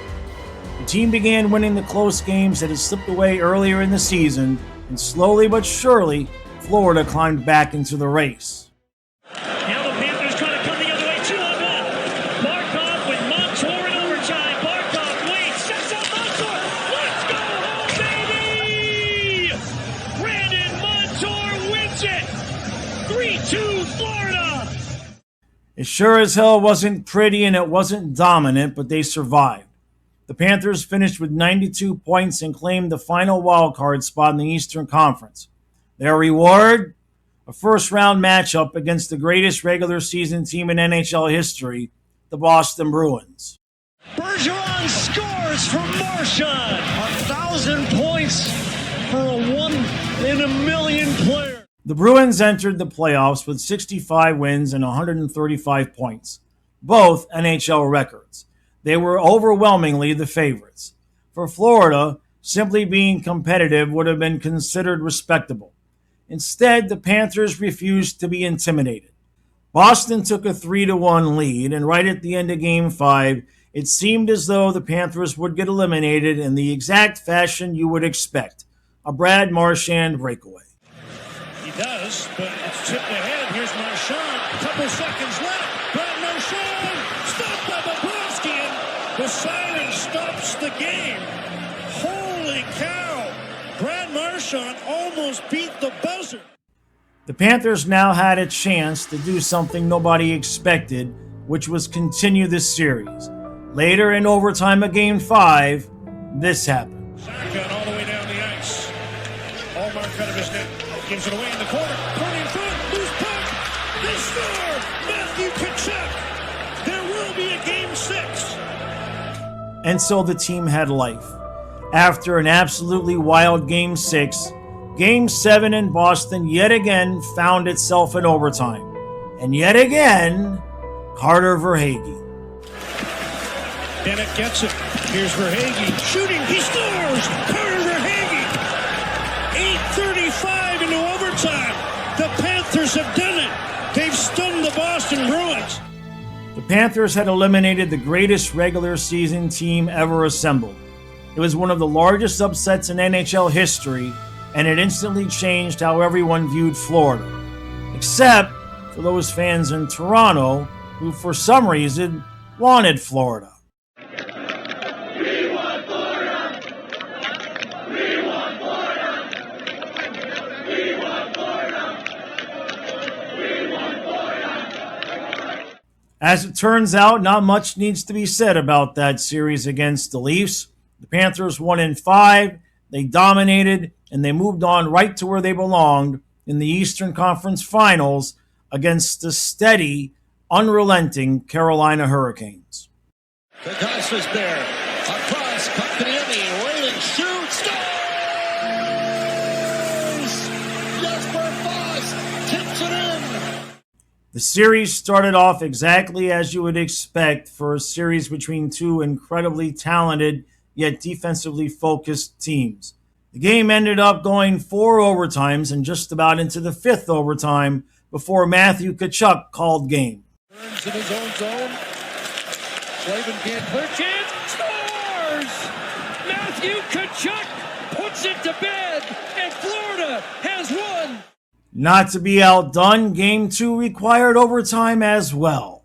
The team began winning the close games that had slipped away earlier in the season, and slowly but surely, Florida climbed back into the race. Now the Panthers trying to come the other way, 2-on-1. Barkov with Montour in overtime. Barkov waits, sets up Montour. Let's go home, baby! Brandon Montour wins it. 3-2 Florida. It sure as hell wasn't pretty and it wasn't dominant, but they survived. The Panthers finished with 92 points and claimed the final wildcard spot in the Eastern Conference. Their reward? A first-round matchup against the greatest regular season team in NHL history, the Boston Bruins. Bergeron scores for Marchand. 1,000 points for a 1-in-a-million player. The Bruins entered the playoffs with 65 wins and 135 points, both NHL records. They were overwhelmingly the favorites. For Florida, simply being competitive would have been considered respectable. Instead, the Panthers refused to be intimidated. Boston took a 3-1 lead, and right at the end of Game 5, it seemed as though the Panthers would get eliminated in the exact fashion you would expect, a Brad Marchand breakaway. He does, but it's tipped ahead. Here's Marchand. A couple seconds left. Brad Marchand stopped by Bobrovsky, and the siren stops the game. Holy cow! Brad Marchand almost beat the buzzer. The Panthers now had a chance to do something nobody expected, which was continue this series. Later in overtime of Game 5, this happened. Shotgun all the way down the ice. Allmark out of his net. Gives it away in the corner. Corner in front. Loose puck. They score! Matthew Tkachuk. There will be a Game 6. And so the team had life. After an absolutely wild Game 6, Game 7 in Boston yet again found itself in overtime. And yet again, Carter Verhaeghe. Bennett gets it. Here's Verhaeghe shooting. He scores! Carter Verhaeghe! 8:35 into overtime. The Panthers have done it. They've stunned the Boston Bruins. The Panthers had eliminated the greatest regular season team ever assembled. It was one of the largest upsets in NHL history, and it instantly changed how everyone viewed Florida. Except for those fans in Toronto who, for some reason, wanted Florida. As it turns out, not much needs to be said about that series against the Leafs. The Panthers won in 5, they dominated, and they moved on right to where they belonged in the Eastern Conference Finals against the steady, unrelenting Carolina Hurricanes. Kakash is there. Across, Kotkaniemi, Whaling shoots, scores! Jesper Fast tips it in. The series started off exactly as you would expect for a series between two incredibly talented yet defensively focused teams. The game ended up going 4 overtimes and just about into the 5th overtime before Matthew Tkachuk called game. Turns in his own zone. Slavin can't clear chance. Scores! Matthew Tkachuk puts it to bed, and Florida has won. Not to be outdone, Game 2 required overtime as well.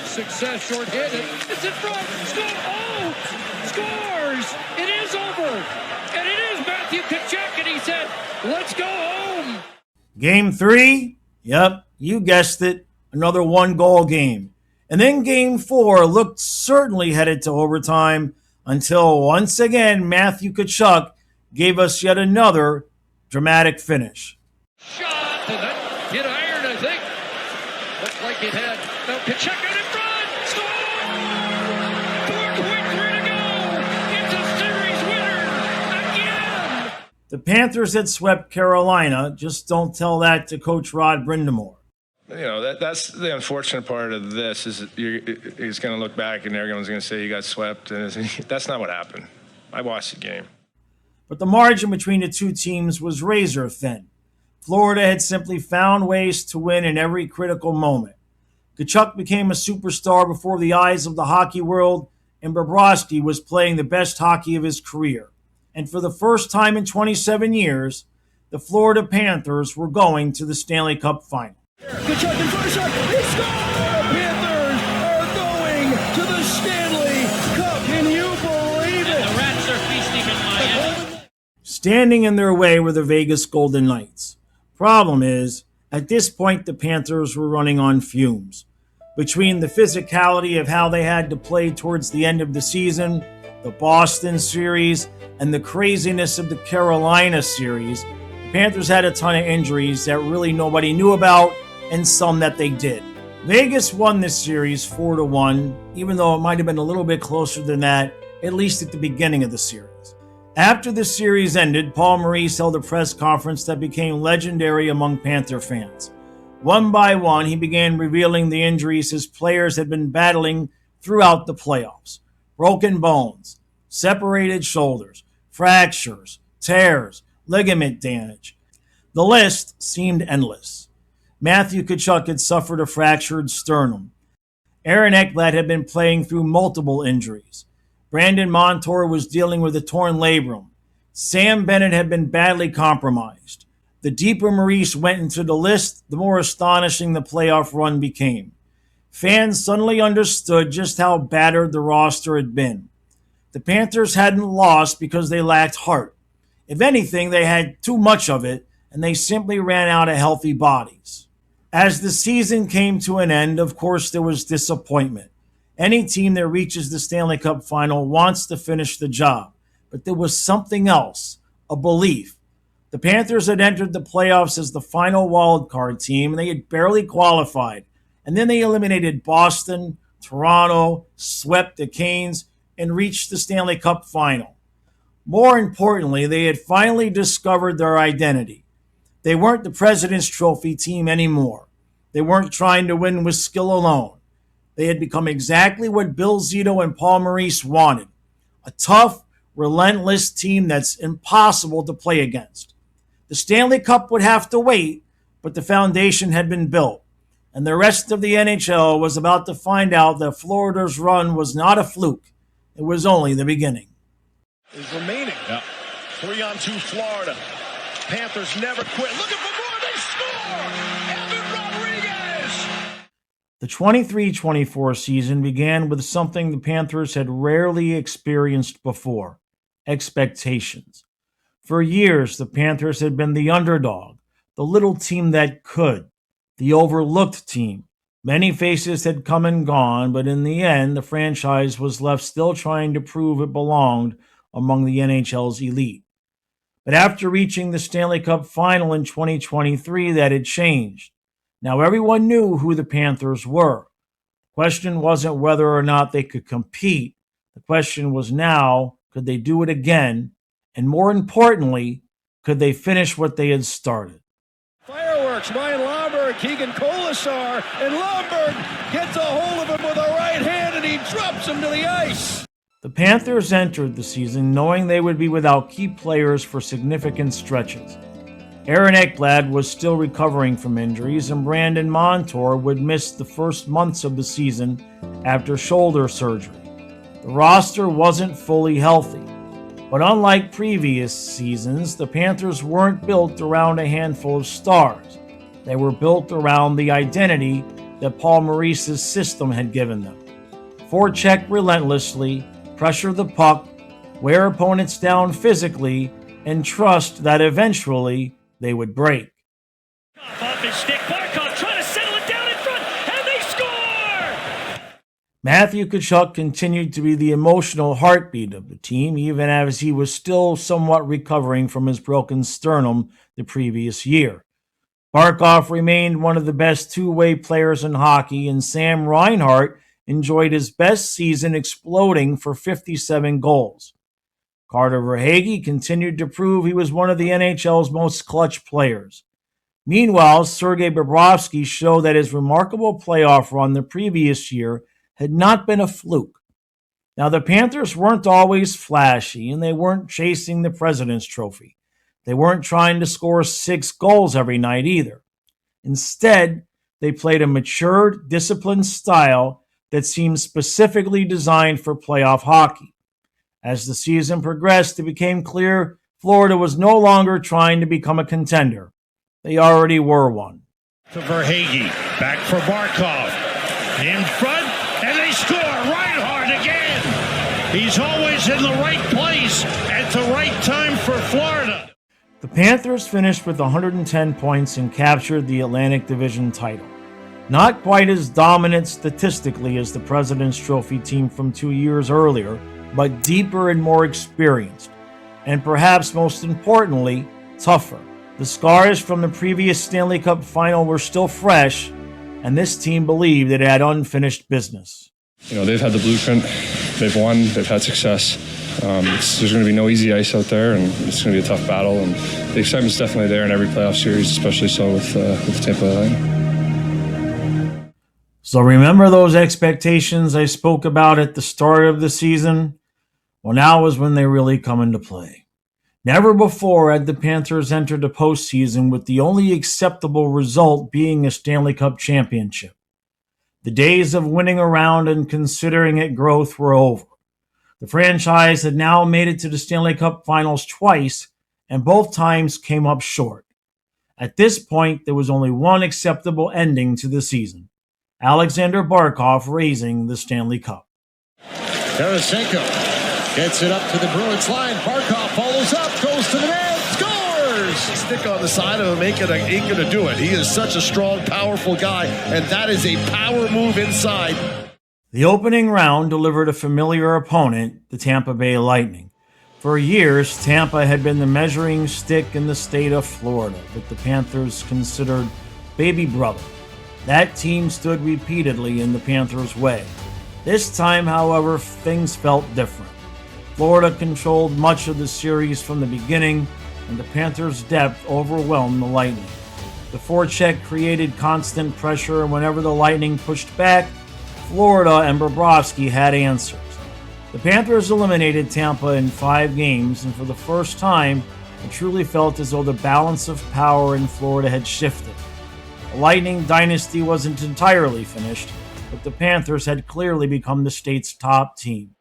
Success short-handed. It's in front. Oh! Scores! It is over. And it is Matthew Tkachuk, and he said, let's go home. Game 3? Yep, you guessed it. Another 1-goal game. And then Game 4 looked certainly headed to overtime until once again Matthew Tkachuk gave us yet another dramatic finish. Shot, and that hit iron, I think. Looked like it had. Now Tkachuk out in front. Score! 4.3 to go. It's a series winner again. The Panthers had swept Carolina. Just don't tell that to Coach Rod Brind'Amour. You know, that's the unfortunate part of this is he's going to look back and everyone's going to say you got swept. And that's not what happened. I watched the game. But the margin between the two teams was razor thin. Florida had simply found ways to win in every critical moment. Tkachuk became a superstar before the eyes of the hockey world, and Bobrovsky was playing the best hockey of his career. And for the first time in 27 years, the Florida Panthers were going to the Stanley Cup final. Tkachuk in first shot. He scored! Panthers are going to the Stanley Cup. Can you believe it? The Rats are feasting in Miami. Standing in their way were the Vegas Golden Knights. Problem is, at this point, the Panthers were running on fumes. Between the physicality of how they had to play towards the end of the season, the Boston series, and the craziness of the Carolina series, the Panthers had a ton of injuries that really nobody knew about, and some that they did. Vegas won this series 4-1, even though it might have been a little bit closer than that, at least at the beginning of the series. After the series ended, Paul Maurice held a press conference that became legendary among Panther fans. One by one, he began revealing the injuries his players had been battling throughout the playoffs. Broken bones, separated shoulders, fractures, tears, ligament damage. The list seemed endless. Matthew Tkachuk had suffered a fractured sternum. Aaron Ekblad had been playing through multiple injuries. Brandon Montour was dealing with a torn labrum. Sam Bennett had been badly compromised. The deeper Maurice went into the list, the more astonishing the playoff run became. Fans suddenly understood just how battered the roster had been. The Panthers hadn't lost because they lacked heart. If anything, they had too much of it, and they simply ran out of healthy bodies. As the season came to an end, of course, there was disappointment. Any team that reaches the Stanley Cup final wants to finish the job. But there was something else, a belief. The Panthers had entered the playoffs as the final wildcard team, and they had barely qualified. And then they eliminated Boston, Toronto, swept the Canes, and reached the Stanley Cup final. More importantly, they had finally discovered their identity. They weren't the President's Trophy team anymore. They weren't trying to win with skill alone. They had become exactly what Bill Zito and Paul Maurice wanted. A tough, relentless team that's impossible to play against. The Stanley Cup would have to wait, but the foundation had been built. And the rest of the NHL was about to find out that Florida's run was not a fluke. It was only the beginning. Is remaining. 3-on-2 Florida. Panthers never quit. Looking for more. They score! Rodriguez! The 23-24 season began with something the Panthers had rarely experienced before: expectations. For years, the Panthers had been the underdog, the little team that could, the overlooked team. Many faces had come and gone, but in the end, the franchise was left still trying to prove it belonged among the NHL's elite. But after reaching the Stanley Cup final in 2023, that had changed. Now everyone knew who the Panthers were. The question wasn't whether or not they could compete. The question was now, could they do it again? And more importantly, could they finish what they had started? Fireworks, Ryan Lomberg, Keegan Colasar, and Lomberg gets a hold of him with a right hand and he drops him to the ice. The Panthers entered the season knowing they would be without key players for significant stretches. Aaron Ekblad was still recovering from injuries, and Brandon Montour would miss the first months of the season after shoulder surgery. The roster wasn't fully healthy, but unlike previous seasons, the Panthers weren't built around a handful of stars. They were built around the identity that Paul Maurice's system had given them. Forecheck relentlessly, pressure the puck, wear opponents down physically, and trust that eventually they would break. Off his stick, Barkov trying to settle it down in front, and they score! Matthew Tkachuk continued to be the emotional heartbeat of the team, even as he was still somewhat recovering from his broken sternum the previous year. Barkov remained one of the best two-way players in hockey, and Sam Reinhart enjoyed his best season, exploding for 57 goals. Carter Verhaeghe continued to prove he was one of the NHL's most clutch players. Meanwhile, Sergei Bobrovsky showed that his remarkable playoff run the previous year had not been a fluke. Now, the Panthers weren't always flashy, and they weren't chasing the President's Trophy. They weren't trying to score 6 goals every night either. Instead, they played a mature, disciplined style that seemed specifically designed for playoff hockey. As the season progressed, it became clear Florida was no longer trying to become a contender. They already were one. To Verhaeghe, back for Barkov, in front, and they score. Reinhart again. He's always in the right place at the right time for Florida. The Panthers finished with 110 points and captured the Atlantic Division title. Not quite as dominant statistically as the President's Trophy team from 2 years earlier, but deeper and more experienced. And perhaps most importantly, tougher. The scars from the previous Stanley Cup final were still fresh, and this team believed it had unfinished business. You know, they've had the blueprint, they've won, they've had success. There's going to be no easy ice out there, and it's going to be a tough battle. And the excitement's definitely there in every playoff series, especially so with Tampa Bay. So remember those expectations I spoke about at the start of the season? Well, now is when they really come into play. Never before had the Panthers entered the postseason with the only acceptable result being a Stanley Cup championship. The days of winning around and considering it growth were over. The franchise had now made it to the Stanley Cup finals twice, and both times came up short. At this point, there was only one acceptable ending to the season: Alexander Barkov raising the Stanley Cup. Tarasenko gets it up to the Bruins line. Barkov follows up, goes to the net, scores! Stick on the side of him ain't gonna do it. He is such a strong, powerful guy, and that is a power move inside. The opening round delivered a familiar opponent, the Tampa Bay Lightning. For years, Tampa had been the measuring stick in the state of Florida that the Panthers considered baby brother. That team stood repeatedly in the Panthers' way. This time, however, things felt different. Florida controlled much of the series from the beginning, and the Panthers' depth overwhelmed the Lightning. The forecheck created constant pressure, and whenever the Lightning pushed back, Florida and Bobrovsky had answers. The Panthers eliminated Tampa in 5 games, and for the first time, it truly felt as though the balance of power in Florida had shifted. The Lightning dynasty wasn't entirely finished, but the Panthers had clearly become the state's top team.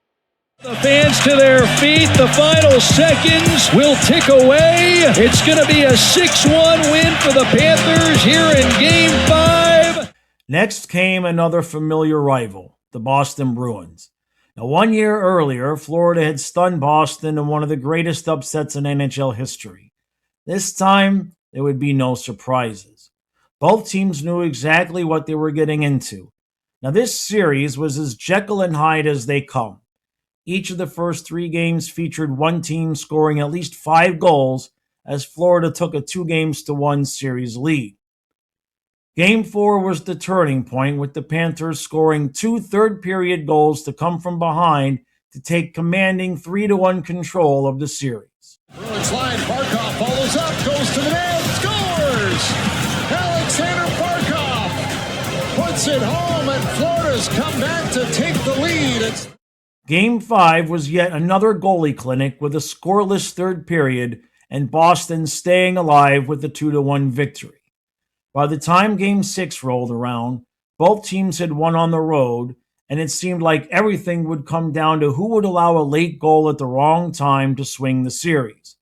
The fans to their feet. The final seconds will tick away. It's going to be a 6-1 win for the Panthers here in Game 5. Next came another familiar rival, the Boston Bruins. Now, 1 year earlier, Florida had stunned Boston in one of the greatest upsets in NHL history. This time, there would be no surprises. Both teams knew exactly what they were getting into. Now, this series was as Jekyll and Hyde as they come. Each of the first 3 games featured one team scoring at least 5 goals as Florida took a 2-1 series lead. Game 4 was the turning point, with the Panthers scoring 2 third-period goals to come from behind to take commanding 3-1 control of the series. Bruins line, Barkov follows up, goes to the net, scores! Alexander Barkov puts it home, and Florida's come back to take the lead. Game 5 was yet another goalie clinic with a scoreless third period and Boston staying alive with a 2-1 victory. By the time Game 6 rolled around, both teams had won on the road, and it seemed like everything would come down to who would allow a late goal at the wrong time to swing the series.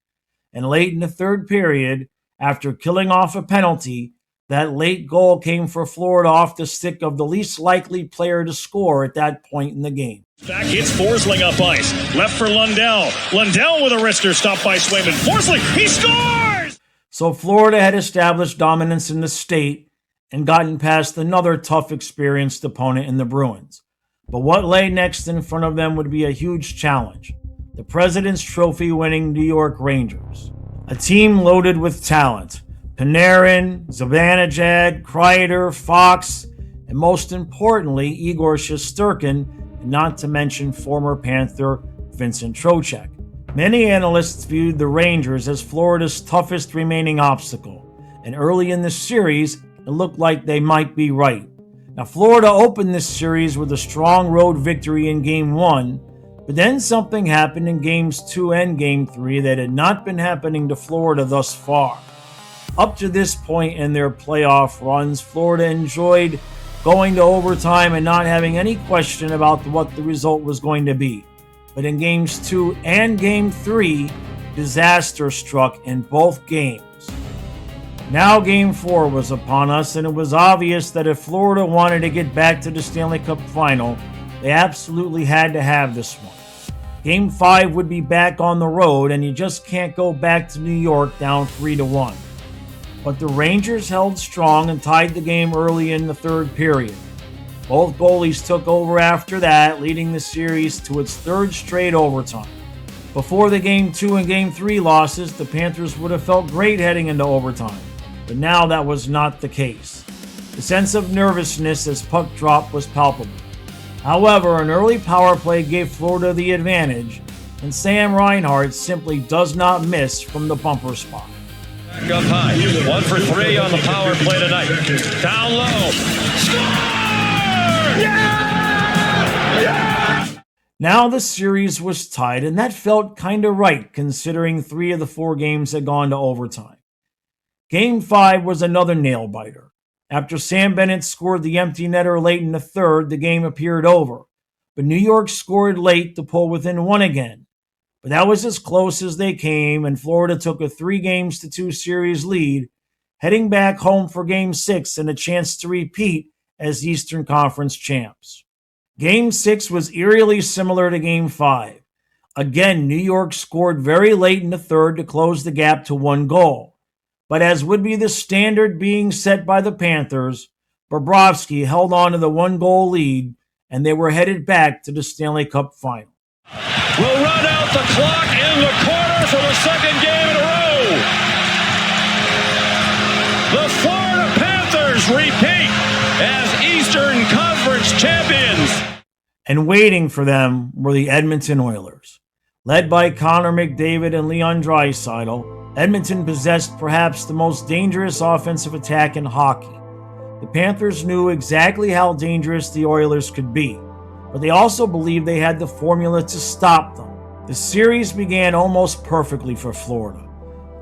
And late in the third period, after killing off a penalty, that late goal came for Florida off the stick of the least likely player to score at that point in the game. Back hits Forsling up ice. Left for Lundell. Lundell with a wrister stopped by Swayman. Forsling, he scores! So Florida had established dominance in the state and gotten past another tough experienced opponent in the Bruins. But what lay next in front of them would be a huge challenge. The President's Trophy winning New York Rangers. A team loaded with talent. Panarin, Zibanejad, Kreider, Fox, and most importantly, Igor Shesterkin, and not to mention former Panther Vincent Trocheck. Many analysts viewed the Rangers as Florida's toughest remaining obstacle, and early in the series, it looked like they might be right. Now, Florida opened this series with a strong road victory in Game 1, but then something happened in Games 2 and Game 3 that had not been happening to Florida thus far. Up to this point in their playoff runs, Florida enjoyed going to overtime and not having any question about what the result was going to be. But in Games 2 and Game 3, disaster struck in both games. Now Game 4 was upon us, and it was obvious that if Florida wanted to get back to the Stanley Cup final, they absolutely had to have this one. Game 5 would be back on the road, and you just can't go back to New York down 3-1. But the Rangers held strong and tied the game early in the third period. Both goalies took over after that, leading the series to its 3rd straight overtime. Before the Game 2 and Game 3 losses, the Panthers would have felt great heading into overtime, but now that was not the case. The sense of nervousness as puck drop was palpable. However, an early power play gave Florida the advantage, and Sam Reinhart simply does not miss from the bumper spot. Back up high. 1 for 3 on the power play tonight. Down low. Score! Yeah! Yeah! Now the series was tied, and that felt kinda right considering 3 of the 4 games had gone to overtime. Game 5 was another nail-biter. After Sam Bennett scored the empty netter late in the third, the game appeared over. But New York scored late to pull within 1 again. But that was as close as they came, and Florida took a 3-2 series lead, heading back home for Game 6 and a chance to repeat as Eastern Conference champs. Game 6 was eerily similar to Game 5. Again, New York scored very late in the third to close the gap to 1 goal. But as would be the standard being set by the Panthers, Bobrovsky held on to the 1-goal lead, and they were headed back to the Stanley Cup final. We'll run out the clock in the corner for the 2nd game in a row. The Florida Panthers repeat as Eastern Conference champions. And waiting for them were the Edmonton Oilers. Led by Connor McDavid and Leon Draisaitl, Edmonton possessed perhaps the most dangerous offensive attack in hockey. The Panthers knew exactly how dangerous the Oilers could be, but they also believed they had the formula to stop them. The series began almost perfectly for Florida.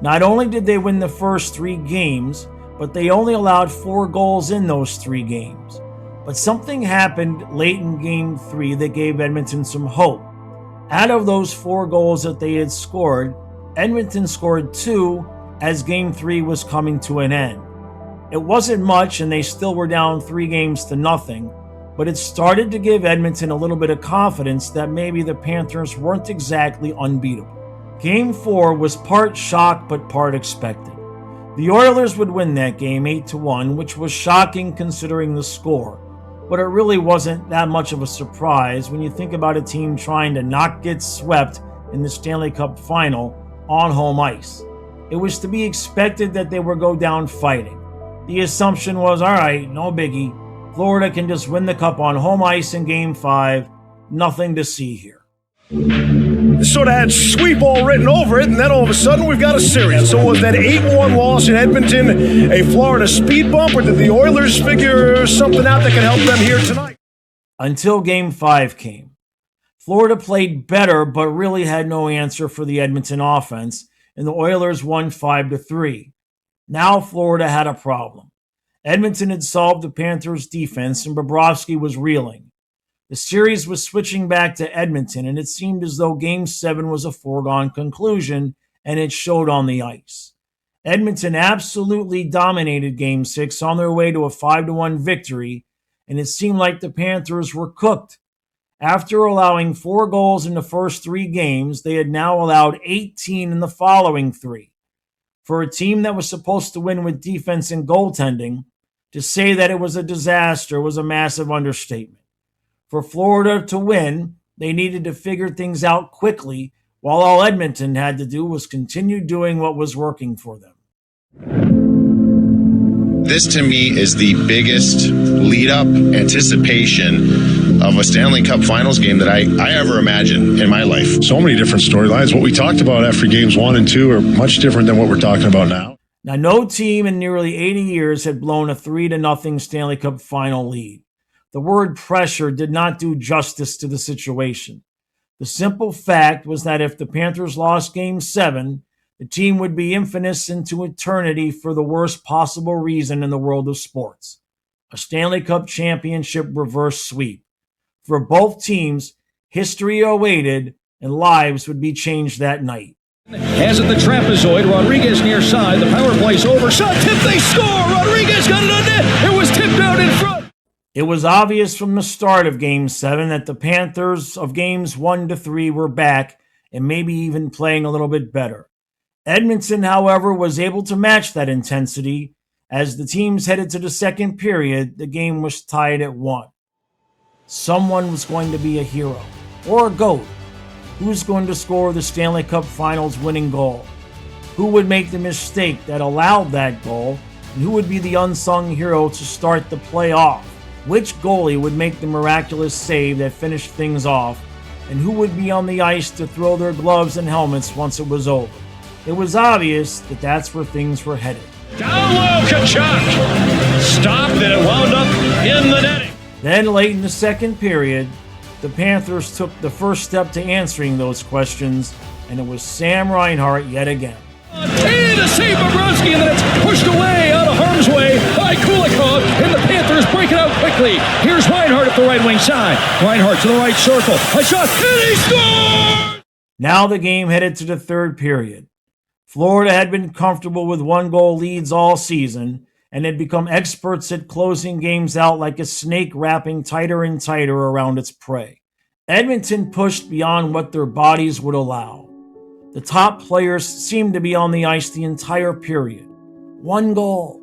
Not only did they win the first 3 games, but they only allowed 4 goals in those 3 games. But something happened late in Game 3 that gave Edmonton some hope. Out of those 4 goals that they had scored, Edmonton scored 2 as Game 3 was coming to an end. It wasn't much and they still were down 3-0, but it started to give Edmonton a little bit of confidence that maybe the Panthers weren't exactly unbeatable. Game 4 was part shock but part expected. The Oilers would win that game 8-1, which was shocking considering the score, but it really wasn't that much of a surprise when you think about a team trying to not get swept in the Stanley Cup final on home ice. It was to be expected that they would go down fighting. The assumption was, all right, no biggie. Florida can just win the cup on home ice in Game 5. Nothing to see here. Sort of had sweep all written over it, and then all of a sudden we've got a series. So was that 8-1 loss in Edmonton a Florida speed bump, or did the Oilers figure something out that can help them here tonight? Until Game 5 came. Florida played better, but really had no answer for the Edmonton offense, and the Oilers won 5-3. Now Florida had a problem. Edmonton had solved the Panthers' defense, and Bobrovsky was reeling. The series was switching back to Edmonton, and it seemed as though Game 7 was a foregone conclusion, and it showed on the ice. Edmonton absolutely dominated Game 6 on their way to a 5-1 victory, and it seemed like the Panthers were cooked. After allowing 4 goals in the first 3 games, they had now allowed 18 in the following 3. For a team that was supposed to win with defense and goaltending, to say that it was a disaster was a massive understatement. For Florida to win, they needed to figure things out quickly, while all Edmonton had to do was continue doing what was working for them. This to me is the biggest lead-up anticipation of a Stanley Cup Finals game that I ever imagined in my life. So many different storylines. What we talked about after games 1 and 2 are much different than what we're talking about now. Now, no team in nearly 80 years had blown a 3-0 Stanley Cup final lead. The word pressure did not do justice to the situation. The simple fact was that if the Panthers lost Game 7, the team would be infamous into eternity for the worst possible reason in the world of sports: a Stanley Cup championship reverse sweep. For both teams, history awaited and lives would be changed that night. Has it the trapezoid. Rodriguez near side. The power play's over. Shot tip. They score. Rodriguez got it on net. It was tipped out in front. It was obvious from the start of Game 7 that the Panthers of Games 1-3 were back and maybe even playing a little bit better. Edmonton, however, was able to match that intensity. As the teams headed to the second period, the game was tied at 1. Someone was going to be a hero or a GOAT. Who's going to score the Stanley Cup Finals winning goal? Who would make the mistake that allowed that goal? And who would be the unsung hero to start the playoff? Which goalie would make the miraculous save that finished things off? And who would be on the ice to throw their gloves and helmets once it was over? It was obvious that that's where things were headed. Down low, Tkachuk! Stopped and it wound up in the netting. Then late in the second period, the Panthers took the first step to answering those questions, and it was Sam Reinhart yet again. To save Bobrovsky, and then it's pushed away out of harm's way by Kulikov, and the Panthers break it out quickly. Here's Reinhart at the right wing side. Reinhart to the right circle. A shot, and he scores! Now the game headed to the third period. Florida had been comfortable with 1-goal leads all season and had become experts at closing games out like a snake wrapping tighter and tighter around its prey. Edmonton pushed beyond what their bodies would allow. The top players seemed to be on the ice the entire period. 1 goal.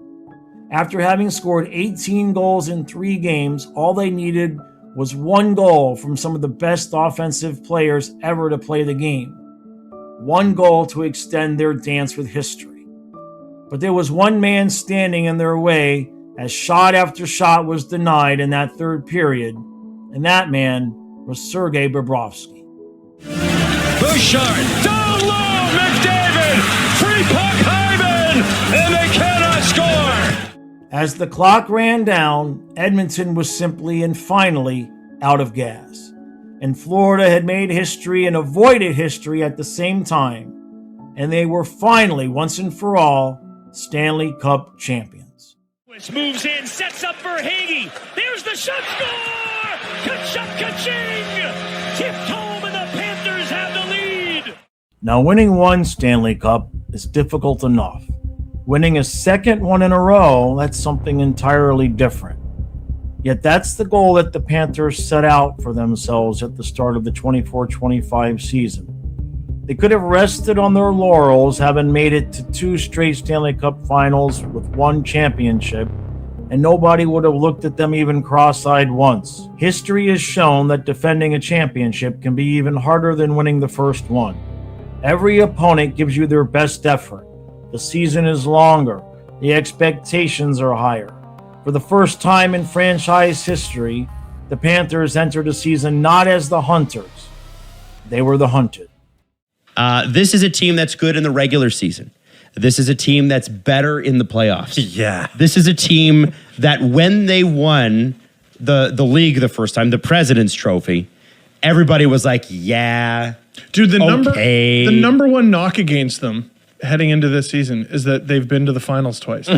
After having scored 18 goals in 3 games, all they needed was 1 goal from some of the best offensive players ever to play the game. 1 goal to extend their dance with history. But there was one man standing in their way as shot after shot was denied in that third period, and that man was Sergei Bobrovsky. Bouchard, down low, McDavid! Hyman! Free puck, Hyman! And they cannot score! As the clock ran down, Edmonton was simply and finally out of gas. And Florida had made history and avoided history at the same time. And they were finally, once and for all, Stanley Cup champions. Moves in, sets up for Hagee. There's the shot, score! Tkachuk, ka-ching! Tipped home and the Panthers have the lead. Now, winning one Stanley Cup is difficult enough. Winning a second one in a row, that's something entirely different. Yet that's the goal that the Panthers set out for themselves at the start of the 24-25 season. They could have rested on their laurels, having made it to 2 straight Stanley Cup finals with 1 championship, and nobody would have looked at them even cross-eyed once. History has shown that defending a championship can be even harder than winning the first one. Every opponent gives you their best effort. The season is longer. The expectations are higher. For the first time in franchise history, the Panthers entered the season not as the hunters. They were the hunted. This is a team that's good in the regular season. This is a team that's better in the playoffs. Yeah. This is a team that when they won the league the first time, the President's Trophy, everybody was like, yeah, dude, the okay. number one knock against them heading into this season is that they've been to the finals twice.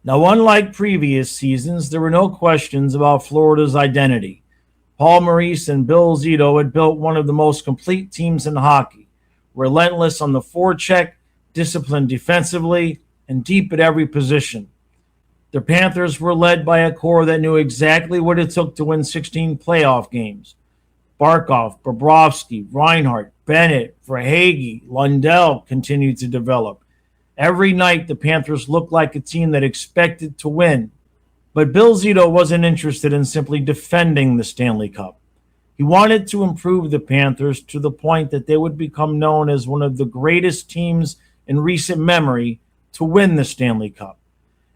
Now, unlike previous seasons, there were no questions about Florida's identity. Paul Maurice and Bill Zito had built one of the most complete teams in hockey, relentless on the forecheck, disciplined defensively, and deep at every position. The Panthers were led by a core that knew exactly what it took to win 16 playoff games. Barkov, Bobrovsky, Reinhart, Bennett, Verhaeghe, Lundell continued to develop. Every night, the Panthers looked like a team that expected to win. But Bill Zito wasn't interested in simply defending the Stanley Cup. He wanted to improve the Panthers to the point that they would become known as one of the greatest teams in recent memory to win the Stanley Cup.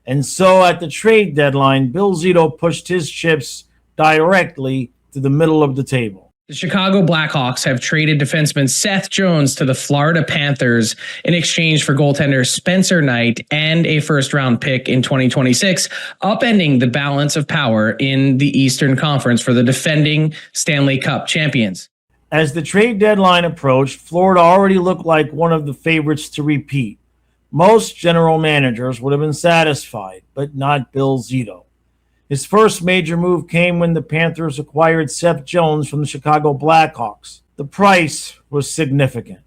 And so at the trade deadline, Bill Zito pushed his chips directly to the middle of the table. The Chicago Blackhawks have traded defenseman Seth Jones to the Florida Panthers in exchange for goaltender Spencer Knight and a first-round pick in 2026, upending the balance of power in the Eastern Conference for the defending Stanley Cup champions. As the trade deadline approached, Florida already looked like one of the favorites to repeat. Most general managers would have been satisfied, but not Bill Zito. His first major move came when the Panthers acquired Seth Jones from the Chicago Blackhawks. The price was significant.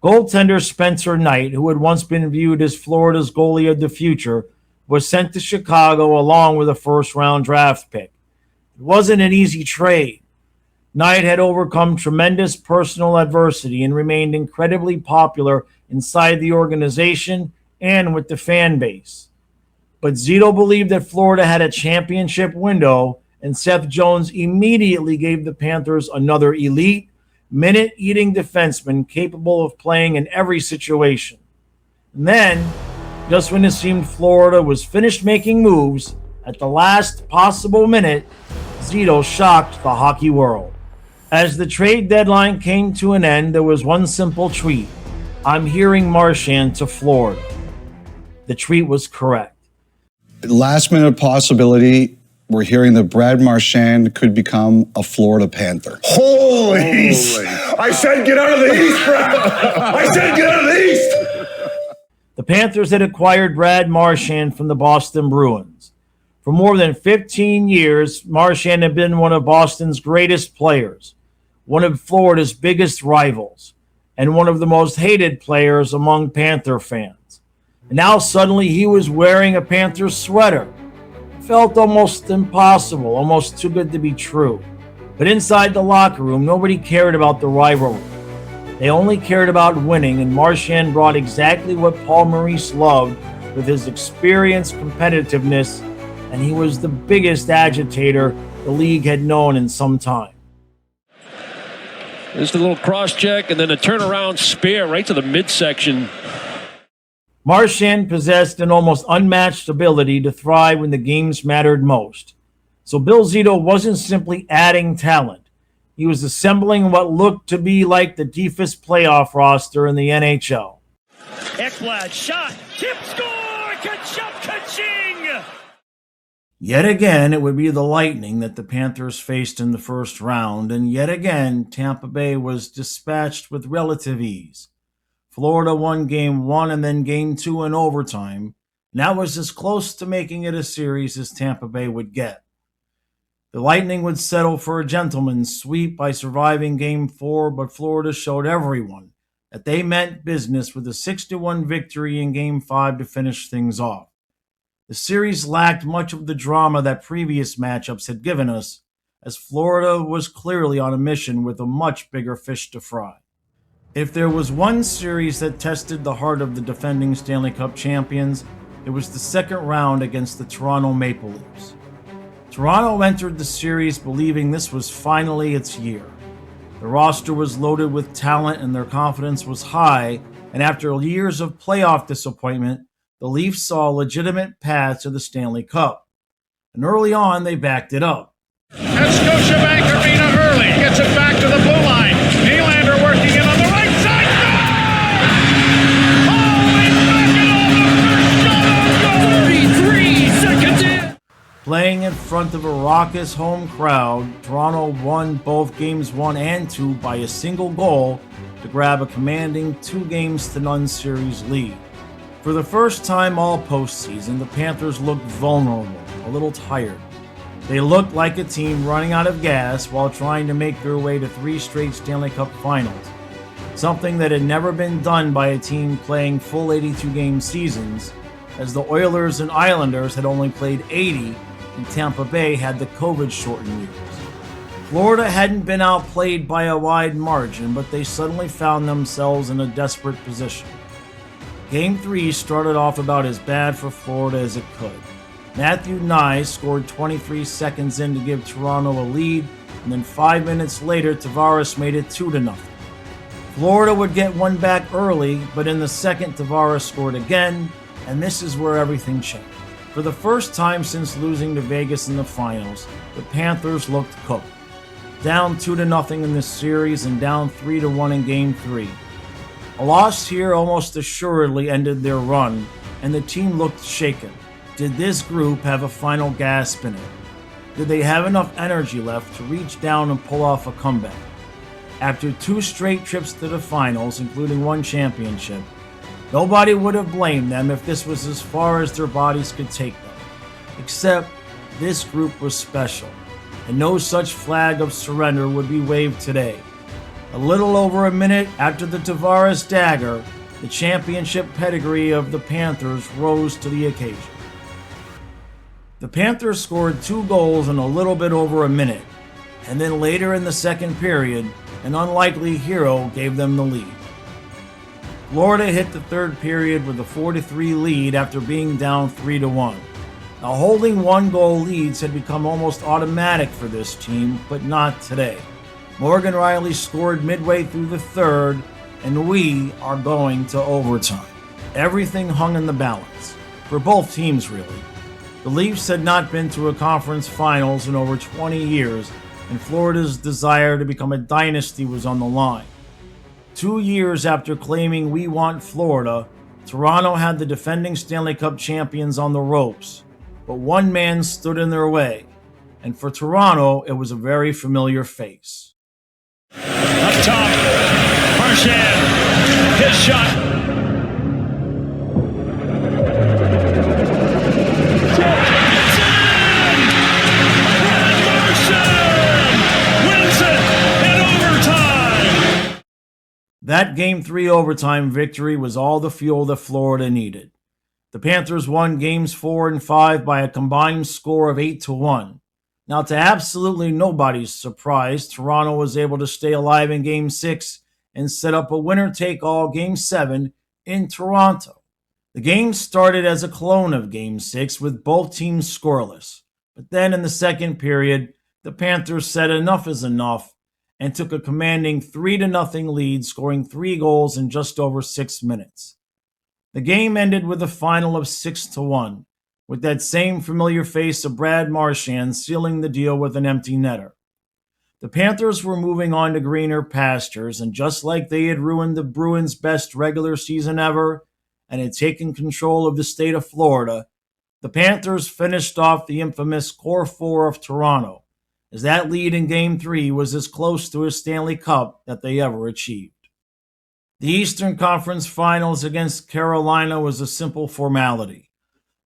Goaltender Spencer Knight, who had once been viewed as Florida's goalie of the future, was sent to Chicago along with a first-round draft pick. It wasn't an easy trade. Knight had overcome tremendous personal adversity and remained incredibly popular inside the organization and with the fan base. But Zito believed that Florida had a championship window, and Seth Jones immediately gave the Panthers another elite, minute-eating defenseman capable of playing in every situation. And then, just when it seemed Florida was finished making moves, at the last possible minute, Zito shocked the hockey world. As the trade deadline came to an end, there was one simple tweet: "I'm hearing Marchand to Florida." The tweet was correct. Last minute possibility, we're hearing that Brad Marchand could become a Florida Panther. Holy! I said get out of the East, Brad! I said get out of the East! The Panthers had acquired Brad Marchand from the Boston Bruins. For more than 15 years, Marchand had been one of Boston's greatest players, one of Florida's biggest rivals, and one of the most hated players among Panther fans. And now suddenly he was wearing a Panthers sweater. It felt almost impossible, almost too good to be true. But inside the locker room, nobody cared about the rivalry. They only cared about winning, and Marchand brought exactly what Paul Maurice loved with his experience, competitiveness, and he was the biggest agitator the league had known in some time. There's a little cross check and then a turnaround spear right to the midsection. Marchand possessed an almost unmatched ability to thrive when the games mattered most. So Bill Zito wasn't simply adding talent. He was assembling what looked to be like the deepest playoff roster in the NHL. Ekblad shot, tip, score, Tkachuk, ka-ching! Yet again, it would be the Lightning that the Panthers faced in the first round, and yet again, Tampa Bay was dispatched with relative ease. Florida won Game 1 and then Game 2 in overtime, and that was as close to making it a series as Tampa Bay would get. The Lightning would settle for a gentleman's sweep by surviving Game 4, but Florida showed everyone that they meant business with a 6-1 victory in Game 5 to finish things off. The series lacked much of the drama that previous matchups had given us, as Florida was clearly on a mission with a much bigger fish to fry. If there was one series that tested the heart of the defending Stanley Cup champions, it was the second round against the Toronto Maple Leafs. Toronto entered the series believing this was finally its year. The roster was loaded with talent and their confidence was high, and after years of playoff disappointment, the Leafs saw a legitimate path to the Stanley Cup. And early on, they backed it up. At Scotiabank Arena early, gets it back to the blue line. Nylander working it on the right side. Goal! Oh, he's back it over. First shot on goal. 33 seconds in. Playing in front of a raucous home crowd, Toronto won both Games 1 and 2 by a single goal to grab a commanding 2-0 series lead. For the first time all postseason, the Panthers looked vulnerable, a little tired. They looked like a team running out of gas while trying to make their way to 3 straight Stanley Cup finals, something that had never been done by a team playing full 82-game seasons, as the Oilers and Islanders had only played 80 and Tampa Bay had the COVID-shortened years. Florida hadn't been outplayed by a wide margin, but they suddenly found themselves in a desperate position. Game 3 started off about as bad for Florida as it could. Matthew Nye scored 23 seconds in to give Toronto a lead, and then 5 minutes later, Tavares made it 2-0. Florida would get one back early, but in the second, Tavares scored again, and this is where everything changed. For the first time since losing to Vegas in the finals, the Panthers looked cooked. Down 2-0 in this series and down 3-1 in Game 3. A loss here almost assuredly ended their run, and the team looked shaken. Did this group have a final gasp in it? Did they have enough energy left to reach down and pull off a comeback? After 2 straight trips to the finals, including 1 championship, nobody would have blamed them if this was as far as their bodies could take them. Except this group was special, and no such flag of surrender would be waved today. A little over a minute after the Tavares dagger, the championship pedigree of the Panthers rose to the occasion. The Panthers scored 2 goals in a little bit over a minute, and then later in the second period, an unlikely hero gave them the lead. Florida hit the third period with a 4-3 lead after being down 3-1. Now, holding 1-goal leads had become almost automatic for this team, but not today. Morgan Riley scored midway through the third, and we are going to overtime. Everything hung in the balance, for both teams really. The Leafs had not been to a conference finals in over 20 years, and Florida's desire to become a dynasty was on the line. 2 years after claiming "We want Florida," Toronto had the defending Stanley Cup champions on the ropes, but one man stood in their way, and for Toronto, it was a very familiar face. Up top, Marchand, his shot. That Game 3 overtime victory was all the fuel that Florida needed. The Panthers won Games 4 and 5 by a combined score of 8-1. Now, to absolutely nobody's surprise, Toronto was able to stay alive in Game 6 and set up a winner-take-all Game 7 in Toronto. The game started as a clone of Game 6 with both teams scoreless. But then in the second period, the Panthers said enough is enough and took a commanding 3-0 lead, scoring 3 goals in just over 6 minutes. The game ended with a final of 6-1, with that same familiar face of Brad Marchand sealing the deal with an empty netter. The Panthers were moving on to greener pastures, and just like they had ruined the Bruins' best regular season ever and had taken control of the state of Florida, the Panthers finished off the infamous Core 4 of Toronto, as that lead in Game 3 was as close to a Stanley Cup that they ever achieved. The Eastern Conference Finals against Carolina was a simple formality.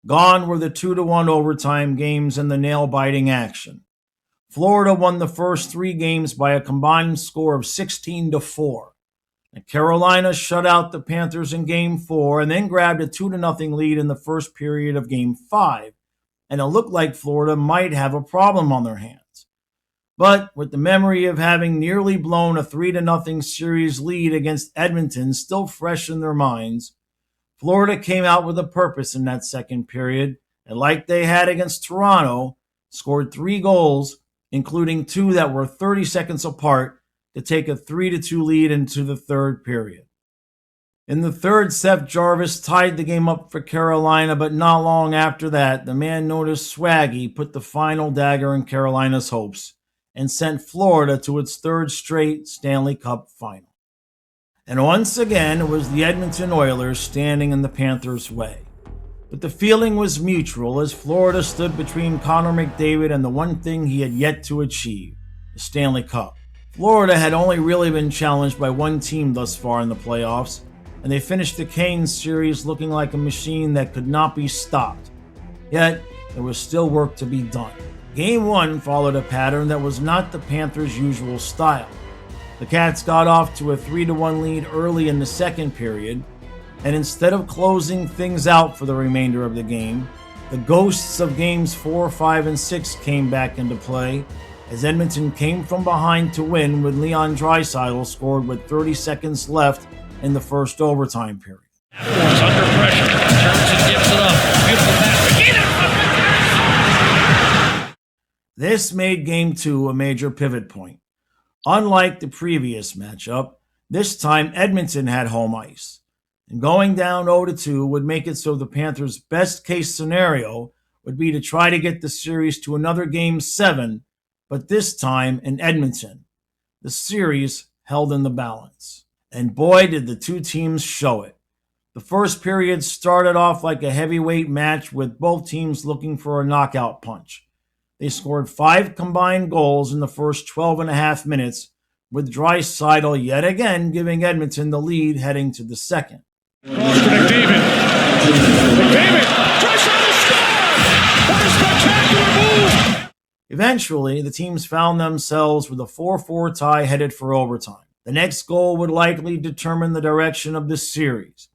Gone were the 2-1 overtime games and the nail-biting action. Florida won the first 3 games by a combined score of 16-4. And Carolina shut out the Panthers in Game 4 and then grabbed a 2-0 lead in the first period of Game 5. And it looked like Florida might have a problem on their hands. But with the memory of having nearly blown a 3-0 series lead against Edmonton still fresh in their minds, Florida came out with a purpose in that second period, and like they had against Toronto, scored 3 goals, including 2 that were 30 seconds apart, to take a 3-2 lead into the third period. In the third, Seth Jarvis tied the game up for Carolina, but not long after that, the man known as Swaggy put the final dagger in Carolina's hopes and sent Florida to its third straight Stanley Cup final. And once again, it was the Edmonton Oilers standing in the Panthers' way. But the feeling was mutual as Florida stood between Connor McDavid and the one thing he had yet to achieve, the Stanley Cup. Florida had only really been challenged by one team thus far in the playoffs, and they finished the Canes series looking like a machine that could not be stopped. Yet, there was still work to be done. Game 1 followed a pattern that was not the Panthers' usual style. The Cats got off to a 3-1 lead early in the second period, and instead of closing things out for the remainder of the game, the ghosts of Games 4, 5, and 6 came back into play as Edmonton came from behind to win when Leon Draisaitl scored with 30 seconds left in the first overtime period. Force under pressure, turns and gives it up. Beautiful pass. This made Game 2 a major pivot point. Unlike the previous matchup, this time Edmonton had home ice. And going down 0-2 would make it so the Panthers' best case scenario would be to try to get the series to another Game 7, but this time in Edmonton. The series held in the balance. And boy, did the two teams show it. The first period started off like a heavyweight match with both teams looking for a knockout punch. They scored 5 combined goals in the first 12.5 minutes, with Draisaitl yet again giving Edmonton the lead heading to the second. Cross to McDavid. McDavid! Draisaitl scores! What a spectacular move! Eventually, the teams found themselves with a 4-4 tie headed for overtime. The next goal would likely determine the direction of the series.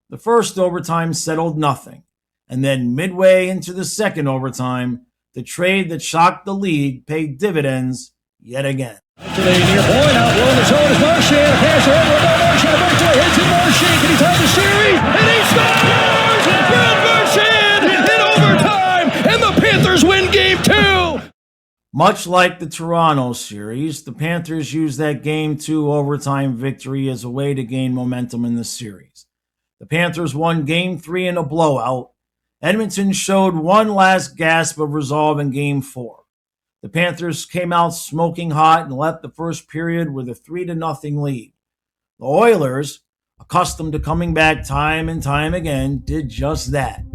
The first overtime settled nothing, and then midway into the second overtime, the trade that shocked the league paid dividends yet again. To the near point, out low in the zone is Marchand. Pass over by Marchand. A breakaway hits in Marchand. Can he tie the series? And he scores! Brad Marchand in overtime, and the Panthers win Game 2. Much like the Toronto series, the Panthers used that Game 2 overtime victory as a way to gain momentum in the series. The Panthers won Game 3 in a blowout. Edmonton showed one last gasp of resolve in Game 4. The Panthers came out smoking hot and left the first period with a 3-0 lead. The Oilers, accustomed to coming back time and time again, did just that.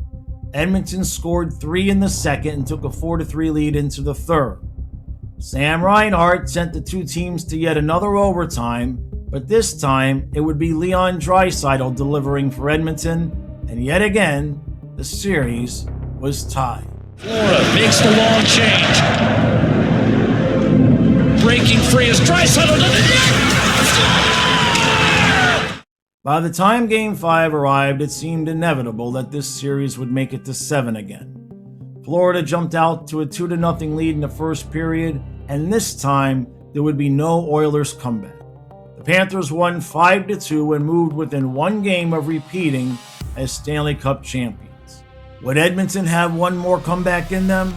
Edmonton scored 3 in the second and took a 4-3 lead into the third. Sam Reinhart sent the two teams to yet another overtime, but this time it would be Leon Draisaitl delivering for Edmonton, and yet again, the series was tied. Florida makes the long change. Breaking free is Draisaitl. By the time Game 5 arrived, it seemed inevitable that this series would make it to 7 again. Florida jumped out to a 2-0 lead in the first period, and this time there would be no Oilers comeback. The Panthers won 5-2 and moved within one game of repeating as Stanley Cup champions. Would Edmonton have one more comeback in them?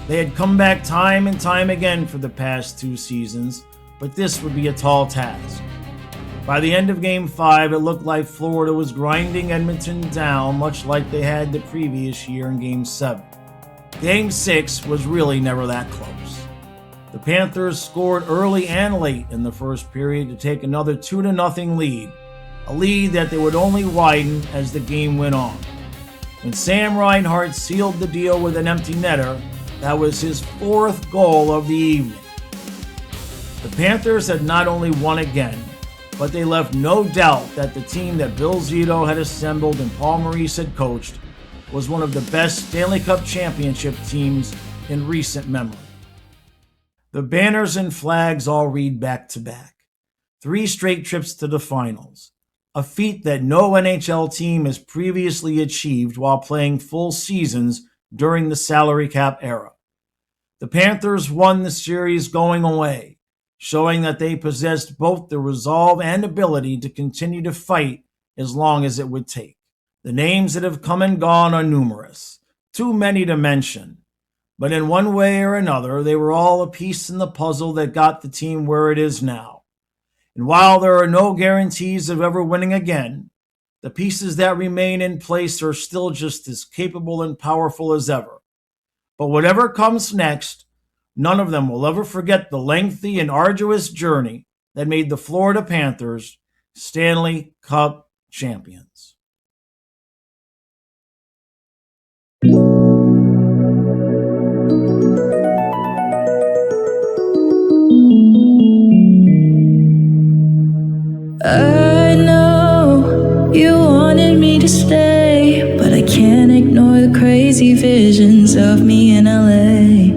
They had come back time and time again for the past 2 seasons, but this would be a tall task. By the end of Game 5, it looked like Florida was grinding Edmonton down, much like they had the previous year in Game 7. Game 6 was really never that close. The Panthers scored early and late in the first period to take another 2-0 lead, a lead that they would only widen as the game went on. When Sam Reinhart sealed the deal with an empty netter, that was his 4th goal of the evening. The Panthers had not only won again, but they left no doubt that the team that Bill Zito had assembled and Paul Maurice had coached was one of the best Stanley Cup championship teams in recent memory. The banners and flags all read back-to-back. 3 straight trips to the finals, a feat that no NHL team has previously achieved while playing full seasons during the salary cap era. The Panthers won the series going away, showing that they possessed both the resolve and ability to continue to fight as long as it would take. The names that have come and gone are numerous, too many to mention, but in one way or another, they were all a piece in the puzzle that got the team where it is now. And while there are no guarantees of ever winning again, the pieces that remain in place are still just as capable and powerful as ever. But whatever comes next, none of them will ever forget the lengthy and arduous journey that made the Florida Panthers Stanley Cup champions. I know you wanted me to stay, but I can't ignore the crazy visions of me in LA.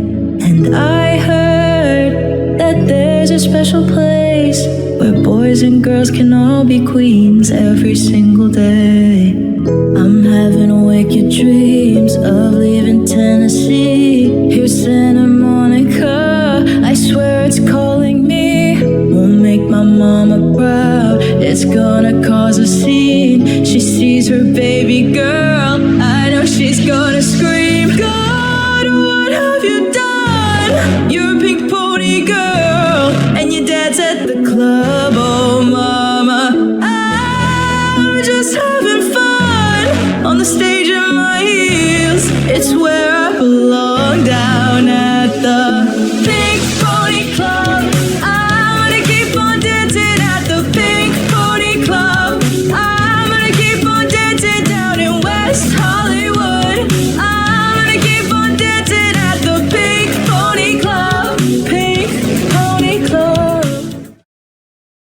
And I heard that there's a special place where boys and girls can all be queens every single day. I'm having wicked dreams of leaving Tennessee. Here's Santa Monica, I swear it's calling me. Won't make my mama proud, it's gonna cause a scene. She sees her baby girl, I know she's gonna scream. God, what have you done? You're a pink pony girl, and your dad's at the club. Oh mama, I'm just having fun on the stage in my heels. It's where I belong, down